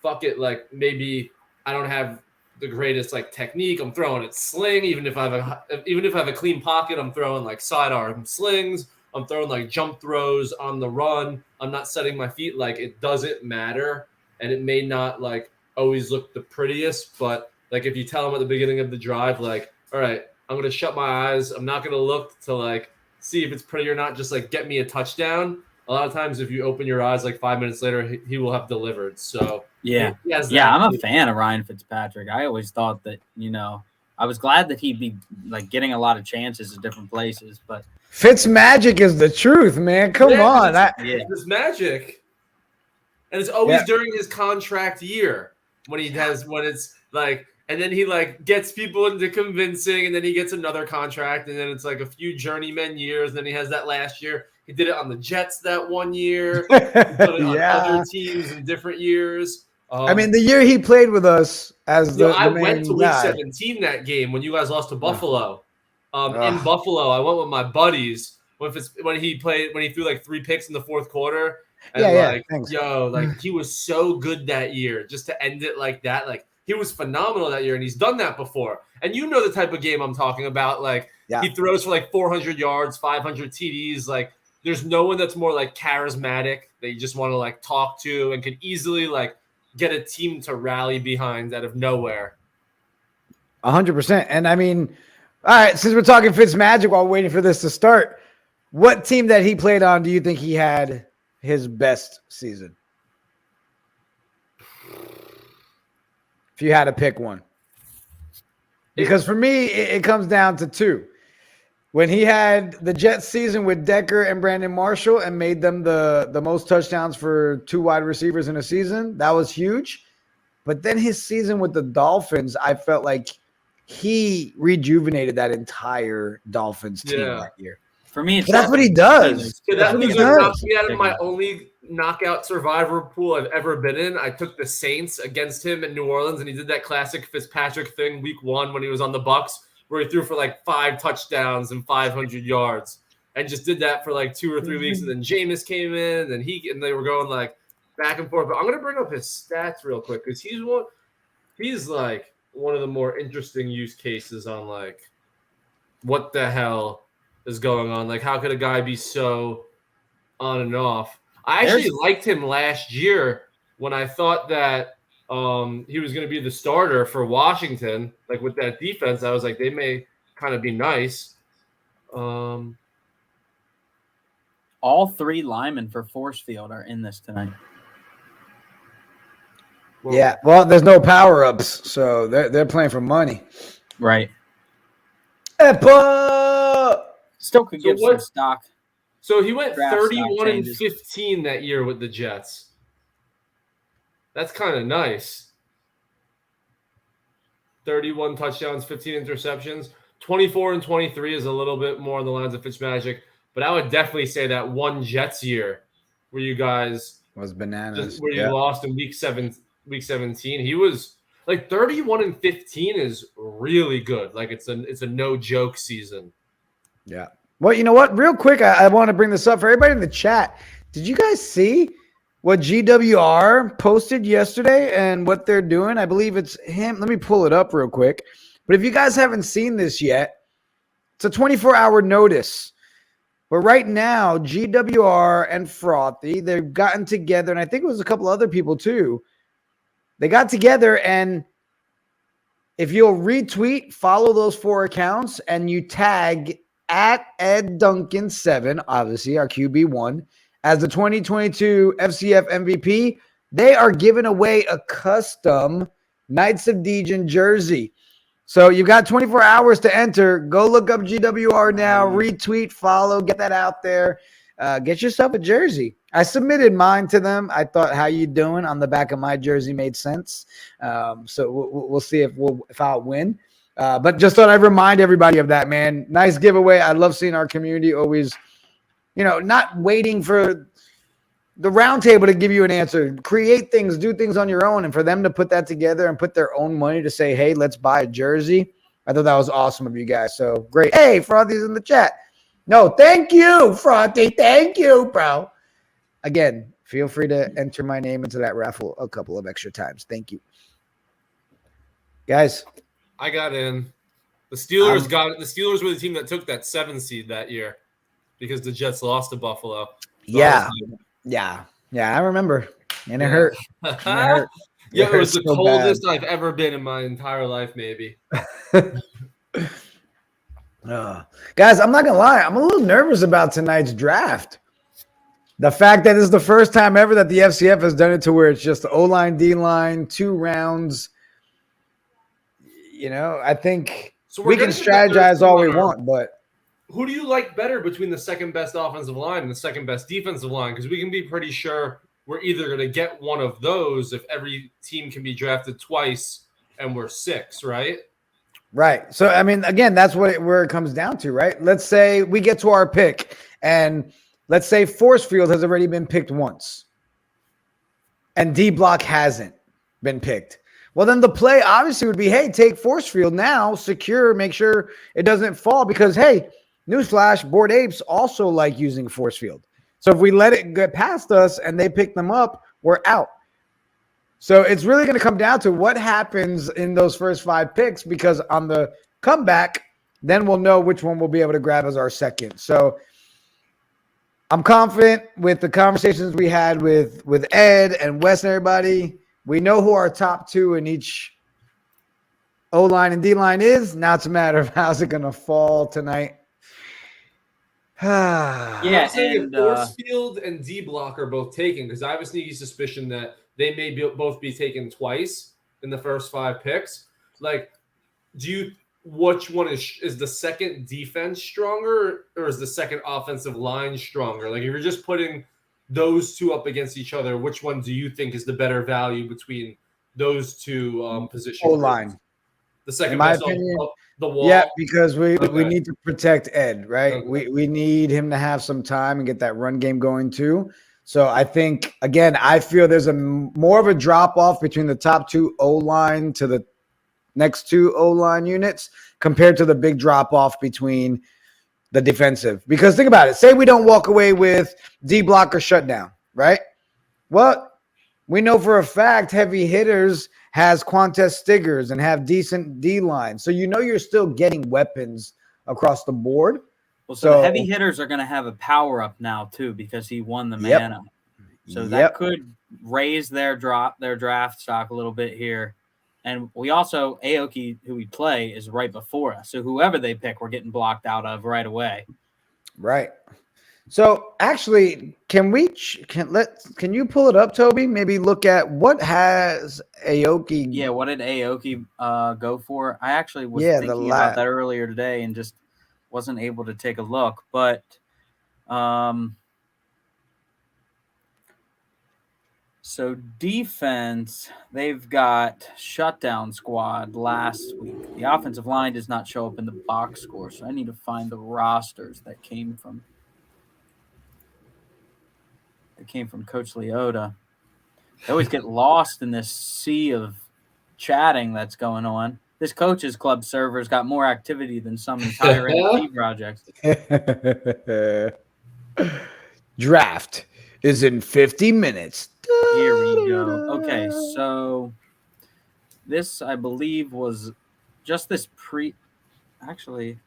Speaker 6: fuck it, like maybe I don't have the greatest like technique. I'm throwing it sling. Even if I have a clean pocket, I'm throwing like sidearm slings. I'm throwing like jump throws on the run. I'm not setting my feet. Like it doesn't matter, and it may not like always look the prettiest, but like if you tell them at the beginning of the drive, like, all right, I'm gonna shut my eyes. I'm not gonna look to like see if it's pretty or not. Just like get me a touchdown. A lot of times, if you open your eyes, like 5 minutes later, he will have delivered. So
Speaker 11: yeah, I'm a fan of Ryan Fitzpatrick. I always thought that, you know, I was glad that he'd be like getting a lot of chances at different places. But
Speaker 7: Fitz magic is the truth, man. Come on,
Speaker 6: It's magic, and it's always during his contract year when it's like, and then he like gets people into convincing, and then he gets another contract, and then it's like a few journeyman years, and then he has that last year. He did it on the Jets that one year. He did it on other teams in different years.
Speaker 7: I mean, the year he played with us as the
Speaker 6: I
Speaker 7: main
Speaker 6: went to Week
Speaker 7: guy.
Speaker 6: 17 that game when you guys lost to Buffalo. In Buffalo, I went with my buddies when he threw like 3 picks in the fourth quarter. And he was so good that year. Just to end it like that, like he was phenomenal that year, and he's done that before. And you know the type of game I'm talking about. Like he throws for like 400 yards, 500 TDs. Like there's no one that's more like charismatic that you just want to like talk to and can easily like get a team to rally behind out of nowhere.
Speaker 7: 100%. And I mean, all right, since we're talking Fitzmagic while waiting for this to start, what team that he played on do you think he had his best season? If you had to pick one. Because for me, it comes down to 2. When he had the Jets season with Decker and Brandon Marshall and made them the most touchdowns for 2 wide receivers in a season, that was huge. But then his season with the Dolphins, I felt like he rejuvenated that entire Dolphins team that year.
Speaker 11: For me,
Speaker 7: that's what he does.
Speaker 6: That's what he does. Me out of my only knockout survivor pool I've ever been in. I took the Saints against him in New Orleans, and he did that classic Fitzpatrick thing week 1 when he was on the Bucks, where he threw for like 5 touchdowns and 500 yards, and just did that for like 2 or 3 weeks. And then Jameis came in, and they were going like back and forth. But I'm gonna bring up his stats real quick because he's like one of the more interesting use cases on like what the hell is going on. Like how could a guy be so on and off? I actually liked him last year when I thought that he was going to be the starter for Washington, like with that defense. I was like, they may kind of be nice.
Speaker 11: All 3 linemen for Force Field are in this tonight.
Speaker 7: Yeah, well, there's no power-ups, so they're playing for money.
Speaker 11: Right.
Speaker 7: Epa!
Speaker 11: Still could give some stock.
Speaker 6: So he went 31-15 that year with the Jets. That's kind of nice. 31 touchdowns, 15 interceptions. 24-23 is a little bit more on the lines of Fitzmagic, but I would definitely say that one Jets year where you guys
Speaker 7: was bananas,
Speaker 6: where you lost in week 17. He was like 31-15 is really good. Like it's a no joke season.
Speaker 7: Yeah. Well, you know what? Real quick, I want to bring this up for everybody in the chat. Did you guys see what GWR posted yesterday and what they're doing? I believe it's him. Let me pull it up real quick. But if you guys haven't seen this yet, it's a 24-hour notice. But right now, GWR and Frothy, they've gotten together, and I think it was a couple other people too. They got together, and if you'll retweet, follow those 4 accounts, and you tag at Ed Duncan 7, obviously our QB1, as the 2022 FCF MVP, they are giving away a custom Knights of Degen jersey. So you've got 24 hours to enter. Go look up GWR now, retweet, follow, get that out there. Get yourself a jersey. I submitted mine to them. I thought, "How you doing?" on the back of my jersey made sense. So we'll see if I'll win. But just thought I'd remind everybody of that, man. Nice giveaway. I love seeing our community always, not waiting for the round table to give you an answer. Create things, do things on your own, and for them to put that together and put their own money to say, "Hey, let's buy a jersey." I thought that was awesome of you guys. So great. Hey, Frothy's in the chat. No, thank you, Frothy. Thank you, bro. Again, feel free to enter my name into that raffle a couple of extra times. Thank you. Guys.
Speaker 6: I got in. The Steelers got it. The Steelers were the team that took that 7 seed that year because the Jets lost to Buffalo. So
Speaker 7: Yeah. I remember. And it hurt.
Speaker 6: Yeah, it was the coldest I've ever been in my entire life, maybe.
Speaker 7: Guys, I'm not gonna lie, I'm a little nervous about tonight's draft. The fact that this is the first time ever that the FCF has done it to where it's just O-line, D-line, 2 rounds. I think we can strategize all we want, but
Speaker 6: who do you like better between the second best offensive line and the second best defensive line? Because we can be pretty sure we're either going to get one of those if every team can be drafted twice and we're 6, right?
Speaker 7: Right. So, I mean, again, that's where it comes down to, right? Let's say we get to our pick, and let's say Forcefield has already been picked once, and D-Block hasn't been picked. Well, then the play obviously would be, hey, take Forcefield now, secure, make sure it doesn't fall because, hey, newsflash, Bored Apes also like using Forcefield. So if we let it get past us and they pick them up, we're out. So it's really going to come down to what happens in those first 5 picks because on the comeback, then we'll know which one we'll be able to grab as our second. So I'm confident with the conversations we had with Ed and Wes and everybody. We know who our top 2 in each O-line and D-line is. Now it's a matter of how's it going to fall tonight.
Speaker 6: I'm saying if Forcefield and D-Block are both taken because I have a sneaky suspicion that they may both be taken twice in the first 5 picks. Like, which one is the second defense stronger or is the second offensive line stronger? Like, if you're just putting those 2 up against each other, which one do you think is the better value between those 2 positions?
Speaker 7: O-line.
Speaker 6: The second
Speaker 7: in my
Speaker 6: best
Speaker 7: opinion,
Speaker 6: the wall.
Speaker 7: Yeah, because we need to protect Ed, right?
Speaker 6: Okay.
Speaker 7: We need him to have some time and get that run game going too. So I think, again, I feel there's more of a drop-off between the top 2 O-line to the next 2 O-line units compared to the big drop-off between the defensive. Because think about it. Say we don't walk away with D-Block or shutdown, right? Well, we know for a fact heavy hitters has Quantez Stiggers and have decent D-line. So you're still getting weapons across the board.
Speaker 11: Well, so the heavy hitters are going to have a power-up now, too, because he won the man-up. So that could raise their draft stock a little bit here. And we also, Aoki, who we play, is right before us. So whoever they pick, we're getting blocked out of right away.
Speaker 7: Right. So actually, can you pull it up, Toby? Maybe look at what has Aoki.
Speaker 11: Yeah, what did Aoki go for? I actually was thinking about that earlier today and just wasn't able to take a look. But so defense, they've got shutdown squad last week. The offensive line does not show up in the box score, so I need to find the rosters that came from Coach Leota. They always get lost in this sea of chatting that's going on. This coaches club server's got more activity than some entire NFT projects.
Speaker 7: Draft is in 50 minutes.
Speaker 11: Here we go. Okay, so this, I believe, was just this actually,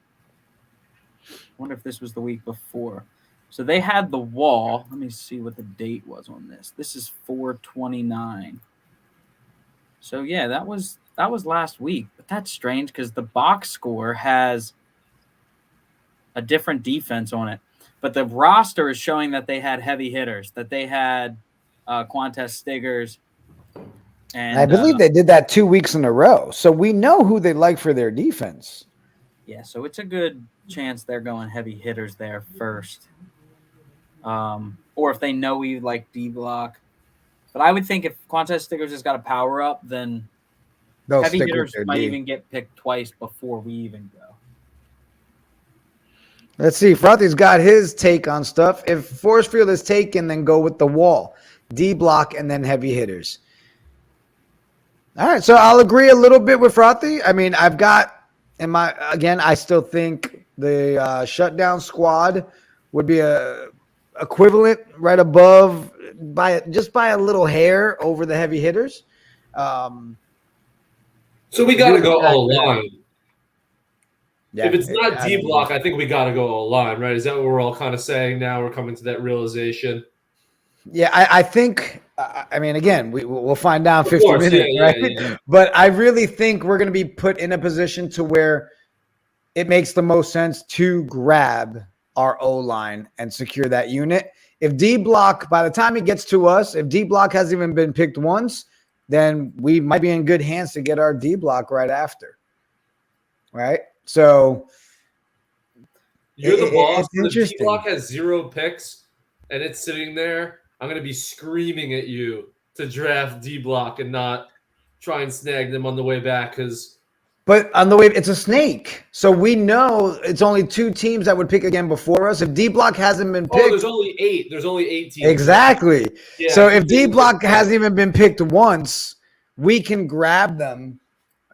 Speaker 11: I wonder if this was the week before. So they had the wall. Let me see what the date was on this. This is 4/29. So yeah, that was last week. But that's strange because the box score has a different defense on it. But the roster is showing that they had heavy hitters, that they had Quantez Stiggers. And
Speaker 7: I believe they did that 2 weeks in a row. So we know who they like for their defense.
Speaker 11: Yeah, so it's a good chance they're going heavy hitters there first. or if they know we like D block. But I would think if Quantez Stickers has got a power up, then
Speaker 7: They'll
Speaker 11: heavy
Speaker 7: stick with
Speaker 11: hitters
Speaker 7: their
Speaker 11: might
Speaker 7: D.
Speaker 11: even get picked twice before we even go.
Speaker 7: Let's see. Frothy's got his take on stuff. If Force Field is taken, then go with the wall, D block, and then heavy hitters. All right, so I'll agree a little bit with Frothy. I mean, I've got I still think the shutdown squad would be a equivalent right above by a little hair over the heavy hitters.
Speaker 6: So we got to go all line.
Speaker 7: Yeah,
Speaker 6: if it's not D block, I think we got to go all line, right? Is that what we're all kind of saying now? We're coming to that realization.
Speaker 7: Yeah, I think. I mean, again, we'll find out in 50 minutes, right?
Speaker 6: Yeah.
Speaker 7: But I really think we're going to be put in a position to where it makes the most sense to grab our O-line and secure that unit. If D block, by the time it gets to us, if D block hasn't even been picked once, then we might be in good hands to get our D block right after. Right? So
Speaker 6: you're the boss.
Speaker 7: It's
Speaker 6: If D block has 0 picks and it's sitting there, I'm going to be screaming at you to draft D block and not try and snag them on the way back
Speaker 7: But on the way, it's a snake. So we know it's only 2 teams that would pick again before us. If D block hasn't been picked.
Speaker 6: Oh, there's only 8. There's only 8 teams.
Speaker 7: Exactly.
Speaker 6: Yeah.
Speaker 7: So if D block hasn't even been picked once, we can grab them,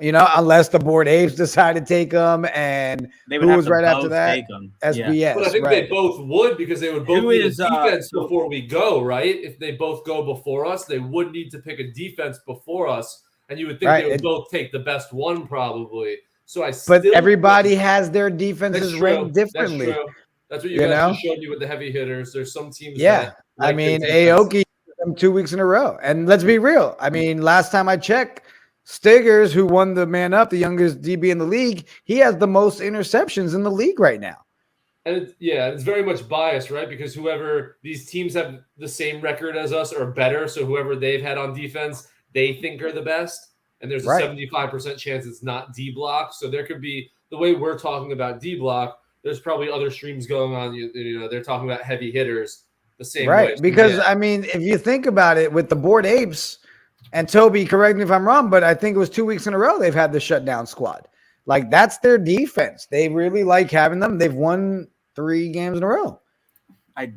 Speaker 7: unless the board apes decide to take them. And
Speaker 11: They would
Speaker 7: who
Speaker 11: have
Speaker 7: was
Speaker 11: to
Speaker 7: right after
Speaker 11: both
Speaker 7: that?
Speaker 11: take 'em.
Speaker 7: SBS.
Speaker 11: Yeah.
Speaker 6: But I think
Speaker 7: right.
Speaker 6: they both would because they would both
Speaker 11: Who
Speaker 6: need
Speaker 11: is,
Speaker 6: a defense before we go, right? If they both go before us, they would need to pick a defense before us. And you would think
Speaker 7: Right.
Speaker 6: they would both take the best one probably. So
Speaker 7: But everybody has their defenses
Speaker 6: That's
Speaker 7: ranked
Speaker 6: true.
Speaker 7: differently.
Speaker 6: That's true. That's what you
Speaker 7: You
Speaker 6: guys
Speaker 7: know?
Speaker 6: just showed me with the heavy hitters. There's some teams
Speaker 7: Yeah.
Speaker 6: that
Speaker 7: I
Speaker 6: like their
Speaker 7: mean,
Speaker 6: defense.
Speaker 7: Aoki them 2 weeks in a row. And let's be real. I mean, last time I checked, Stiggers, who won the man up, the youngest DB in the league, he has the most interceptions in the league right now.
Speaker 6: And it's very much biased, right? Because whoever these teams have the same record as us or better, so whoever they've had on defense, they think are the best. And there's a
Speaker 7: Right.
Speaker 6: 75% chance it's not D block. So there could be the way we're talking about D block. There's probably other streams going on. They're talking about heavy hitters the same way.
Speaker 7: Right.
Speaker 6: So,
Speaker 7: Because,
Speaker 6: yeah.
Speaker 7: I mean, if you think about it with the board apes, and Toby, correct me if I'm wrong, but I think it was 2 weeks in a row they've had the shutdown squad. Like, that's their defense. They really like having them. They've won 3 games in a row.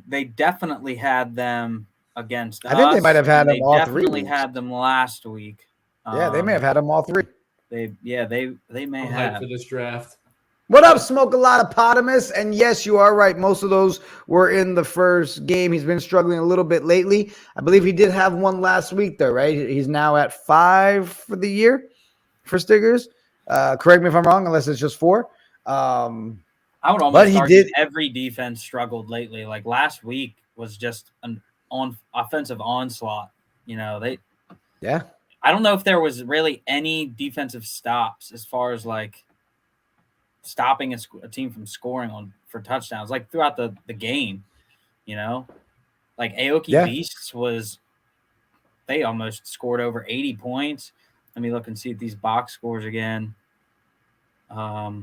Speaker 11: They definitely had them against us.
Speaker 7: I think they might have had
Speaker 11: and
Speaker 7: them all 3
Speaker 11: They definitely
Speaker 7: weeks.
Speaker 11: had them last week.
Speaker 7: Yeah, they may have had them all 3.
Speaker 11: They may
Speaker 6: I'm hyped
Speaker 11: have.
Speaker 6: for this draft.
Speaker 7: What up, Smoke a lot of Potamus? And yes, you are right. Most of those were in the first game. He's been struggling a little bit lately. I believe he did have one last week, though, right? He's now at 5 for the year for Stiggers. Correct me if I'm wrong, unless it's just 4.
Speaker 11: I would
Speaker 7: but
Speaker 11: almost
Speaker 7: he
Speaker 11: argue
Speaker 7: did.
Speaker 11: every defense struggled lately. Like last week was just an offensive onslaught.
Speaker 7: Yeah.
Speaker 11: I don't know if there was really any defensive stops as far as like stopping a team from scoring for touchdowns, like throughout the game, like Aoki Beasts they almost scored over 80 points. Let me look and see if these box scores again. I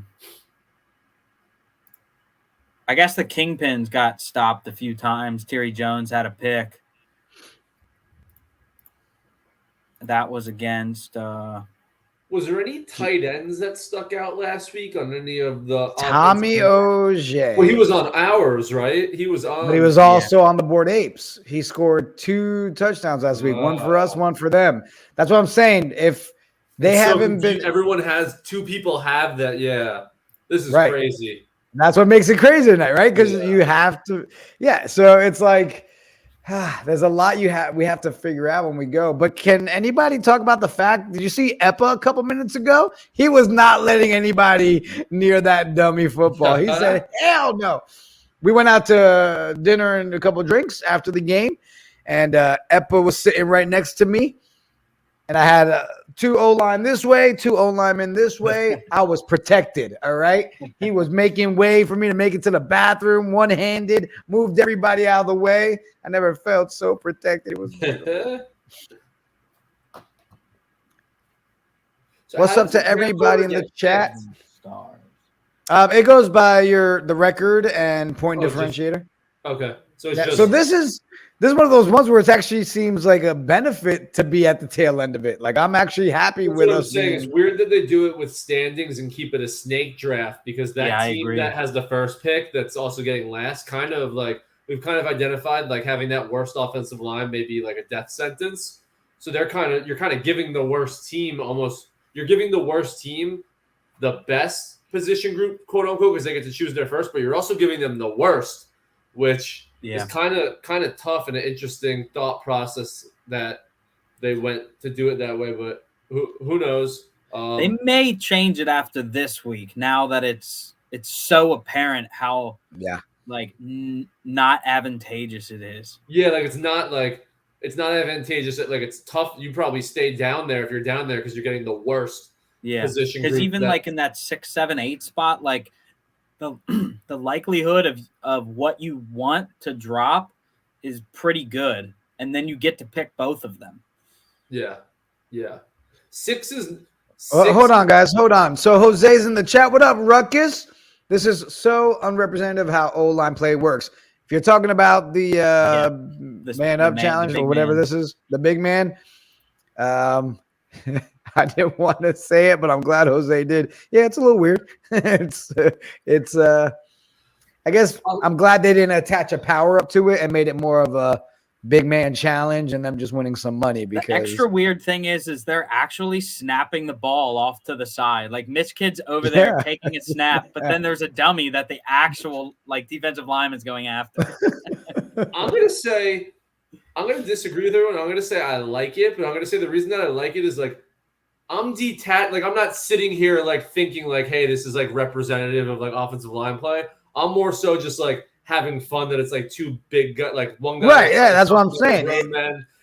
Speaker 11: guess the Kingpins got stopped a few times. Terry Jones had a pick. That was against
Speaker 6: Was there any tight ends that stuck out last week on any of the
Speaker 7: Tommy Oje.
Speaker 6: Well, he was on ours, right? He was on.
Speaker 7: But he was also on the board apes. He scored 2 touchdowns last week. One for us, one for them. That's what I'm saying. If they haven't been,
Speaker 6: everyone has 2 people have that. Yeah, this is
Speaker 7: Right.
Speaker 6: crazy.
Speaker 7: that's what makes it crazy tonight, right? Because you have to. Yeah. So it's like there's a lot we have to figure out when we go. But can anybody talk about the fact? Did you see Epa a couple minutes ago? He was not letting anybody near that dummy football. He said, "Hell no." We went out to dinner and a couple of drinks after the game, and Epa was sitting right next to me, and I had 2 O-line this way, 2 O-linemen this way. I was protected, all right? He was making way for me to make it to the bathroom, one-handed, moved everybody out of the way. I never felt so protected. It was beautiful. What's up to everybody in the chat? It goes by the record and point differentiator.
Speaker 6: Okay. So it's
Speaker 7: Yeah,
Speaker 6: just
Speaker 7: so this is one of those ones where it actually seems like a benefit to be at the tail end of it. Like I'm actually happy
Speaker 6: That's
Speaker 7: with
Speaker 6: what I'm
Speaker 7: us.
Speaker 6: saying. It's weird that they do it with standings and keep it a snake draft because that
Speaker 11: Yeah, I
Speaker 6: team
Speaker 11: agree.
Speaker 6: that has the first pick that's also getting last, kind of like we've kind of identified like having that worst offensive line maybe like a death sentence. So you're kind of giving the worst team you're giving the worst team the best position group, quote unquote, because they get to choose their first, but you're also giving them the worst, which is kind of tough and an interesting thought process that they went to do it that way. But who knows?
Speaker 11: They may change it after this week. Now that it's so apparent how like not advantageous it is.
Speaker 6: Yeah, like it's not advantageous. Like it's tough. You probably stay down there if you're down there because you're getting the worst.
Speaker 11: Yeah,
Speaker 6: position
Speaker 11: because
Speaker 6: group
Speaker 11: even like in that 6, 7, 8 spot, like the likelihood of what you want to drop is pretty good, and then you get to pick both of them.
Speaker 6: Yeah. Six.
Speaker 7: Hold on, guys. Hold on. So Jose's in the chat. What up, Ruckus? This is so unrepresentative how O-line play works. If you're talking about the man up challenge or whatever this is, the big man. I didn't want to say it, but I'm glad Jose did. Yeah, it's a little weird. it's I guess I'm glad they didn't attach a power up to it and made it more of a big man challenge and them just winning some money. Because
Speaker 11: the extra weird thing is they're actually snapping the ball off to the side. Like Mitch Kidd's over there taking a snap, but then there's a dummy that the actual like defensive lineman's going after.
Speaker 6: I'm gonna disagree with everyone. I'm gonna say I like it, but I'm gonna say the reason that I like it is like I'm detached. Like I'm not sitting here like thinking like, hey, this is like representative of like offensive line play. I'm more so just like having fun that it's like two big gut, like one guy.
Speaker 7: Right. Yeah, that's what I'm saying.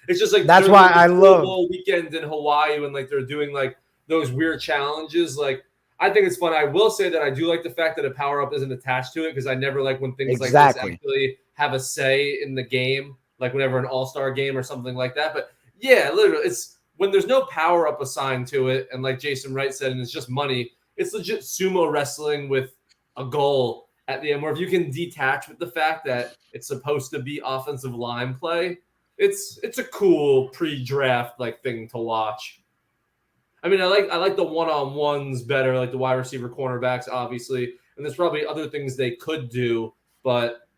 Speaker 6: It's just like
Speaker 7: that's why I love
Speaker 6: Bowl weekend in Hawaii when like they're doing like those weird challenges. Like I think it's fun. I will say that I do like the fact that a power up isn't attached to it because I never like when things like this actually have a say in the game. Like whenever an all-star game or something like that. But yeah, literally, it's when there's no power up assigned to it, and like Jason Wright said, and it's just money. It's legit sumo wrestling with a goal at the end. Where if you can detach with the fact that it's supposed to be offensive line play, it's a cool pre-draft like thing to watch. I mean, I like the one-on-ones better, like the wide receiver cornerbacks, obviously, and there's probably other things they could do, but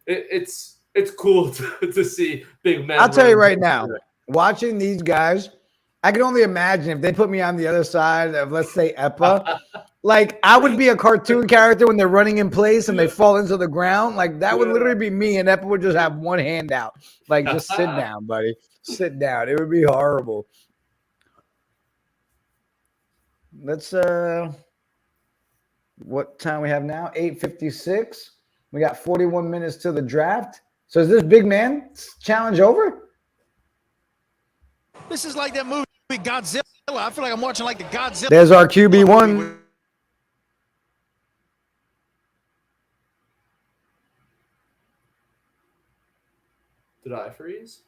Speaker 6: it's cool to see big men.
Speaker 7: I'll tell you right now, watching these guys, I can only imagine if they put me on the other side of, let's say, Epa, like I would be a cartoon character when they're running in place and they fall into the ground. Like that would literally be me, and Epa would just have one hand out. Like, just sit down, buddy. Sit down. It would be horrible. Let's what time we have now? 8:56. We got 41 minutes to the draft. So is this big man challenge over?
Speaker 2: This is like that movie Godzilla. I feel like I'm watching like the Godzilla.
Speaker 7: There's our QB1.
Speaker 6: Did I freeze?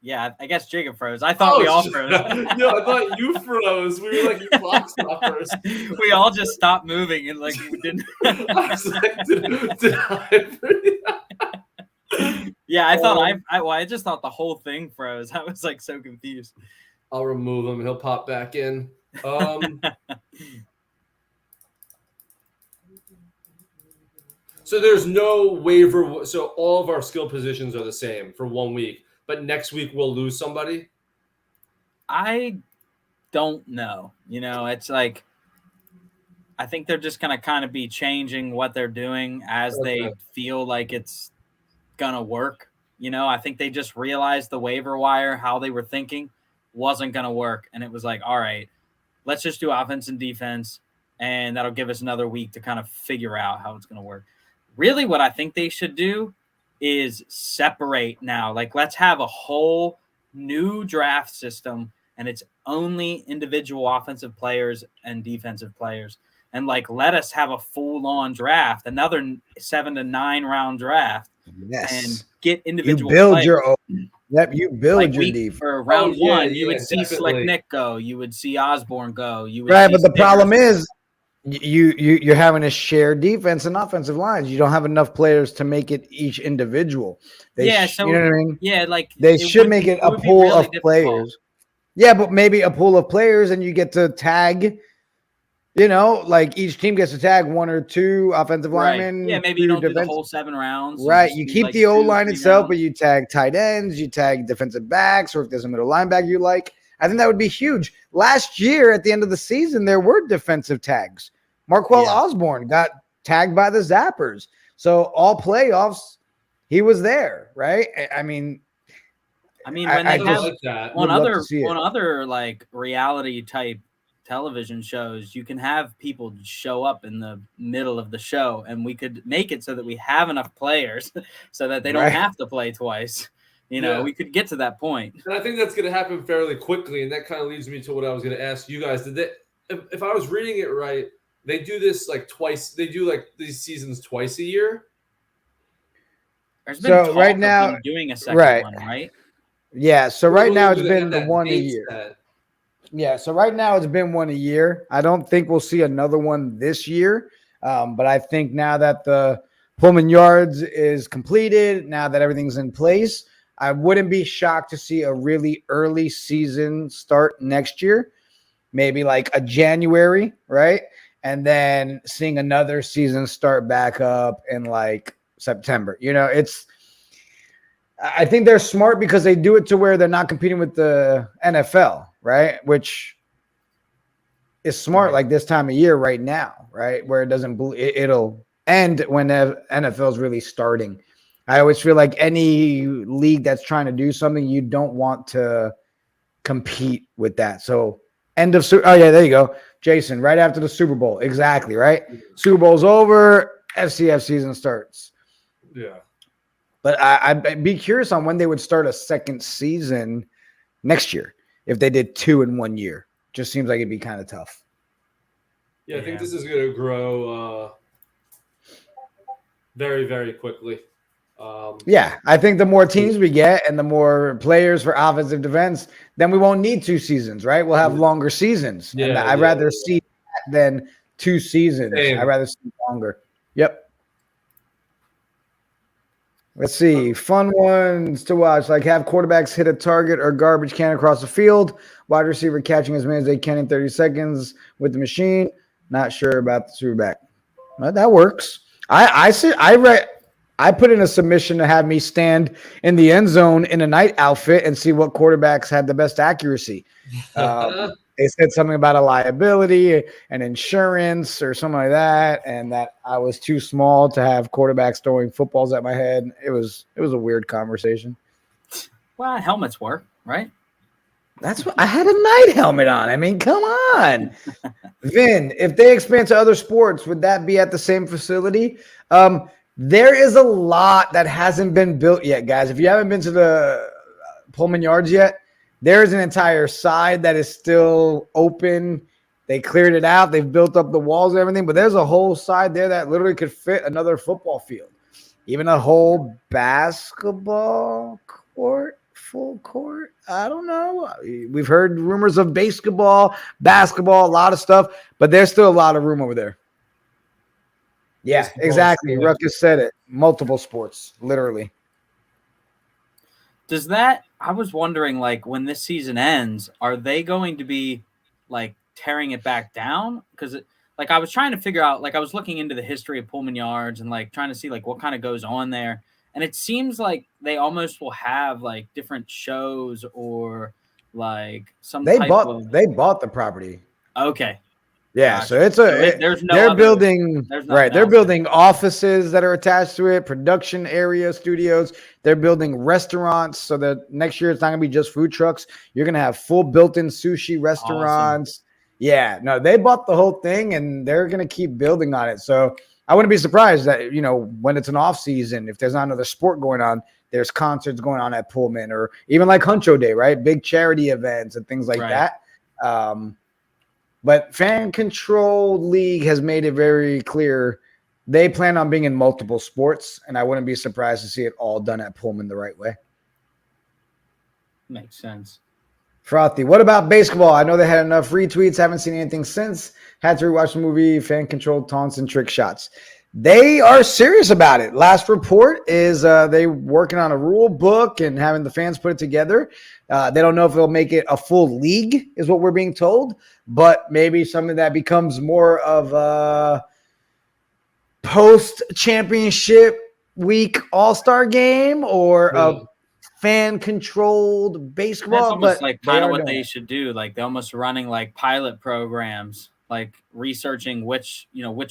Speaker 11: Yeah, I guess Jacob froze. I thought we all froze.
Speaker 6: No, I thought you froze. We were like, you clock stoppers.
Speaker 11: We all just stopped moving and like we didn't.
Speaker 6: I was like, did I freeze?
Speaker 11: Yeah, I thought I just thought the whole thing froze. I was like so confused.
Speaker 6: I'll remove him. He'll pop back in. So there's no waiver. So all of our skill positions are the same for 1 week, but next week we'll lose somebody.
Speaker 11: I don't know. You know, it's like I think they're just gonna kind of be changing what they're doing as they feel like it's gonna work. You know, I think they just realized the waiver wire, how they were thinking, wasn't gonna work, and it was like, all right, let's just do offense and defense, and that'll give us another week to kind of figure out how it's gonna work. Really, what I think they should do is separate now. Like, let's have a whole new draft system, and it's only individual offensive players and defensive players. And, like, let us have a full-on draft, another 7 to 9 round draft, and get individual
Speaker 7: You build
Speaker 11: players.
Speaker 7: your own. Yep, you build
Speaker 11: Like
Speaker 7: your defense.
Speaker 11: for round one, you would see
Speaker 6: definitely.
Speaker 11: Slick Nick go. You would see Osborne go. You would
Speaker 7: Right,
Speaker 11: see
Speaker 7: but the problem
Speaker 11: Stiggers.
Speaker 7: is you're having to share defense and offensive lines. You don't have enough players to make it each individual. You know what I mean?
Speaker 11: Yeah, like
Speaker 7: They should make it a
Speaker 11: would be
Speaker 7: pool
Speaker 11: really
Speaker 7: of players. Yeah, but maybe a pool of players, and you get to tag. Like each team gets to tag 1 or 2 offensive linemen.
Speaker 11: Yeah, maybe you don't do the whole 7 rounds.
Speaker 7: Right. You
Speaker 11: do,
Speaker 7: keep
Speaker 11: like,
Speaker 7: the O line
Speaker 11: 2-3
Speaker 7: itself,
Speaker 11: rounds.
Speaker 7: but you tag tight ends, you tag defensive backs, or if there's a middle linebacker you like. I think that would be huge. Last year, at the end of the season, there were defensive tags. Marquell Osborne got tagged by the Zappers. So all playoffs, he was there, right? I mean,
Speaker 11: when they have on
Speaker 7: on
Speaker 11: other like reality type television shows, you can have people show up in the middle of the show, and we could make it so that we have enough players so that they don't have to play twice. We could get to that point.
Speaker 6: And I think that's going to happen fairly quickly, and that kind of leads me to what I was going to ask you guys. If I was reading it right, they do this like twice. They do like these seasons twice a year.
Speaker 11: There's been talk
Speaker 7: right
Speaker 11: of
Speaker 7: now,
Speaker 11: them doing a second one, right?
Speaker 7: Yeah. So right now it's
Speaker 6: Do they
Speaker 7: been
Speaker 6: have
Speaker 7: the
Speaker 6: that
Speaker 7: one a
Speaker 6: date
Speaker 7: year.
Speaker 6: set?
Speaker 7: Yeah, so right now it's been 1 a year. I don't think we'll see another one this year, but I think now that the Pullman Yards is completed, now that everything's in place, I wouldn't be shocked to see a really early season start next year, maybe like a January, right? And then seeing another season start back up in like September. I think they're smart because they do it to where they're not competing with the NFL, right? Which is smart like this time of year right now, right? Where it'll end when the NFL is really starting. I always feel like any league that's trying to do something, you don't want to compete with that. So there you go. Jason, right after the Super Bowl. Exactly, right? Super Bowl's over, FCF season starts.
Speaker 6: Yeah.
Speaker 7: But I'd be curious on when they would start a second season next year if they did 2 in 1 year. Just seems like it'd be kind of tough.
Speaker 6: Yeah, I think this is going to grow very, very quickly.
Speaker 7: Yeah, I think the more teams we get and the more players for offensive defense, then we won't need 2 seasons, right? We'll have longer seasons. And I'd rather see that than 2 seasons.
Speaker 6: Same.
Speaker 7: I'd rather see longer. Yep. Let's see. Fun ones to watch. Like have quarterbacks hit a target or garbage can across the field. Wide receiver catching as many as they can in 30 seconds with the machine. Not sure about the super back. Well, that works. I put in a submission to have me stand in the end zone in a night outfit and see what quarterbacks had the best accuracy. They said something about a liability and insurance or something like that, and that I was too small to have quarterbacks throwing footballs at my head. It was a weird conversation.
Speaker 11: Well, helmets work, right?
Speaker 7: That's what I had a night helmet on. I mean, come on. Vin, if they expand to other sports, would that be at the same facility? There is a lot that hasn't been built yet, guys. If you haven't been to the Pullman Yards yet, there's an entire side that is still open. They cleared it out. They've built up the walls and everything, but there's a whole side there that literally could fit another football field. Even a whole basketball court, full court. I don't know. We've heard rumors of basketball, a lot of stuff, but there's still a lot of room over there. Yeah, exactly. Ruckus said it. Multiple sports, literally.
Speaker 11: I was wondering, like, when this season ends, are they going to be, like, tearing it back down? Because, I was trying to figure out, I was looking into the history of Pullman Yards and, trying to see, what kind of goes on there. And it seems like they almost will have, different shows or, some
Speaker 7: They
Speaker 11: type
Speaker 7: bought the property.
Speaker 11: Okay.
Speaker 7: Yeah,
Speaker 11: Gotcha.
Speaker 7: so it's they're building offices that are attached to it, production area, studios. They're building restaurants so that next year it's not gonna be just food trucks. You're gonna have full built-in sushi restaurants. Awesome. Yeah, no, they bought the whole thing and they're gonna keep building on it. So I wouldn't be surprised that when it's an off season, if there's not another sport going on, there's concerts going on at Pullman or even like Huncho Day, right? Big charity events and things like that. But Fan Control League has made it very clear they plan on being in multiple sports, and I wouldn't be surprised to see it all done at Pullman the right way.
Speaker 11: Makes sense.
Speaker 7: Frothy. What about basketball? I know they had enough retweets. Haven't seen anything since. Had to rewatch the movie. Fan controlled taunts and trick shots. They are serious about it. Last report is they working on a rule book and having the fans put it together. They don't know if they'll make it a full league, is what we're being told, but maybe something that becomes more of a post-championship week all-star game or a fan-controlled basketball.
Speaker 11: That's almost
Speaker 7: but
Speaker 11: like kind of what they should do. Like they're almost running like pilot programs, like researching which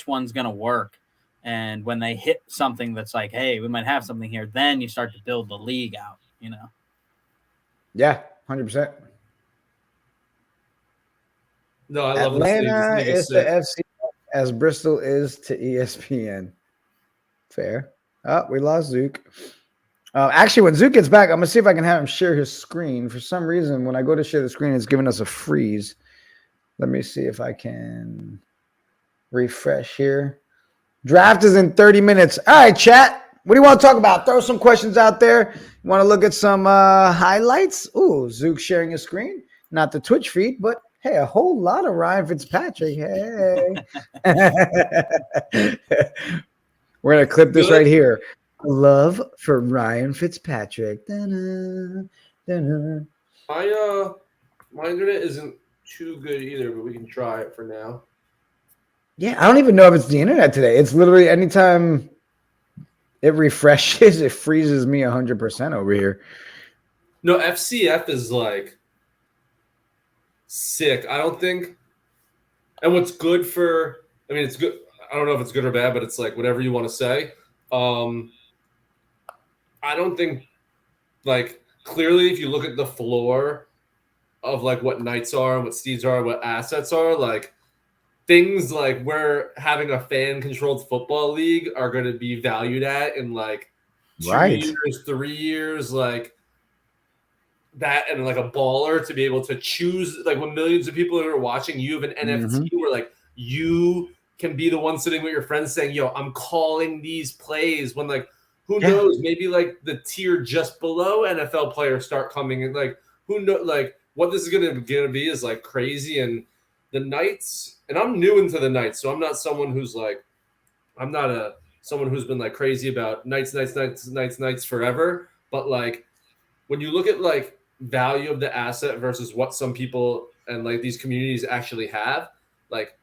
Speaker 11: one's going to work. And when they hit something that's like, hey, we might have something here, then you start to build the league out,
Speaker 7: Yeah, 100%.
Speaker 6: No, I love
Speaker 7: Atlanta
Speaker 6: this league.
Speaker 7: is to FC as Bristol is to ESPN. Fair. Oh, we lost Zook. Actually, when Zook gets back, I'm going to see if I can have him share his screen. For some reason, when I go to share the screen, it's giving us a freeze. Let me see if I can refresh here. Draft is in 30 minutes. All right, chat. What do you want to talk about? Throw some questions out there. You want to look at some highlights? Ooh, Zook sharing his screen. Not the Twitch feed, but hey, a whole lot of Ryan Fitzpatrick. Hey. We're going to clip this right here. Love for Ryan Fitzpatrick. Da-na, da-na.
Speaker 6: My internet isn't too good either, but we can try it for now.
Speaker 7: Yeah, I don't even know if it's the internet today. It's literally anytime it refreshes, it freezes me 100% over here.
Speaker 6: No, FCF is like sick. I don't think. And what's good for, it's good. I don't know if it's good or bad, but it's like whatever you want to say. I don't think, like, clearly if you look at the floor of like what Knights are, what Steeds are, what assets are, like, things like we're having a fan-controlled football league are going to be valued at in like 2 years, 3 years, like that, and like a baller to be able to choose, like when millions of people are watching, you have an NFT where like you can be the one sitting with your friends saying, yo, I'm calling these plays, when like who knows, maybe like the tier just below NFL players start coming, and like who knows, like what this is going to be is like crazy. And the Knights, and I'm new into the Knights, so I'm not someone who's like, I'm not someone who's been like crazy about Knights forever. But like when you look at like value of the asset versus what some people and like these communities actually have, like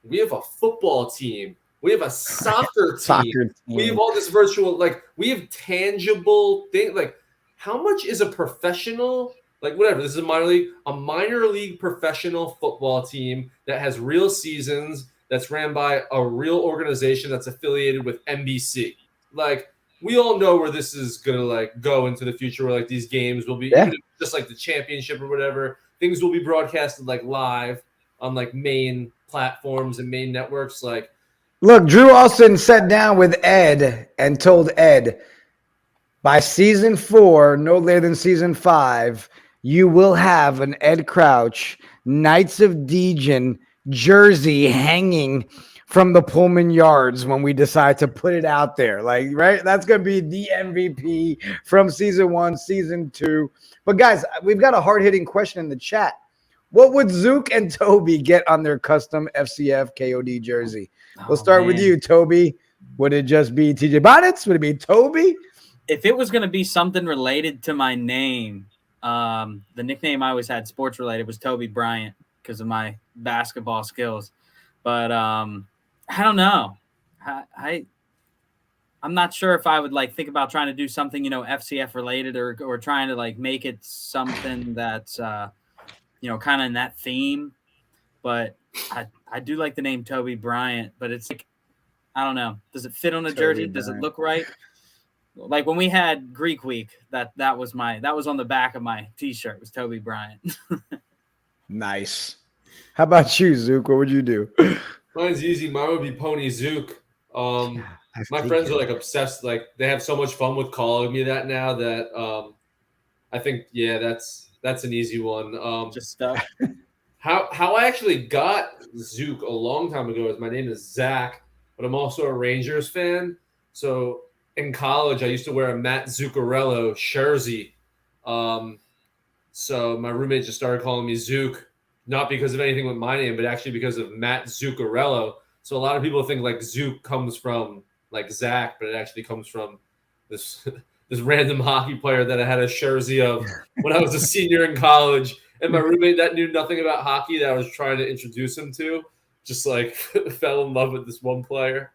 Speaker 6: we have a football team, we have a soccer team, we have all this virtual, like we have tangible thing. Like how much is a professional? Like whatever, this is a minor league professional football team that has real seasons, that's ran by a real organization that's affiliated with NBC. Like we all know where this is gonna like go into the future, where like these games will be just like the championship or whatever. Things will be broadcasted like live on like main platforms and main networks. Like,
Speaker 7: look, Drew Austin sat down with Ed and told Ed, by season 4, no later than season 5, you will have an Ed Crouch Knights of Degen jersey hanging from the Pullman Yards when we decide to put it out there. Like, right? That's going to be the MVP from season 1, season 2. But guys, we've got a hard-hitting question in the chat. What would Zook and Toby get on their custom FCF KOD jersey? We'll start with you, Toby. Would it just be TJ Bonnets? Would it be Toby?
Speaker 11: If it was going to be something related to my name, the nickname I always had sports related was Toby Bryant because of my basketball skills. But I don't know. I'm not sure if I would like think about trying to do something, FCF related or trying to like make it something that's, kind of in that theme. But I do like the name Toby Bryant, but it's like, I don't know. Does it fit on a jersey? Does it look right? Like when we had Greek Week, that was on the back of my T-shirt was Toby Bryant.
Speaker 7: Nice. How about you, Zook? What would you do?
Speaker 6: Mine's easy. Mine would be Pony Zook. My friends are like obsessed. Like they have so much fun with calling me that now that I think that's an easy one.
Speaker 11: Just stuff.
Speaker 6: How I actually got Zook a long time ago is my name is Zach, but I'm also a Rangers fan. So in college, I used to wear a Matt Zuccarello jersey. So my roommate just started calling me Zook, not because of anything with my name, but actually because of Matt Zuccarello. So a lot of people think like Zook comes from like Zach, but it actually comes from this this random hockey player that I had a jersey of when I was a senior in college. And my roommate that knew nothing about hockey that I was trying to introduce him to, just like fell in love with this one player.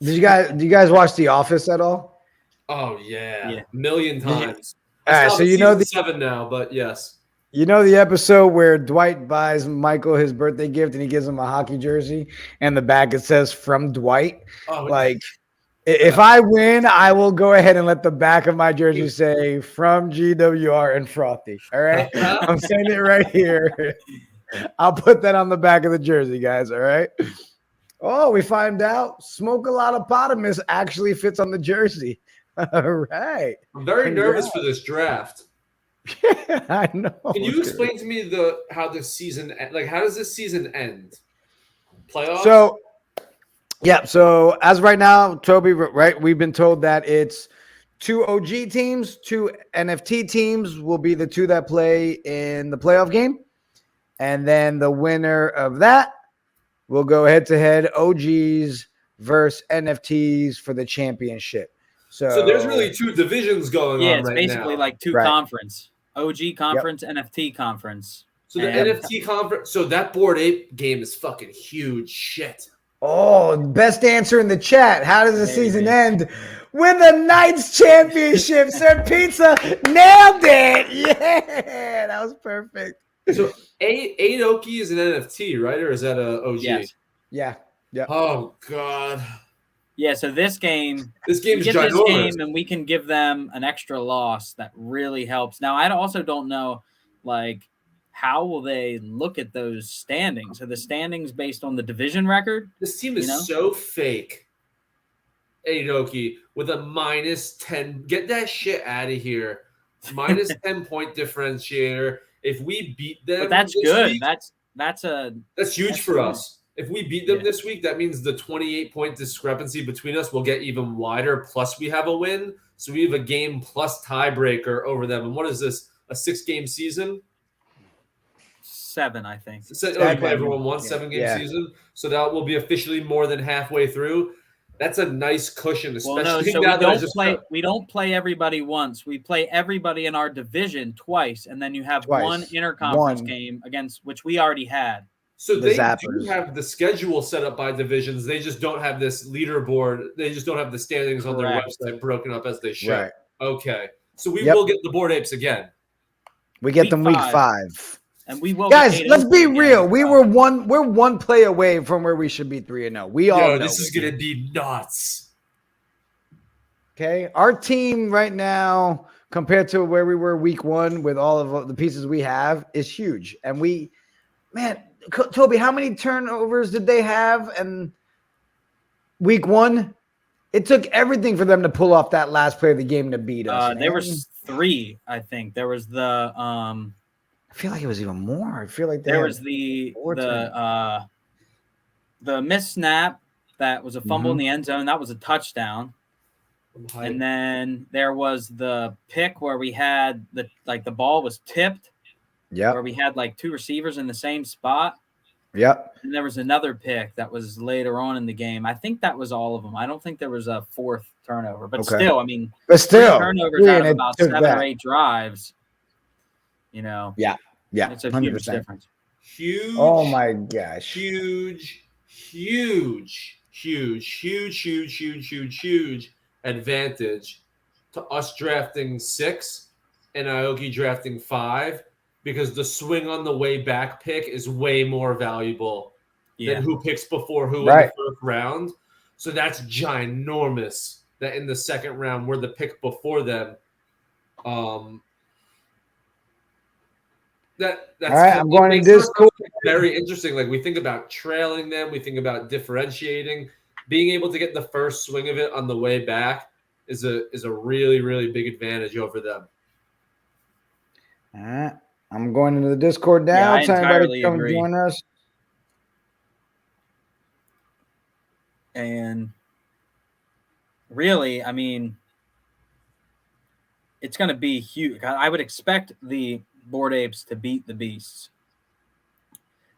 Speaker 7: Do you guys watch The Office at all?
Speaker 6: Oh yeah. A million times.
Speaker 7: All right, so you know the
Speaker 6: 7 now, but yes.
Speaker 7: You know the episode where Dwight buys Michael his birthday gift and he gives him a hockey jersey and the back it says from Dwight?
Speaker 6: Oh,
Speaker 7: like if I win, I will go ahead and let the back of my jersey say from GWR and Frothy. All right. I'm saying it right here. I'll put that on the back of the jersey, guys. All right. Oh, we find out Smoke a Lotopotamus actually fits on the jersey. All right.
Speaker 6: I'm very nervous for this draft.
Speaker 7: I know.
Speaker 6: Can you explain to me how this season, like, how does this season end? Playoffs?
Speaker 7: So, yeah. So as right now, Toby, right, we've been told that it's 2 OG teams, 2 NFT teams will be the 2 that play in the playoff game. And then the winner of that will go head-to-head OGs versus NFTs for the championship.
Speaker 6: So there's really 2 divisions going on right now.
Speaker 11: Yeah, it's basically like 2 conference. OG conference, NFT conference.
Speaker 6: So the NFT conference, so that Bored Ape game is fucking huge shit.
Speaker 7: Oh, best answer in the chat. How does the season end? With a Knights championship. Sir Pizza nailed it. Yeah, that was perfect.
Speaker 6: So Aoki is an NFT, right? Or is that a OG?
Speaker 11: Yes.
Speaker 7: Yeah. Yeah.
Speaker 6: Oh God.
Speaker 11: Yeah, so this game
Speaker 6: is
Speaker 11: this
Speaker 6: ginormous.
Speaker 11: game, and we can give them an extra loss that really helps. Now, I also don't know, like, how will they look at those standings? Are the standings based on the division record?
Speaker 6: This team is so fake. Aoki with a -10. Get that shit out of here. Minus 10 point differentiator. If we beat them,
Speaker 11: but that's
Speaker 6: this
Speaker 11: good.
Speaker 6: week,
Speaker 11: That's
Speaker 6: huge for us. If we beat them this week, that means the 28-point discrepancy between us will get even wider. Plus, we have a win, so we have a game plus tiebreaker over them. And what is this? A 6-game season?
Speaker 11: 7, I think.
Speaker 6: So, you play everyone once, 7-game season. So that will be officially more than halfway through. That's a nice cushion, especially now that
Speaker 11: we don't play everybody once. We play everybody in our division twice, and then you have one interconference game against which we already had.
Speaker 6: So they do have the schedule set up by divisions. They just don't have this leaderboard. They just don't have the standings on their website broken up as they should. Right. Okay. So we will get the Bored Apes again.
Speaker 7: We get them week 5.
Speaker 11: And we will.
Speaker 7: Guys, let's be real. We're one play away from where we should be 3-0. We all know
Speaker 6: this is going to be nuts.
Speaker 7: Okay. Our team right now, compared to where we were week 1 with all of the pieces we have, is huge. And Toby, how many turnovers did they have in week 1? It took everything for them to pull off that last play of the game to beat us.
Speaker 11: There was 3, I think. There was the
Speaker 7: I feel like it was even more. I feel like
Speaker 11: there was the missed snap that was a fumble in the end zone. That was a touchdown. And then there was the pick where we had the ball was tipped.
Speaker 7: Yeah.
Speaker 11: Where we had like 2 receivers in the same spot.
Speaker 7: Yep.
Speaker 11: And there was another pick that was later on in the game. I think that was all of them. I don't think there was a 4th turnover, but still, I mean, 3 turnovers out of about 7 or 8 drives.
Speaker 7: Yeah.
Speaker 11: It's a 100%. Huge difference.
Speaker 6: Huge.
Speaker 7: Oh my gosh.
Speaker 6: Huge advantage to us drafting 6 and Aoki drafting 5, because the swing on the way back pick is way more valuable than who picks before who in the first round. So that's ginormous that in the second round we're the pick before them. That's
Speaker 7: all right. I'm going to Discord.
Speaker 6: Very interesting. Like, we think about trailing them, we think about differentiating. Being able to get the first swing of it on the way back is a really, really big advantage over them.
Speaker 7: All right. I'm going into the Discord now.
Speaker 11: Yeah, I entirely
Speaker 7: come
Speaker 11: agree.
Speaker 7: Join us.
Speaker 11: And really, I mean, it's going to be huge. I would expect the Bored Apes to beat the Beasts.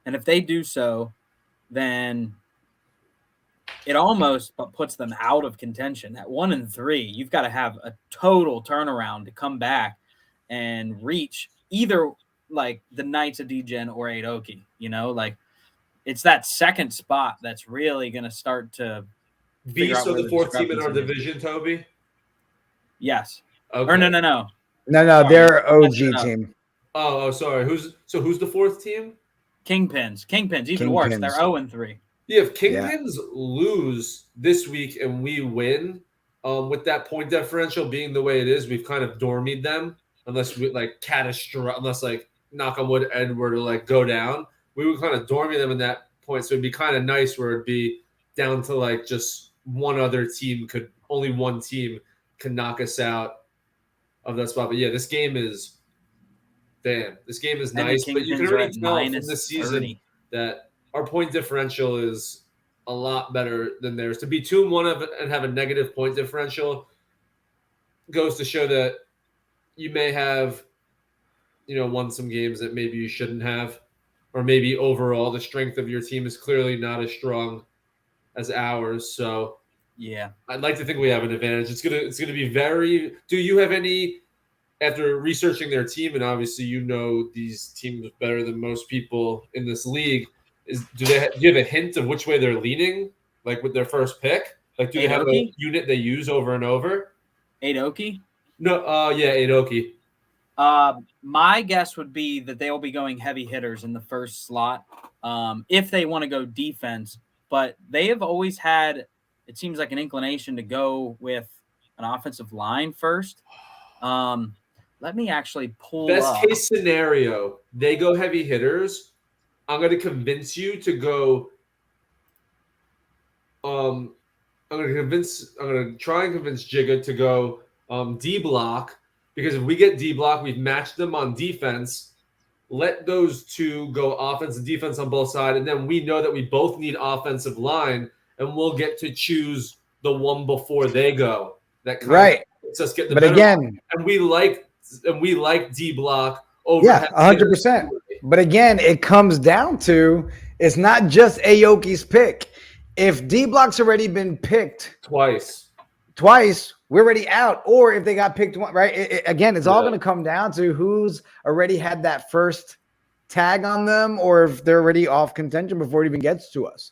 Speaker 11: And if they do so, then it almost puts them out of contention. At 1-3, you've got to have a total turnaround to come back and reach either like the Knights of Degen or Aoki. You know, like it's that second spot that's really going to start to
Speaker 6: Beasts are the fourth team in our division, Toby?
Speaker 11: Yes.
Speaker 6: Okay.
Speaker 11: Or no.
Speaker 7: No,
Speaker 11: Sorry,
Speaker 7: they're
Speaker 11: I messed it
Speaker 7: OG
Speaker 11: up.
Speaker 7: team.
Speaker 6: Oh, sorry. Who's the fourth team?
Speaker 11: Kingpins, even worse. They're 0-3.
Speaker 6: Yeah, if Kingpins lose this week and we win, with that point differential being the way it is, we've kind of dormied them unless we like unless like knock on wood, Ed were to like go down. We would kind of dormy them in that point. So it'd be kind of nice where it'd be down to like just only one team can knock us out of that spot. But yeah, this game is nice. But you can already tell from this season
Speaker 11: 30.
Speaker 6: that our point differential is a lot better than theirs. To be 2-1 and have a negative point differential goes to show that you may have, won some games that maybe you shouldn't have, or maybe overall the strength of your team is clearly not as strong as ours. So
Speaker 11: yeah,
Speaker 6: I'd like to think we have an advantage. It's gonna be very. Do you have any? After researching their team, and obviously these teams better than most people in this league, do you have a hint of which way they're leaning, like with their first pick? Like, do they have a unit they use over and over?
Speaker 11: Aoki?
Speaker 6: No, Aoki.
Speaker 11: My guess would be that they will be going heavy hitters in the first slot, if they want to go defense. But they have always had, it seems like, an inclination to go with an offensive line first. Let me actually pull
Speaker 6: Best case scenario, they go heavy hitters. I'm going to convince you to go. I'm going to try and convince Jigga to go D block, because if we get D block, we've matched them on defense. Let those two go offense and defense on both sides, and then we know that we both need offensive line, and we'll get to choose the one before they go. That kind
Speaker 7: Right.
Speaker 6: of lets us get the
Speaker 7: But
Speaker 6: better
Speaker 7: again-
Speaker 6: one. And we like D block over.
Speaker 7: 100%. But again, it comes down to, it's not just Aoki's pick. If D block's already been picked
Speaker 6: twice,
Speaker 7: we're already out. Or if they got picked one, right? Again, it's all going to come down to who's already had that first tag on them, or if they're already off contention before it even gets to us,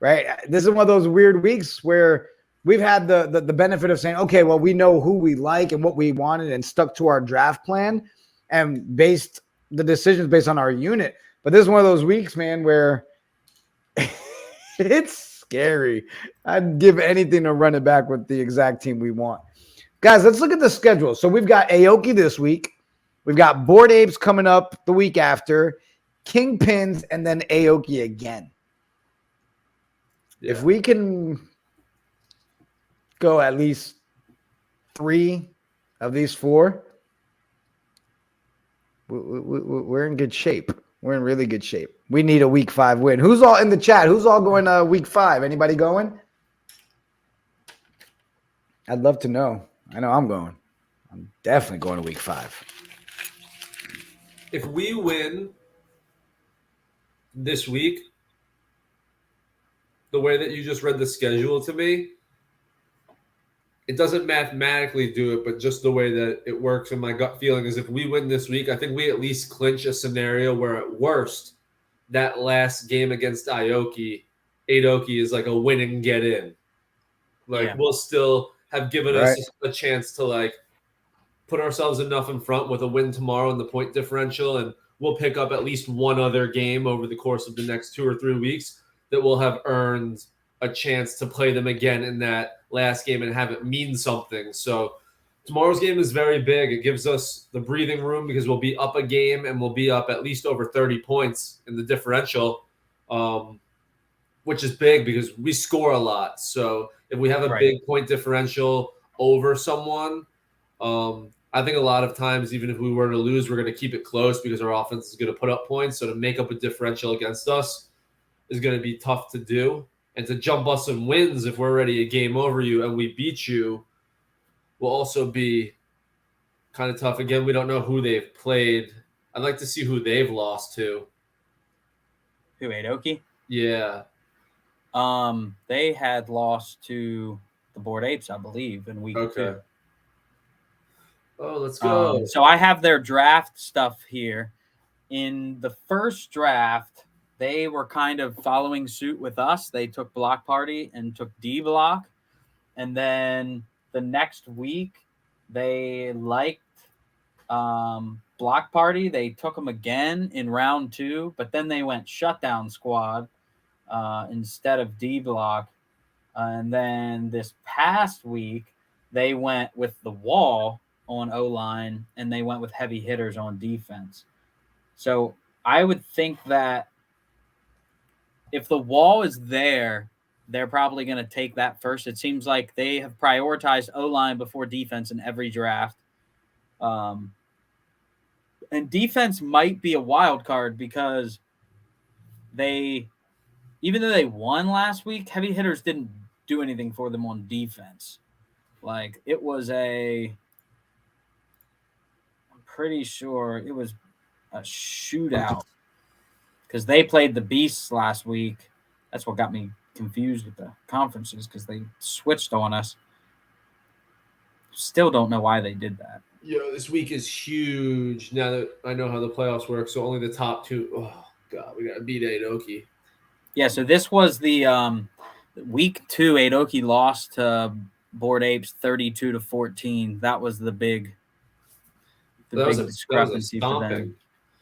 Speaker 7: right? This is one of those weird weeks where we've had the benefit of saying, okay, well, we know who we like and what we wanted and stuck to our draft plan and based the decisions based on our unit. But this is one of those weeks, man, where it's scary. I'd give anything to run it back with the exact team we want. Guys, let's look at the schedule. So we've got Aoki this week. We've got Bored Apes coming up the week after, Kingpins, and then Aoki again. Yeah. If we can go at least 3 of these 4, we're in good shape. We're in really good shape. We need a week 5 win. Who's all in the chat? Who's all going week 5? Anybody going? I'd love to know. I know I'm going. I'm definitely going to week 5.
Speaker 6: If we win this week, the way that you just read the schedule to me, it doesn't mathematically do it, but just the way that it works in my gut feeling is if we win this week, I think we at least clinch a scenario where at worst, that last game against Aoki is like a win and get in. We'll still have given us a chance to like put ourselves enough in front with a win tomorrow in the point differential, and we'll pick up at least one other game over the course of the next 2 or 3 weeks that will have earned a chance to play them again in that last game and have it mean something. So tomorrow's game is very big. It gives us the breathing room because we'll be up a game and we'll be up at least over 30 points in the differential, which is big because we score a lot. So if we have a big point differential over someone, I think a lot of times, even if we were to lose, we're going to keep it close because our offense is going to put up points. So to make up a differential against us is going to be tough to do. And to jump us some wins if we're already a game over you and we beat you will also be kind of tough. Again, we don't know who they've played. I'd like to see who they've lost to.
Speaker 11: Who, Adoki?
Speaker 6: Yeah.
Speaker 11: They had lost to the Bored Apes, I believe, in week 2.
Speaker 6: Oh, let's go.
Speaker 11: So I have their draft stuff here. In the first draft, they were kind of following suit with us. They took Block Party and took D Block. And then the next week, they liked Block Party. They took them again in round 2, but then they went Shutdown Squad instead of D Block. And then this past week, they went with the Wall on O-line, and they went with Heavy Hitters on defense. So I would think that if the Wall is there, they're probably going to take that first. It seems like they have prioritized O-line before defense in every draft. And defense might be a wild card because even though they won last week, Heavy Hitters didn't do anything for them on defense. Like, it was I'm pretty sure it was a shootout because they played the Beasts last week. That's what got me confused with the conferences because they switched on us. Still don't know why they did that.
Speaker 6: This week is huge now that I know how the playoffs work. So only the top 2. Oh, God, we got to beat Adoki.
Speaker 11: Yeah, so this was the week 2. Adoki lost to Bored Apes 32-14. That was the big discrepancy for them.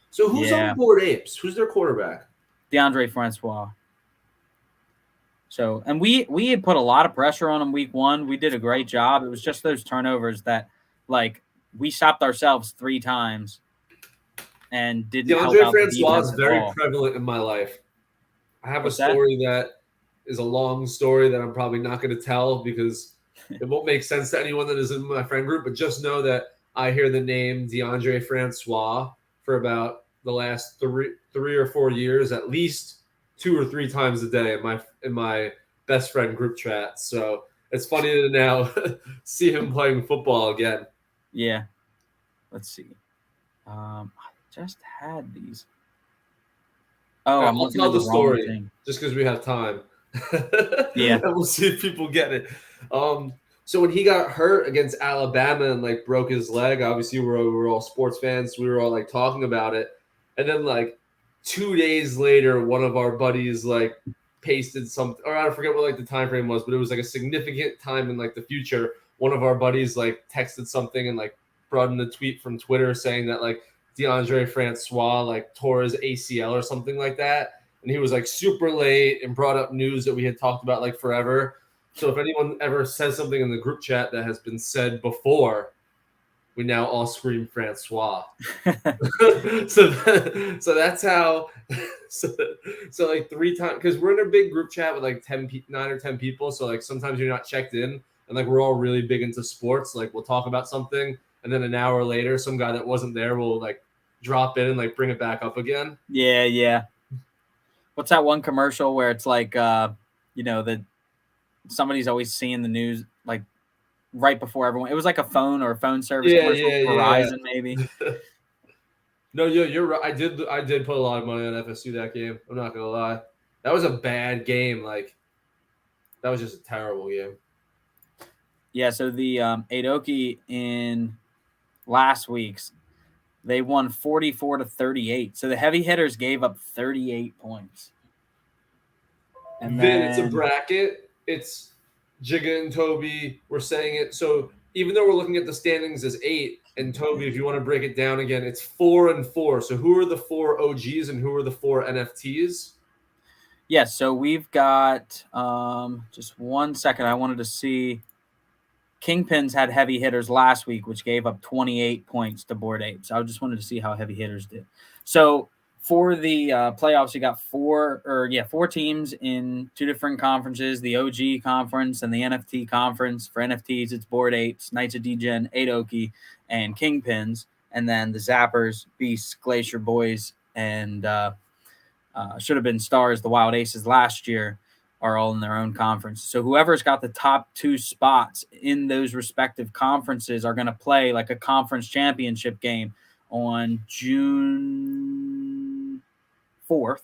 Speaker 6: So who's on Bored Apes? Who's their quarterback?
Speaker 11: DeAndre Francois. So, and we had put a lot of pressure on him week 1. We did a great job. It was just those turnovers that, like, we stopped ourselves 3 times and didn't help out the defense.
Speaker 6: DeAndre Francois is very prevalent in my life. I have a story that is a long story that I'm probably not going to tell because it won't make sense to anyone that is in my friend group, but just know that I hear the name DeAndre Francois for about the last 3 or 4 years, at least 2 or 3 times a day in my best friend group chat. So it's funny to now see him playing football again.
Speaker 11: Yeah. Let's see. I just had these. Oh, I'm
Speaker 6: I'll
Speaker 11: looking
Speaker 6: tell
Speaker 11: at
Speaker 6: the
Speaker 11: wrong
Speaker 6: story
Speaker 11: thing.
Speaker 6: just because we have time.
Speaker 11: Yeah.
Speaker 6: And we'll see if people get it. So when he got hurt against Alabama and like broke his leg, obviously we were all sports fans. We were all like talking about it. And then like 2 days later, one of our buddies like pasted something, or I forget what like the time frame was, but it was like a significant time in like the future. One of our buddies like texted something and like brought in a tweet from Twitter saying that like DeAndre Francois like tore his ACL or something like that. And he was like super late and brought up news that we had talked about like forever. So if anyone ever says something in the group chat that has been said before, we now all scream Francois. so that's how. So like 3 times, because we're in a big group chat with like 9 or 10 people. So like sometimes you're not checked in, and like we're all really big into sports. Like we'll talk about something, and then an hour later, some guy that wasn't there will like drop in and like bring it back up again.
Speaker 11: Yeah. What's that one commercial where it's like, that somebody's always seeing the news like right before everyone? It was like a phone service commercial, Verizon maybe.
Speaker 6: No, you're right. I did put a lot of money on FSU that game. I'm not gonna lie. That was a bad game. Like that was just a terrible game.
Speaker 11: Yeah. So the Adoki in last week's, they won 44-38. So the Heavy Hitters gave up 38 points. And
Speaker 6: then it's a bracket. It's Jigga and Toby. We're saying it. So even though we're looking at the standings as 8, and Toby, if you want to break it down again, it's 4 and 4. So who are the 4 OGs and who are the 4 NFTs?
Speaker 11: Yes. So we've got just 1 second. I wanted to see. Kingpins had Heavy Hitters last week, which gave up 28 points to Bored Apes. I just wanted to see how Heavy Hitters did. So for the playoffs, you got 4 teams in 2 different conferences, the OG conference and the NFT conference. For NFTs, it's Bored Apes, Knights of Degen, Adoki, and Kingpins. And then the Zappers, Beasts, Glacier Boys, and should have been Stars, the Wild Aces last year, are all in their own conference. So whoever's got the top 2 spots in those respective conferences are going to play like a conference championship game on June 4th.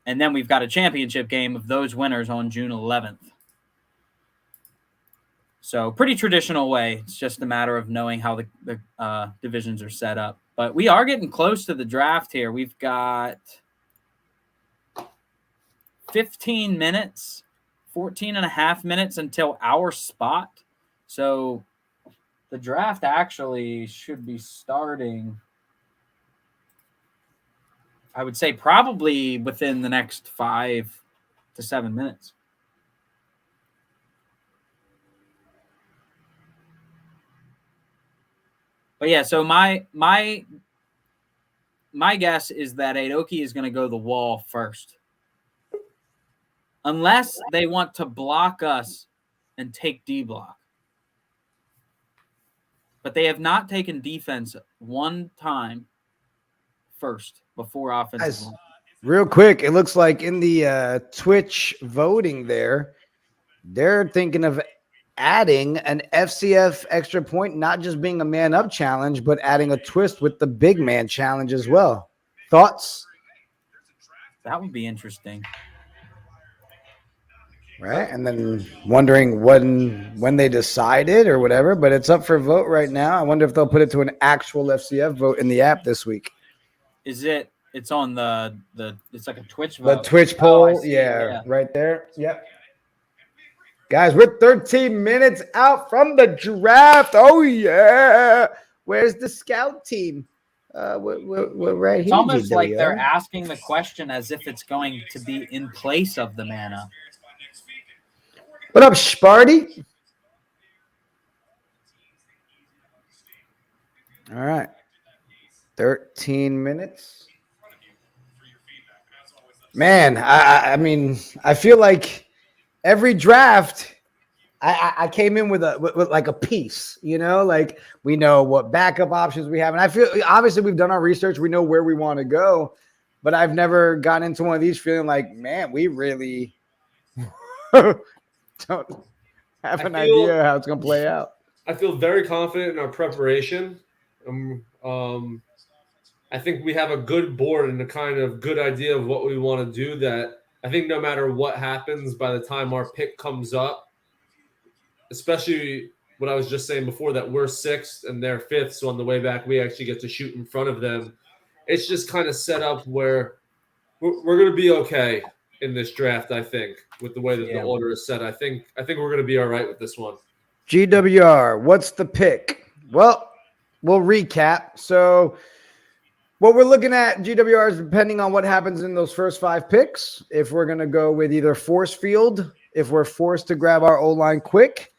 Speaker 11: And then we've got a championship game of those winners on June 11th. So pretty traditional way. It's just a matter of knowing how the divisions are set up. But we are getting close to the draft here. We've got 15 minutes, 14 and a half minutes until our spot. So the draft actually should be starting, I would say, probably within the next 5 to 7 minutes. But yeah, so my guess is that Aoki is going to go the wall first. Unless they want to block us and take D block. But they have not taken defense one time first before offensive line.
Speaker 7: Real quick, it looks like in the Twitch voting there, they're thinking of adding an FCF extra point, not just being a man-up challenge, but adding a twist with the big man challenge as well. Thoughts?
Speaker 11: That would be interesting.
Speaker 7: Right, and then wondering when they decided or whatever, but it's up for vote right now. I wonder if they'll put it to an actual FCF vote in the app this week.
Speaker 11: Is it? It's on the it's like a Twitch vote.
Speaker 7: The Twitch poll, yeah, right there. Yep. Guys, we're 13 minutes out from the draft. Oh, yeah. Where's the scout team? We're right here.
Speaker 11: It's almost like they're asking the question as if it's going to be in place of the mana.
Speaker 7: What up, Sparty? All right. 13 minutes. Man, I mean, I feel like every draft, I came in with like a piece, you know, like we know what backup options we have. And I feel obviously we've done our research. We know where we want to go, but I've never gotten into one of these feeling like, man, we really don't have an idea how it's going to play out.
Speaker 6: I feel very confident in our preparation. I think we have a good board and a kind of good idea of what we want to do that I think no matter what happens by the time our pick comes up, especially what I was just saying before, that we're 6th and they're 5th. So on the way back, we actually get to shoot in front of them. It's just kind of set up where we're going to be okay in this draft, I think, with the way that the order is set. I think we're going to be all right with this one.
Speaker 7: GWR, what's the pick? Well, we'll recap. So what we're looking at, GWR, is depending on what happens in those first 5 picks. If we're going to go with either force field, if we're forced to grab our O-line quick,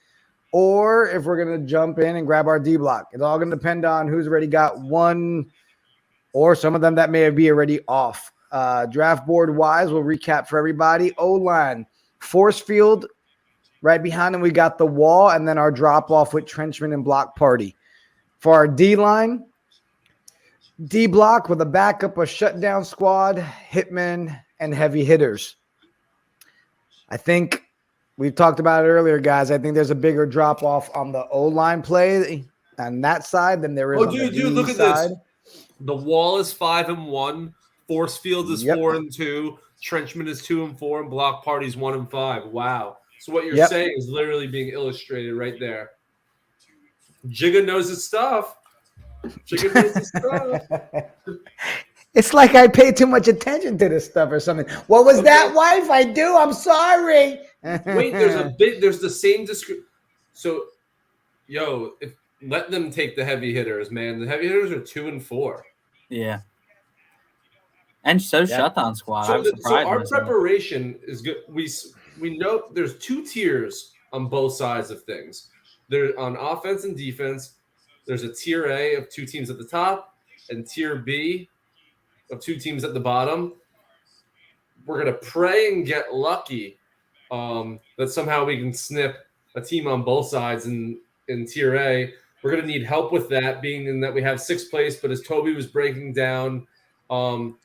Speaker 7: or if we're going to jump in and grab our D block. It's all going to depend on who's already got one, or some of them that may be already off. Draft board wise, we'll recap for everybody. O-line, force field, right behind them we got the wall, and then our drop off with Trenchman and block party. For our D-line, D block with a backup, a shutdown squad, hitmen, and heavy hitters. I think we've talked about it earlier, guys. I think there's a bigger drop off on the O-line play on that side than there is on the D
Speaker 6: look at
Speaker 7: side.
Speaker 6: this. The wall is 5-1. Force field is 4-2. Trenchman is 2-4, and block party's 1-5. Wow. So what you're saying is literally being illustrated right there. Jigga knows his stuff.
Speaker 7: It's like I pay too much attention to this stuff or something. What was that, wife? I do. I'm sorry.
Speaker 6: Wait, there's the same description. So, let them take the heavy hitters, man. The heavy hitters are 2-4.
Speaker 11: Yeah. And so shutdown squad.
Speaker 6: So our preparation is good. We know there's 2 tiers on both sides of things. They're on offense and defense. There's a tier A of 2 teams at the top and tier B of 2 teams at the bottom. We're going to pray and get lucky that somehow we can snip a team on both sides in tier A. We're going to need help with that, being in that we have 6th place, but as Toby was breaking down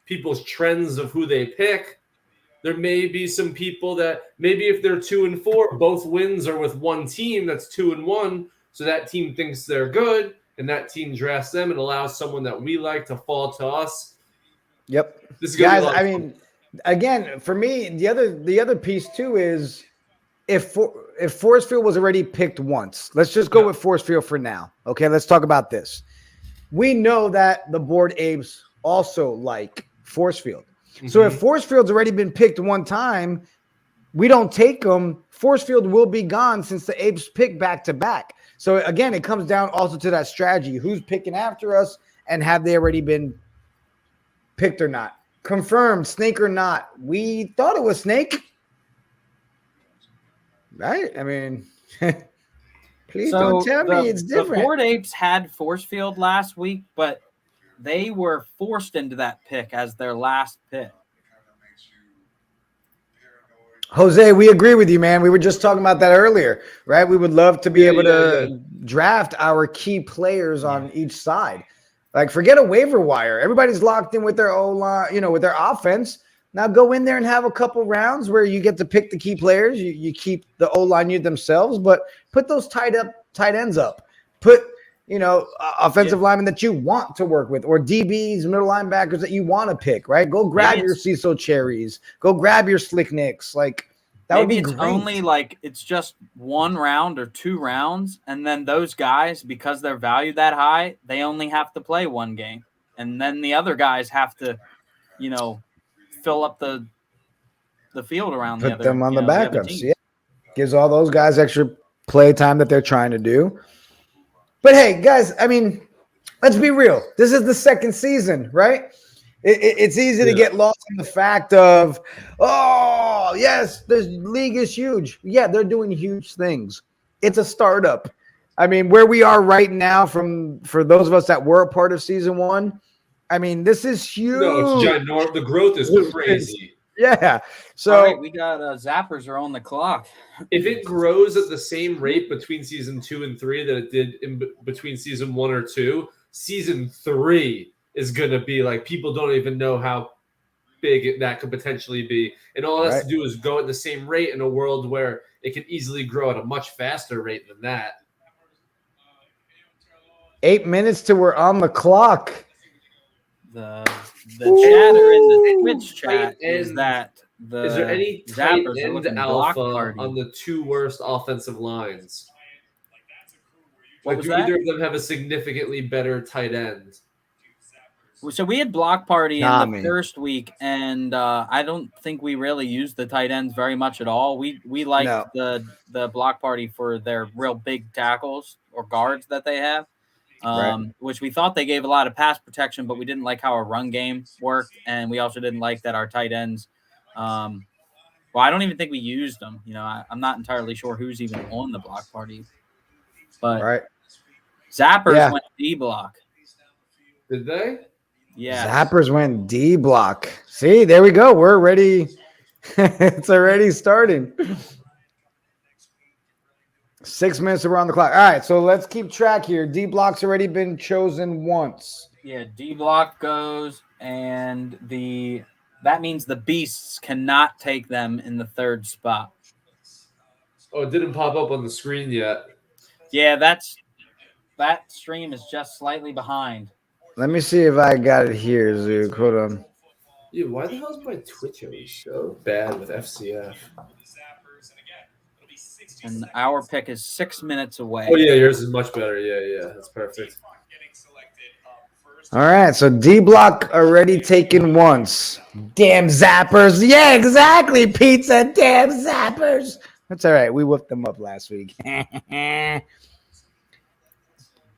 Speaker 6: people's trends of who they pick, There may be some people that maybe if they're 2-4, both wins are with one team that's 2-1. So that team thinks they're good, and that team drafts them and allows someone that we like to fall to us.
Speaker 7: Yep.
Speaker 6: This is gonna be a lot of fun.
Speaker 7: mean, again, for me, the other piece too is if Forest Field was already picked once, let's just go with Forest Field for now. Okay, let's talk about this. We know that the board apes also like Forest Field. So if Forest Field's already been picked one time, we don't take them. Forest Field will be gone since the apes pick back to back. So again, it comes down also to that strategy. Who's picking after us, and have they already been picked or not? Confirmed, Snake or not. We thought it was Snake. Right? I mean, please don't tell me it's different.
Speaker 11: The Board Apes had Force Field last week, but they were forced into that pick as their last pick.
Speaker 7: Jose, we agree with you, man. We were just talking about that earlier, right? We would love to be able to draft our key players on each side. Like, forget a waiver wire. Everybody's locked in with their O-line, with their offense. Now go in there and have a couple rounds where you get to pick the key players. You keep the O-line themselves, but put those tight ends up. Put, offensive linemen that you want to work with, or DBs, middle linebackers that you want to pick, right? Go grab your Cecil Cherries. Go grab your Slick Nicks. Like, that would be great.
Speaker 11: Only like it's just one round or two rounds, and then those guys, because they're valued that high, they only have to play one game, and then the other guys have to, fill up the field around
Speaker 7: Put
Speaker 11: the other.
Speaker 7: them on the
Speaker 11: other
Speaker 7: backups.
Speaker 11: teams.
Speaker 7: Yeah, gives all those guys extra play time that they're trying to do. But hey, guys, I mean, let's be real. This is the second season, right? It's easy to get lost in the fact of, oh, yes, the league is huge. Yeah, they're doing huge things. It's a startup. I mean, where we are right now for those of us that were a part of season one, I mean, this is huge.
Speaker 6: No, it's ginormous. The growth is crazy.
Speaker 7: Yeah. So
Speaker 11: all right, we got zappers are on the clock.
Speaker 6: If it grows at the same rate between season 2 and 3 that it did in between season 1 or 2, season 3 is going to be like, people don't even know how big that could potentially be. And all it has to do is go at the same rate in a world where it can easily grow at a much faster rate than that.
Speaker 7: 8 minutes till we're on the clock.
Speaker 11: The chatter in the Twitch chat is that
Speaker 6: is there any tight
Speaker 11: zappers are
Speaker 6: end
Speaker 11: looking
Speaker 6: alpha
Speaker 11: block party.
Speaker 6: on the two worst offensive lines?
Speaker 11: What
Speaker 6: Like,
Speaker 11: was
Speaker 6: do
Speaker 11: that?
Speaker 6: either of them have a significantly better tight end?
Speaker 11: So we had block party in the first week, and I don't think we really used the tight ends very much at all. We liked the block party for their real big tackles or guards that they have, which we thought they gave a lot of pass protection, but we didn't like how our run game worked, and we also didn't like that our tight ends. Well, I don't even think we used them. I'm not entirely sure who's even on the block party, but zappers went D block.
Speaker 6: Did they?
Speaker 11: Yeah.
Speaker 7: Zappers went D block. See, there we go. We're ready. It's already starting. 6 minutes around the clock. All right, so let's keep track here. D block's already been chosen once.
Speaker 11: Yeah, D block goes, and that means the beasts cannot take them in the third spot.
Speaker 6: Oh, it didn't pop up on the screen yet.
Speaker 11: Yeah, that stream is just slightly behind.
Speaker 7: Let me see if I got it here, Zook. Hold on.
Speaker 6: Dude, why the hell is my Twitch always so bad with FCF?
Speaker 11: And our pick is 6 minutes away.
Speaker 6: Oh, yeah, yours is much better. Yeah, that's perfect.
Speaker 7: All right, so D block already taken once. Damn zappers. Yeah, exactly, Pizza. Damn zappers. That's all right. We whooped them up last week.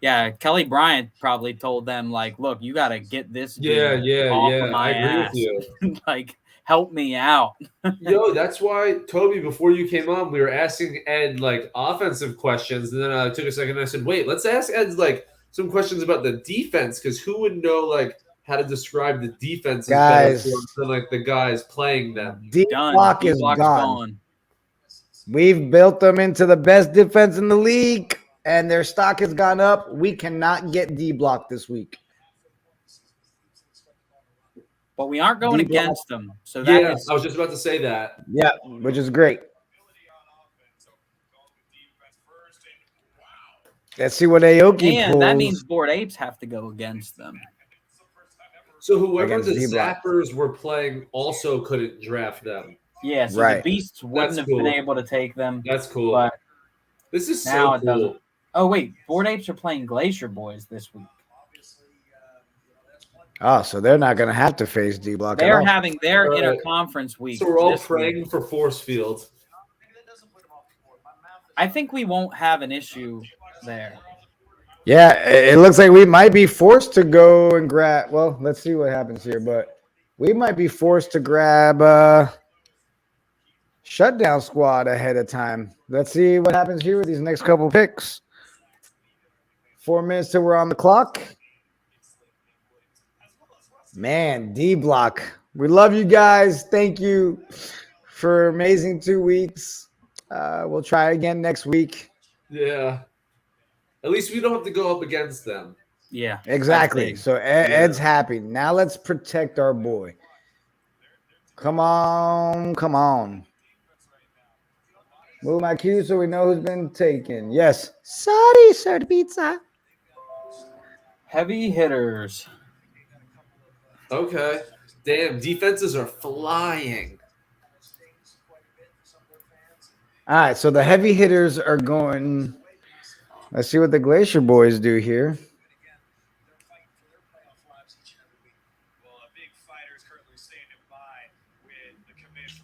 Speaker 11: Yeah, Kelly Bryant probably told them, like, look, you got to get this
Speaker 6: Yeah.
Speaker 11: off of my
Speaker 6: I agree
Speaker 11: ass.
Speaker 6: with you.
Speaker 11: Like, help me out.
Speaker 6: Yo, that's why, Toby, before you came on, we were asking Ed, like, offensive questions. And then I took a second and I said, wait, let's ask Ed, like, some questions about the defense, because who would know, like, how to describe the defense
Speaker 7: Guys.
Speaker 6: than, like, the guys playing them.
Speaker 7: D block is gone. We've built them into the best defense in the league, and their stock has gone up. We cannot get D block this week.
Speaker 11: But we aren't going
Speaker 7: D-block.
Speaker 11: against them. So that is
Speaker 6: I was just about to say that.
Speaker 7: Yeah, which is great. Let's see what Aoki
Speaker 11: and
Speaker 7: pulls.
Speaker 11: that means Bored Apes have to go against them.
Speaker 6: So whoever
Speaker 7: Against
Speaker 6: the
Speaker 7: D-block.
Speaker 6: Zappers were playing also couldn't draft them.
Speaker 11: Yeah, so
Speaker 7: Right.
Speaker 11: the Beasts wouldn't
Speaker 6: That's
Speaker 11: have
Speaker 6: cool.
Speaker 11: been able to take them.
Speaker 6: That's cool.
Speaker 11: But
Speaker 6: This is
Speaker 11: now
Speaker 6: so
Speaker 11: it doesn't.
Speaker 6: cool.
Speaker 11: Oh, wait. Bored Apes are playing Glacier Boys this week.
Speaker 7: Oh, so they're not going to have to face D-block at
Speaker 11: They're
Speaker 7: all.
Speaker 11: having their
Speaker 6: All right.
Speaker 11: interconference week.
Speaker 6: So we're all
Speaker 11: this week.
Speaker 6: praying for Force Field.
Speaker 11: I think we won't have an issue there.
Speaker 7: Yeah, it looks like we might be forced to go and grab. Well, let's see what happens here, but we might be forced to grab Shutdown Squad ahead of time. Let's see what happens here with these next couple picks. 4 minutes till we're on the clock. Man, D-block. We love you guys. Thank you for amazing 2 weeks. We'll try again next week.
Speaker 6: Yeah. At least we don't have to go up against them.
Speaker 11: Yeah.
Speaker 7: Exactly. So Ed's happy. Now let's protect our boy. Come on. Come on. Move my cue so we know who's been taken. Yes. Sorry, sir. Pizza.
Speaker 11: Heavy hitters.
Speaker 6: Okay. Damn, defenses are flying.
Speaker 7: All right. So the heavy hitters are going. Let's see what the Glacier Boys do here.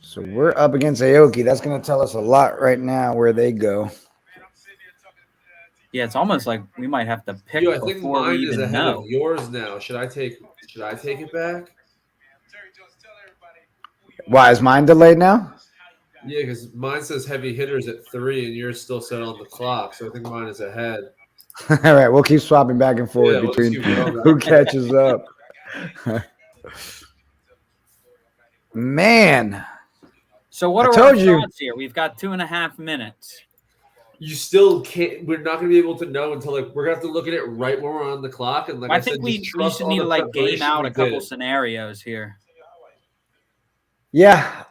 Speaker 7: So we're up against Aoki. That's going to tell us a lot right now where they go.
Speaker 11: Yeah, it's almost like we might have to pick
Speaker 6: Yo, I think
Speaker 11: before
Speaker 6: mine
Speaker 11: we
Speaker 6: is
Speaker 11: even
Speaker 6: ahead
Speaker 11: know.
Speaker 6: of yours now. Should I take it back?
Speaker 7: Why is mine delayed now?
Speaker 6: Yeah, because mine says heavy hitters at 3 and yours still set on the clock. So I think mine is ahead.
Speaker 7: All right, we'll keep swapping back and forth
Speaker 6: Yeah, we'll
Speaker 7: between
Speaker 6: keep going.
Speaker 7: who catches up. Man.
Speaker 11: So what
Speaker 7: I
Speaker 11: are
Speaker 7: told
Speaker 11: our
Speaker 7: you.
Speaker 11: thoughts here? We've got 2.5 minutes.
Speaker 6: You still can't. We're not going to be able to know until we're going to have to look at it right when we're on the clock. And
Speaker 11: I think we should need to game out a couple scenarios here.
Speaker 7: Yeah.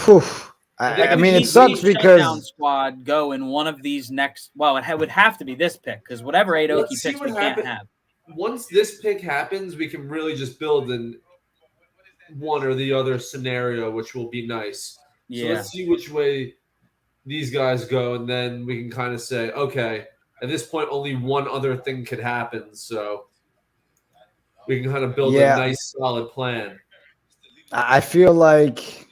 Speaker 7: Whew. I mean, it sucks because
Speaker 11: Shutdown Squad go in one of these next. Well, it would have to be this pick because whatever Aoki
Speaker 6: Let's see
Speaker 11: picks,
Speaker 6: what
Speaker 11: we can't
Speaker 6: happens.
Speaker 11: have.
Speaker 6: Once this pick happens, we can really just build in one or the other scenario, which will be nice.
Speaker 11: Yeah.
Speaker 6: So let's see which way these guys go, and then we can kind of say, okay, at this point, only one other thing could happen. So we can kind of build a nice, solid plan.
Speaker 7: I feel like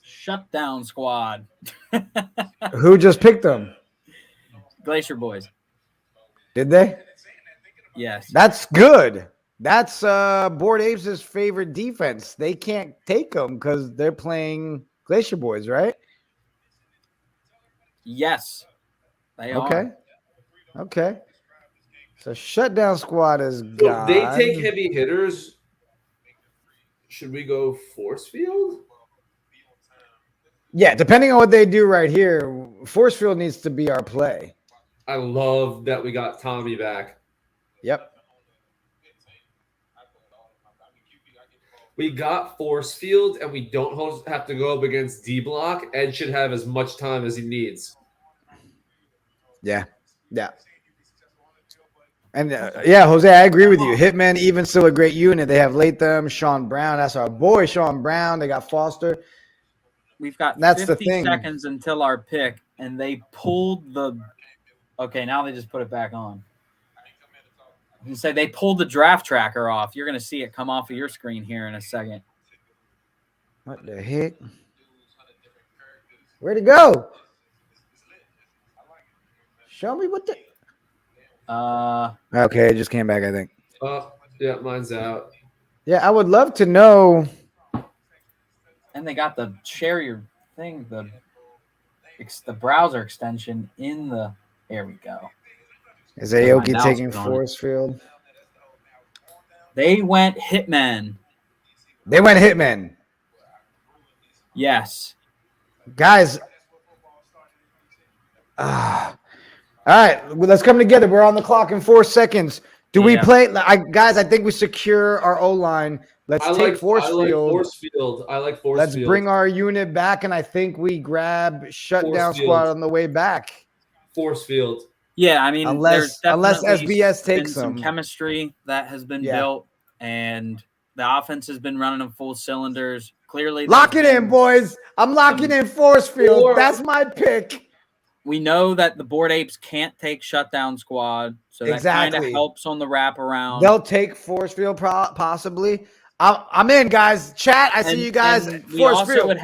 Speaker 11: Shutdown Squad.
Speaker 7: who just picked them?
Speaker 11: Glacier Boys.
Speaker 7: Did they?
Speaker 11: Yes.
Speaker 7: That's good. That's Bored Apes' favorite defense. They can't take them because they're playing Glacier Boys, right?
Speaker 11: Yes. They
Speaker 7: Okay.
Speaker 11: are.
Speaker 7: Okay. So Shutdown Squad is
Speaker 6: So
Speaker 7: gone.
Speaker 6: if they take heavy hitters, should we go force field?
Speaker 7: Yeah, depending on what they do right here, Force Field needs to be our play.
Speaker 6: I love that we got Tommy back.
Speaker 7: Yep.
Speaker 6: We got force field, and we don't have to go up against D block. Ed should have as much time as he needs.
Speaker 7: Yeah. Yeah. And yeah, Jose, I agree with you. Hitman, even still a great unit. They have Latham, Sean Brown. That's our boy, Sean Brown. They got Foster.
Speaker 11: We've got
Speaker 7: That's
Speaker 11: 50
Speaker 7: the thing.
Speaker 11: seconds until our pick, and they pulled the. Okay, now they just put it back on. You say they pulled the draft tracker off. You're going to see it come off of your screen here in a second.
Speaker 7: What the heck? Where'd it go? Show me what the. Okay, it just came back, I think.
Speaker 6: Oh, yeah, mine's out.
Speaker 7: Yeah, I would love to know.
Speaker 11: And they got the share your thing, the browser extension in the. There we go.
Speaker 7: Is Aoki
Speaker 11: mouse
Speaker 7: taking
Speaker 11: was on
Speaker 7: Force Field?
Speaker 11: They went Hitman.
Speaker 7: They went Hitman.
Speaker 11: Yes.
Speaker 7: Guys. All right, let's come together. We're on the clock in 4 seconds. Do we play, guys? I think we secure our O line. Let's take force field.
Speaker 6: I like force
Speaker 7: Let's
Speaker 6: field.
Speaker 7: bring our unit back, and I think we grab shutdown squad on the way back.
Speaker 6: Force field.
Speaker 11: Yeah, I mean,
Speaker 7: unless
Speaker 11: definitely
Speaker 7: SBS
Speaker 11: been
Speaker 7: takes
Speaker 11: some
Speaker 7: them.
Speaker 11: chemistry that has been built, and the offense has been running on full cylinders. Clearly,
Speaker 7: Lock it in, boys. I'm locking in force field. That's my pick.
Speaker 11: We know that the Bored Apes can't take shutdown squad, so that kind of helps on the wraparound.
Speaker 7: They'll take force field possibly. I'm in, guys. Chat. I see you guys.
Speaker 11: We also would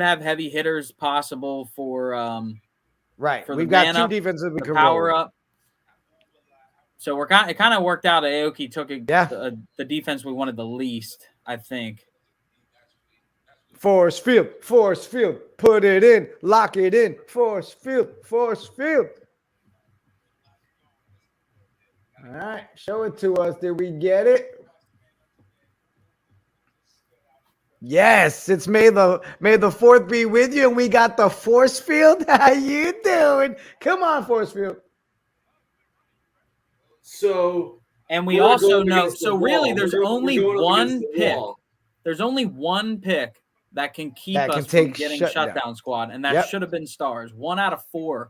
Speaker 11: have heavy hitters possible for
Speaker 7: right.
Speaker 11: For
Speaker 7: We've
Speaker 11: the
Speaker 7: got two
Speaker 11: up,
Speaker 7: defenses we can
Speaker 11: power
Speaker 7: roll.
Speaker 11: up. So it kind of worked out. Aoki took the defense we wanted the least, I think.
Speaker 7: Force field, put it in, lock it in, force field. All right, show it to us. Did we get it? Yes, it's may the fourth be with you, and we got the force field. How you doing? Come on, force field.
Speaker 6: So,
Speaker 11: and we also know. So really, there's only one pick. There's only one pick that can keep us from getting shutdown squad, and that should have been Stars. 1 out of 4.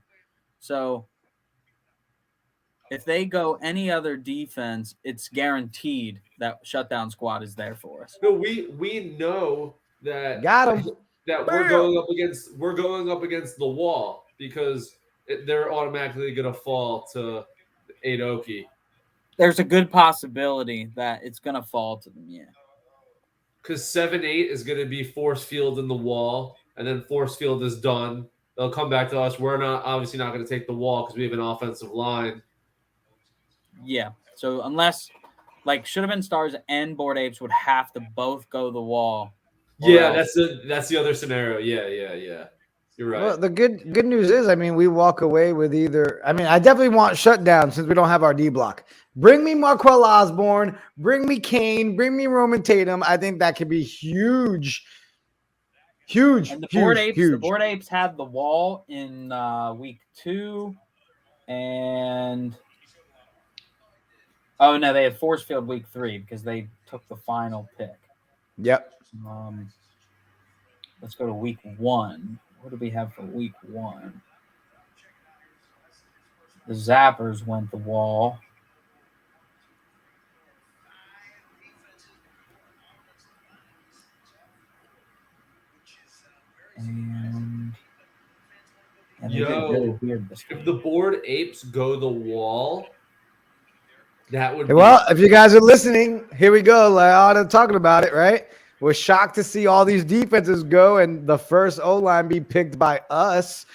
Speaker 11: So if they go any other defense, it's guaranteed that shutdown squad is there for us.
Speaker 6: No, we know that that we're going up against the wall because they're automatically going to fall to Aoki.
Speaker 11: There's a good possibility that it's going to fall to them, yeah.
Speaker 6: Because 7-8 is going to be force field in the wall, and then force field is done. They'll come back to us. We're obviously not going to take the wall because we have an offensive line.
Speaker 11: Yeah. So unless, should have been Stars and Bored Apes would have to both go the wall.
Speaker 6: Yeah, that's the other scenario. Yeah. You're right.
Speaker 7: Well, the good news is, we walk away with either. I definitely want shutdown since we don't have our D block. Bring me Marquell Osborne. Bring me Kane. Bring me Roman Tatum. I think that could be huge. Huge.
Speaker 11: And the Bored Apes had the wall in week 2, and they had force field week 3 because they took the final pick.
Speaker 7: Yep.
Speaker 11: Let's go to week 1. What do we have for week 1? The Zappers went the wall. And really weird this
Speaker 6: if the Bored Apes go the wall, that would
Speaker 7: if you guys are listening, here we go. Like talking about it, right? We're shocked to see all these defenses go and the first O-line be picked by us.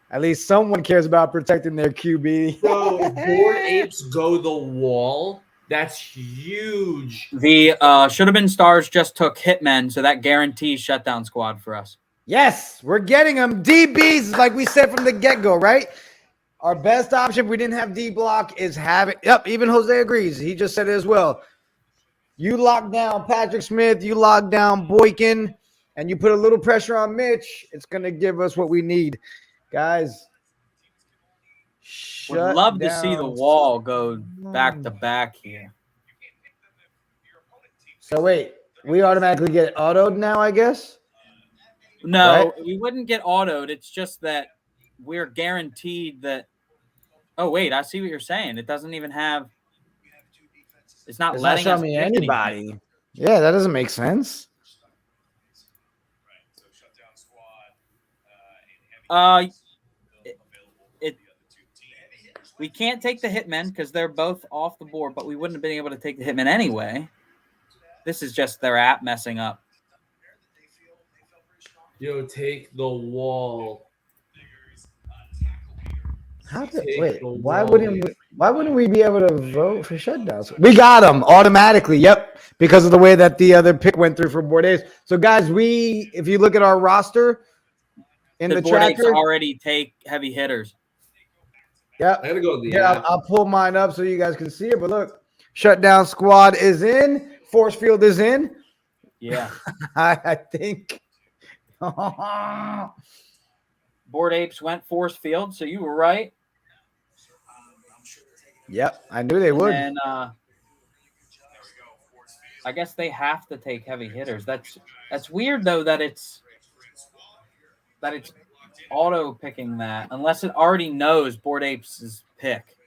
Speaker 7: At least someone cares about protecting their QB.
Speaker 6: So Bored Apes go the wall. That's huge.
Speaker 11: The should have been Stars just took Hitmen, so that guarantees shutdown squad for us.
Speaker 7: Yes, we're getting them. DBs, like we said from the get-go, right? Our best option if we didn't have D block is having. Yep, even Jose agrees. He just said it as well. You lock down Patrick Smith, you lock down Boykin, and you put a little pressure on Mitch, it's going to give us what we need. Guys,
Speaker 11: would love to see the wall go back-to-back here.
Speaker 7: So wait, we automatically get autoed now, I guess?
Speaker 11: No, we wouldn't get autoed. It's just that we're guaranteed that. Oh, wait, I see what you're saying. It doesn't even have. It's not letting us
Speaker 7: me anybody. Yeah, that doesn't make sense.
Speaker 11: We can't take the Hitmen because they're both off the board, but we wouldn't have been able to take the Hitmen anyway. This is just their app messing up.
Speaker 6: Take the wall.
Speaker 7: Why wouldn't we be able to vote for shutdowns? We got them automatically. Yep, because of the way that the other pick went through for Bored Apes. So guys, if you look at our roster in the
Speaker 11: Bored Apes
Speaker 7: tracker,
Speaker 11: already take heavy hitters.
Speaker 7: Yep.
Speaker 6: I gotta go in the app.
Speaker 7: I'll pull mine up so you guys can see it. But look, shutdown squad is in. Force field is in.
Speaker 11: Yeah,
Speaker 7: I think.
Speaker 11: Bored Apes went force field, so you were right.
Speaker 7: Yep, I knew they
Speaker 11: And
Speaker 7: would.
Speaker 11: then I guess they have to take heavy hitters. That's weird though that it's auto picking that unless it already knows Bored Apes' pick.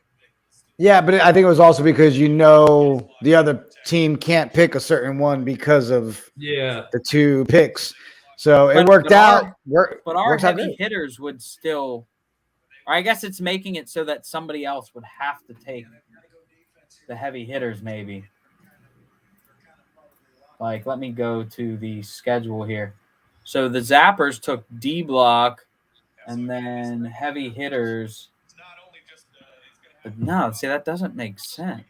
Speaker 7: Yeah, but I think it was also because the other team can't pick a certain one because of the 2 picks. So it worked out.
Speaker 11: But our
Speaker 7: works out
Speaker 11: heavy
Speaker 7: great.
Speaker 11: hitters would still, or I guess it's making it so that somebody else would have to take the heavy hitters maybe. Like, let me go to the schedule here. So the Zappers took D block and then heavy hitters. But no, see, that doesn't make sense.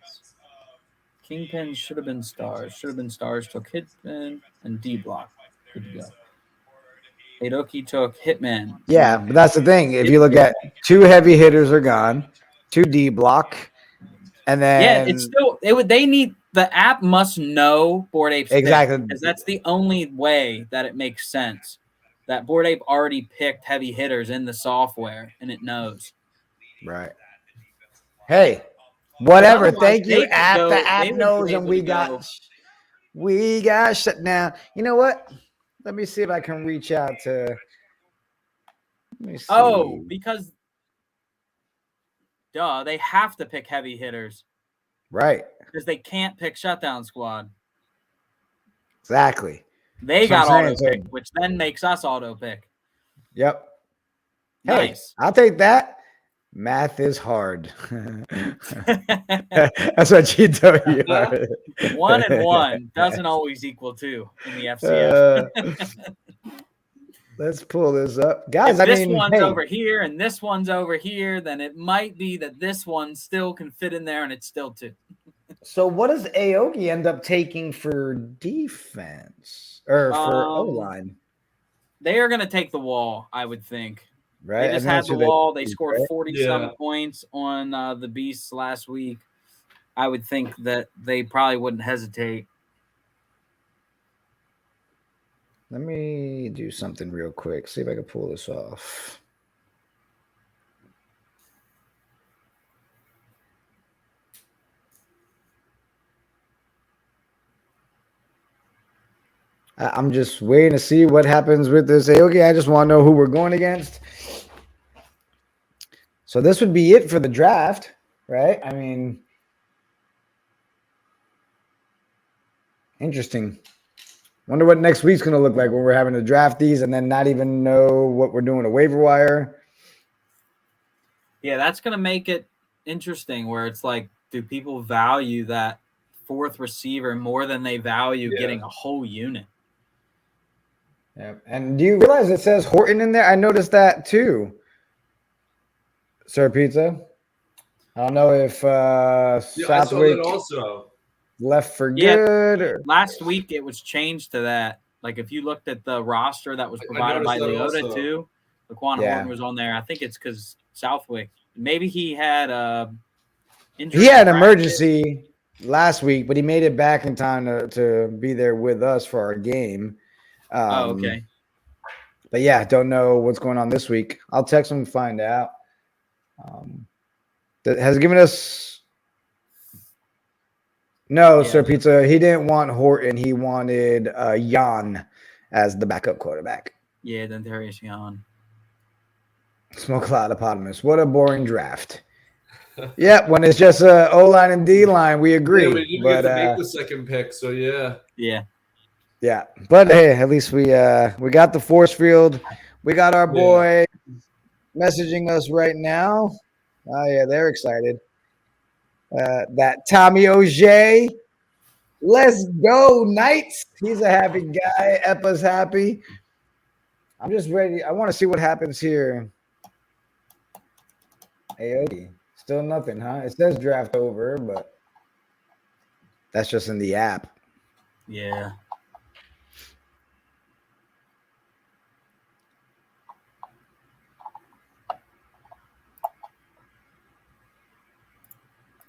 Speaker 11: Kingpins should have been stars. Should have been stars. Took Hitman and D block. Good to go. Heidoki took Hitman.
Speaker 7: Yeah, but that's the thing. If you look at 2 heavy hitters are gone, 2 D block, and then
Speaker 11: it's still they need the app must know Bored Apes
Speaker 7: exactly
Speaker 11: because that's the only way that it makes sense. That Bored Ape already picked heavy hitters in the software and it knows.
Speaker 7: Right. Hey, whatever.
Speaker 11: Otherwise,
Speaker 7: Thank you,
Speaker 11: they
Speaker 7: app.
Speaker 11: could
Speaker 7: The
Speaker 11: go- they
Speaker 7: app
Speaker 11: would
Speaker 7: knows,
Speaker 11: be
Speaker 7: and
Speaker 11: able
Speaker 7: we
Speaker 11: to
Speaker 7: got shut down. You know what? Let me see if I can reach out to. Let me see.
Speaker 11: Oh, because they have to pick heavy hitters.
Speaker 7: Right.
Speaker 11: Because they can't pick shutdown squad.
Speaker 7: Exactly.
Speaker 11: They
Speaker 7: That's
Speaker 11: got
Speaker 7: what I'm
Speaker 11: auto
Speaker 7: saying.
Speaker 11: pick, which then makes us auto pick.
Speaker 7: Yep.
Speaker 11: Nice.
Speaker 7: Hey, I'll take that. Math is hard. That's what GW are.
Speaker 11: 1 and 1 doesn't always equal 2 in the FCF.
Speaker 7: Let's pull this up, guys.
Speaker 11: If
Speaker 7: I
Speaker 11: this
Speaker 7: mean,
Speaker 11: one's
Speaker 7: hey,
Speaker 11: over here and this one's over here, then it might be that this one still can fit in there and it's still 2.
Speaker 7: so what does Aoki end up taking for defense or for O-line?
Speaker 11: They are going to take the wall, I would think.
Speaker 7: Right.
Speaker 11: They just had the wall. They scored 40-some points on the Beasts last week. I would think that they probably wouldn't hesitate.
Speaker 7: Let me do something real quick. See if I can pull this off. I'm just waiting to see what happens with this Aoki. I just want to know who we're going against. So this would be it for the draft, right? I mean, interesting. Wonder what next week's going to look like when we're having to draft these and then not even know what we're doing a waiver wire.
Speaker 11: Yeah, that's going to make it interesting where it's like, do people value that 4th receiver more than they value getting a whole unit?
Speaker 7: Yeah. And do you realize it says Horton in there? I noticed that too. Sir Pizza. I don't know if
Speaker 6: I saw
Speaker 7: Southwick
Speaker 6: that also.
Speaker 7: left for good. Or...
Speaker 11: Last week it was changed to that. Like if you looked at the roster that was provided by
Speaker 6: noticed that
Speaker 11: Leota
Speaker 6: also.
Speaker 11: too, Laquan Horton was on there. I think it's because Southwick. Maybe he had injury.
Speaker 7: He had an
Speaker 11: in practice.
Speaker 7: emergency last week, but he made it back in time to be there with us for our game.
Speaker 11: Okay.
Speaker 7: But yeah, don't know what's going on this week. I'll text him and find out. That has given us Sir Pizza. He didn't want Horton. He wanted Jan as the backup quarterback.
Speaker 11: Yeah, then Darius Jan.
Speaker 7: Smoke Cloudopotamus. What a boring draft. Yeah, when it's just O-line and D-line, we agree.
Speaker 6: Yeah, we didn't get to make the second pick, so yeah.
Speaker 11: Yeah.
Speaker 7: But hey, at least we got the force field. We got our boy messaging us right now. Oh yeah, they're excited. That Tommy Auger. Let's go, Knights. He's a happy guy. Epa's happy. I'm just ready. I want to see what happens here. Aoki. Still nothing, huh? It says draft over, but that's just in the app.
Speaker 11: Yeah.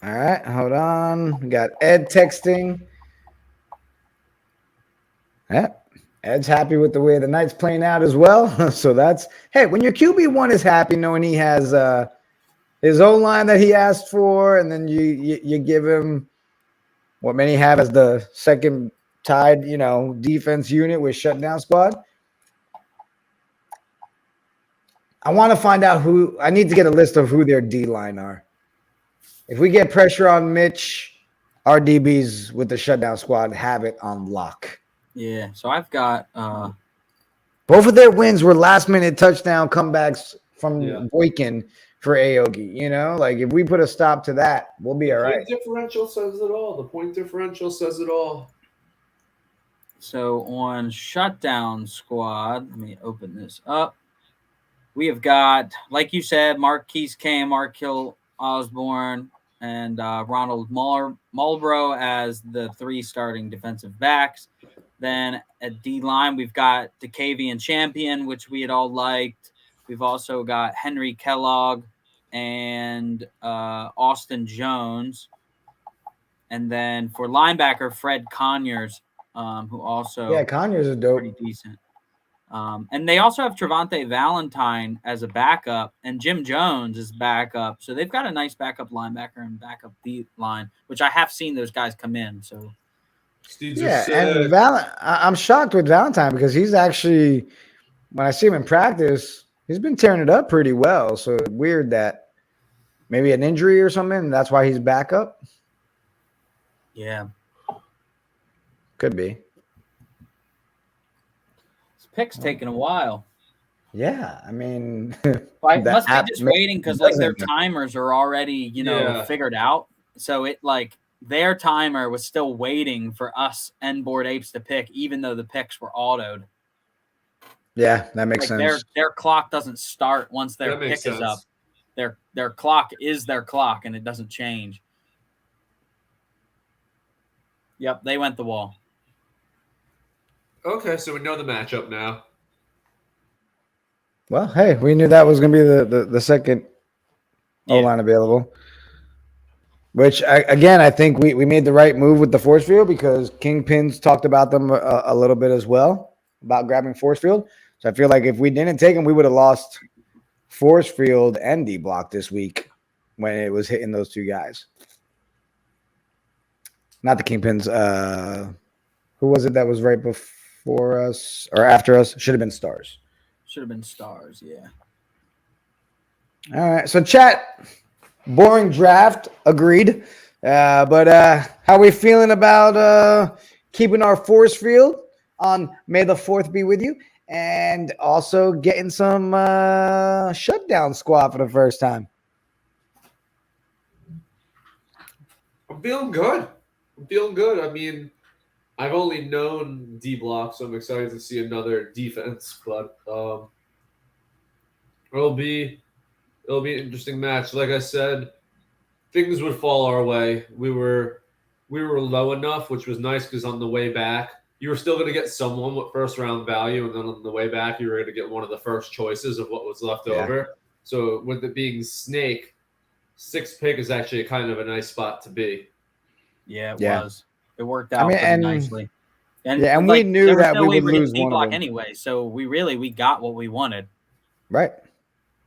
Speaker 7: All right, hold on. We got Ed texting. Yeah, Ed's happy with the way the Knights playing out as well. So that's, hey, when your QB1 is happy knowing he has his O-line that he asked for, and then you give him what many have as the second tied, defense unit with shutdown squad. I want to find out who. I need to get a list of who their D-line are. If we get pressure on Mitch, our DBs with the shutdown squad have it on lock.
Speaker 11: Yeah, so I've got
Speaker 7: both of their wins were last-minute touchdown comebacks from Boykin for Aogi. Like if we put a stop to that, we'll be all right.
Speaker 6: The differential says it all. The point differential says it all.
Speaker 11: So on shutdown squad, let me open this up. We have got, like you said, Marquise Kane, Markill Osborne, and Ronald Marlborough as the 3 starting defensive backs. Then at D-line, we've got DeCavian Champion, which we had all liked. We've also got Henry Kellogg and Austin Jones. And then for linebacker, Fred Conyers, who also
Speaker 7: Conyers is dope.
Speaker 11: Pretty decent. And they also have Trevante Valentine as a backup and Jim Jones as backup. So they've got a nice backup linebacker and backup D-line, which I have seen those guys come in. So
Speaker 7: and I'm shocked with Valentine because he's actually, when I see him in practice, he's been tearing it up pretty well. So weird that maybe an injury or something, and that's why he's back up.
Speaker 11: Yeah.
Speaker 7: Could be.
Speaker 11: This pick's taking a while.
Speaker 7: Yeah, I mean,
Speaker 11: I must be just waiting because like their timers are already, figured out. So it like their timer was still waiting for us and Bored Apes to pick, even though the picks were autoed.
Speaker 7: Yeah, that makes sense.
Speaker 11: Their clock doesn't start once their pick is up. Their clock is their clock, and it doesn't change. Yep, they went the wall.
Speaker 6: Okay, so we know the matchup now.
Speaker 7: Well, hey, we knew that was going to be the second O-line available. Which, again, I think we made the right move with the force field because Kingpins talked about them a little bit as well, about grabbing force field. So I feel like if we didn't take them, we would have lost force field and D-block this week when it was hitting those 2 guys. Not the Kingpins. Who was it that was right before us or after us? Should have been Stars.
Speaker 11: Should have been Stars, yeah.
Speaker 7: All right. So, chat, boring draft, agreed. But how are we feeling about keeping our force field on May the 4th be with you and also getting some shutdown squad for the first time?
Speaker 6: I'm feeling good. I mean, I've only known D-block, so I'm excited to see another defense. But it'll be an interesting match. Like I said, things would fall our way. We were low enough, which was nice because on the way back, you were still going to get someone with first-round value, and then on the way back, you were going to get one of the first choices of what was left over. So with it being Snake, 6th pick is actually kind of a nice spot to be.
Speaker 11: Yeah, it was. It worked out nicely. And
Speaker 7: we knew that we would lose one of them
Speaker 11: anyway. So we got what we wanted.
Speaker 7: Right.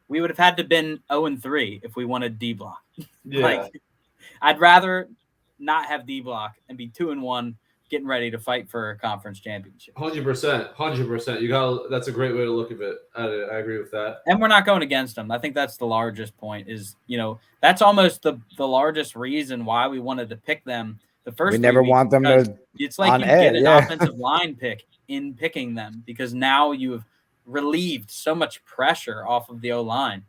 Speaker 11: We would have had to been 0-3 if we wanted D block.
Speaker 6: Yeah.
Speaker 11: I'd rather not have D block and be 2-1, getting ready to fight for a conference championship.
Speaker 6: 100%. That's a great way to look at it. I agree with that.
Speaker 11: And we're not going against them. I think that's the largest point. Is that's almost the largest reason why we wanted to pick them. The first
Speaker 7: we never want them to.
Speaker 11: It's like you get an offensive line pick in picking them because now you have relieved so much pressure off of the O-line.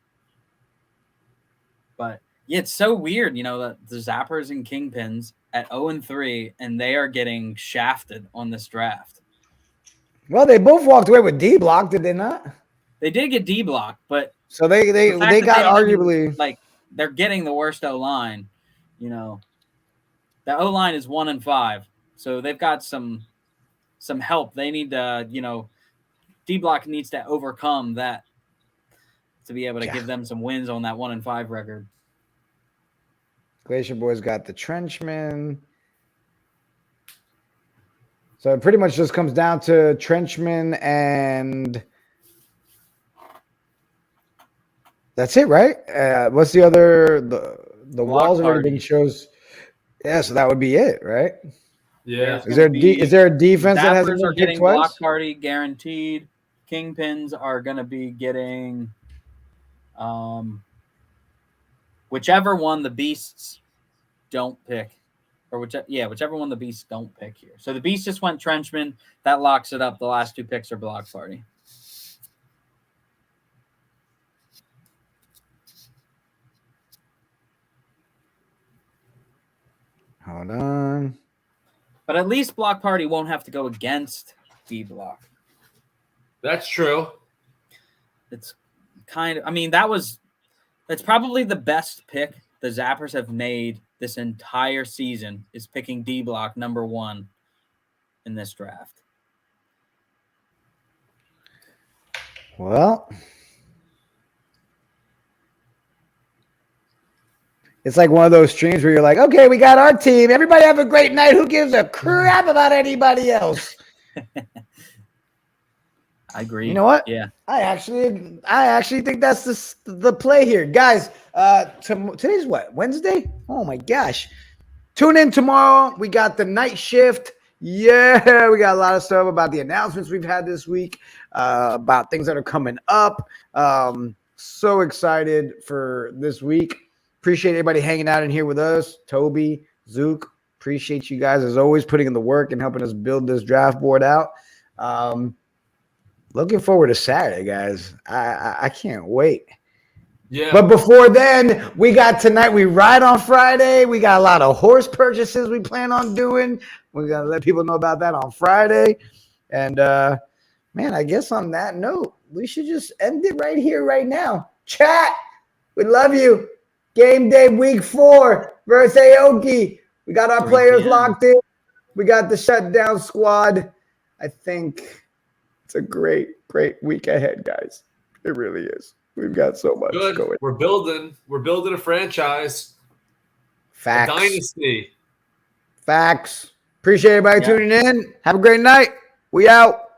Speaker 11: But yeah, it's so weird, that the Zappers and Kingpins at 0-3, and they are getting shafted on this draft.
Speaker 7: Well, they both walked away with D block, did they not?
Speaker 11: They did get D block, but
Speaker 7: so they got arguably
Speaker 11: they're getting the worst O-line. The O-line is 1-5, so they've got some help. They need to, D block needs to overcome that to be able to give them some wins on that 1-5 record.
Speaker 7: Glacier Boys got the Trenchmen. So it pretty much just comes down to Trenchmen and That's it, right? What's the other? The walls have already
Speaker 11: party.
Speaker 7: been shows. Yeah, so that would be it, right?
Speaker 6: Yeah.
Speaker 7: Is there a defense that hasn't
Speaker 11: Zappers are
Speaker 7: been picked
Speaker 11: getting
Speaker 7: twice?
Speaker 11: block party guaranteed. Kingpins are going to be getting whichever one the Beasts don't pick. Or whichever one the Beasts don't pick here. So the Beasts just went Trenchman. That locks it up. The last 2 picks are block party.
Speaker 7: Hold on.
Speaker 11: But at least block party won't have to go against D block.
Speaker 6: That's true.
Speaker 11: It's kind of, I mean, that's probably the best pick the Zappers have made this entire season is picking D block number 1 in this draft.
Speaker 7: Well, it's like one of those streams where you're like, okay, we got our team. Everybody have a great night. Who gives a crap about anybody else?
Speaker 11: I agree.
Speaker 7: You know what?
Speaker 11: Yeah.
Speaker 7: I actually think that's the play here. Guys, today's what? Wednesday? Oh my gosh. Tune in tomorrow. We got the night shift. Yeah, we got a lot of stuff about the announcements we've had this week, about things that are coming up. So excited for this week. Appreciate everybody hanging out in here with us. Toby, Zook, appreciate you guys as always putting in the work and helping us build this draft board out. Looking forward to Saturday, guys. I can't wait.
Speaker 6: Yeah.
Speaker 7: But before then, we got tonight. We ride on Friday. We got a lot of horse purchases we plan on doing. We're going to let people know about that on Friday. And, man, I guess on that note, we should just end it right here, right now. Chat, we love you. Game day week 4 versus Aoki. We got our players locked in. We got the shutdown squad. I think it's a great week ahead, guys. It really is. We've got so much going.
Speaker 6: We're building a franchise.
Speaker 7: Facts.
Speaker 6: A dynasty.
Speaker 7: Facts. Appreciate everybody tuning in. Have a great night. We out.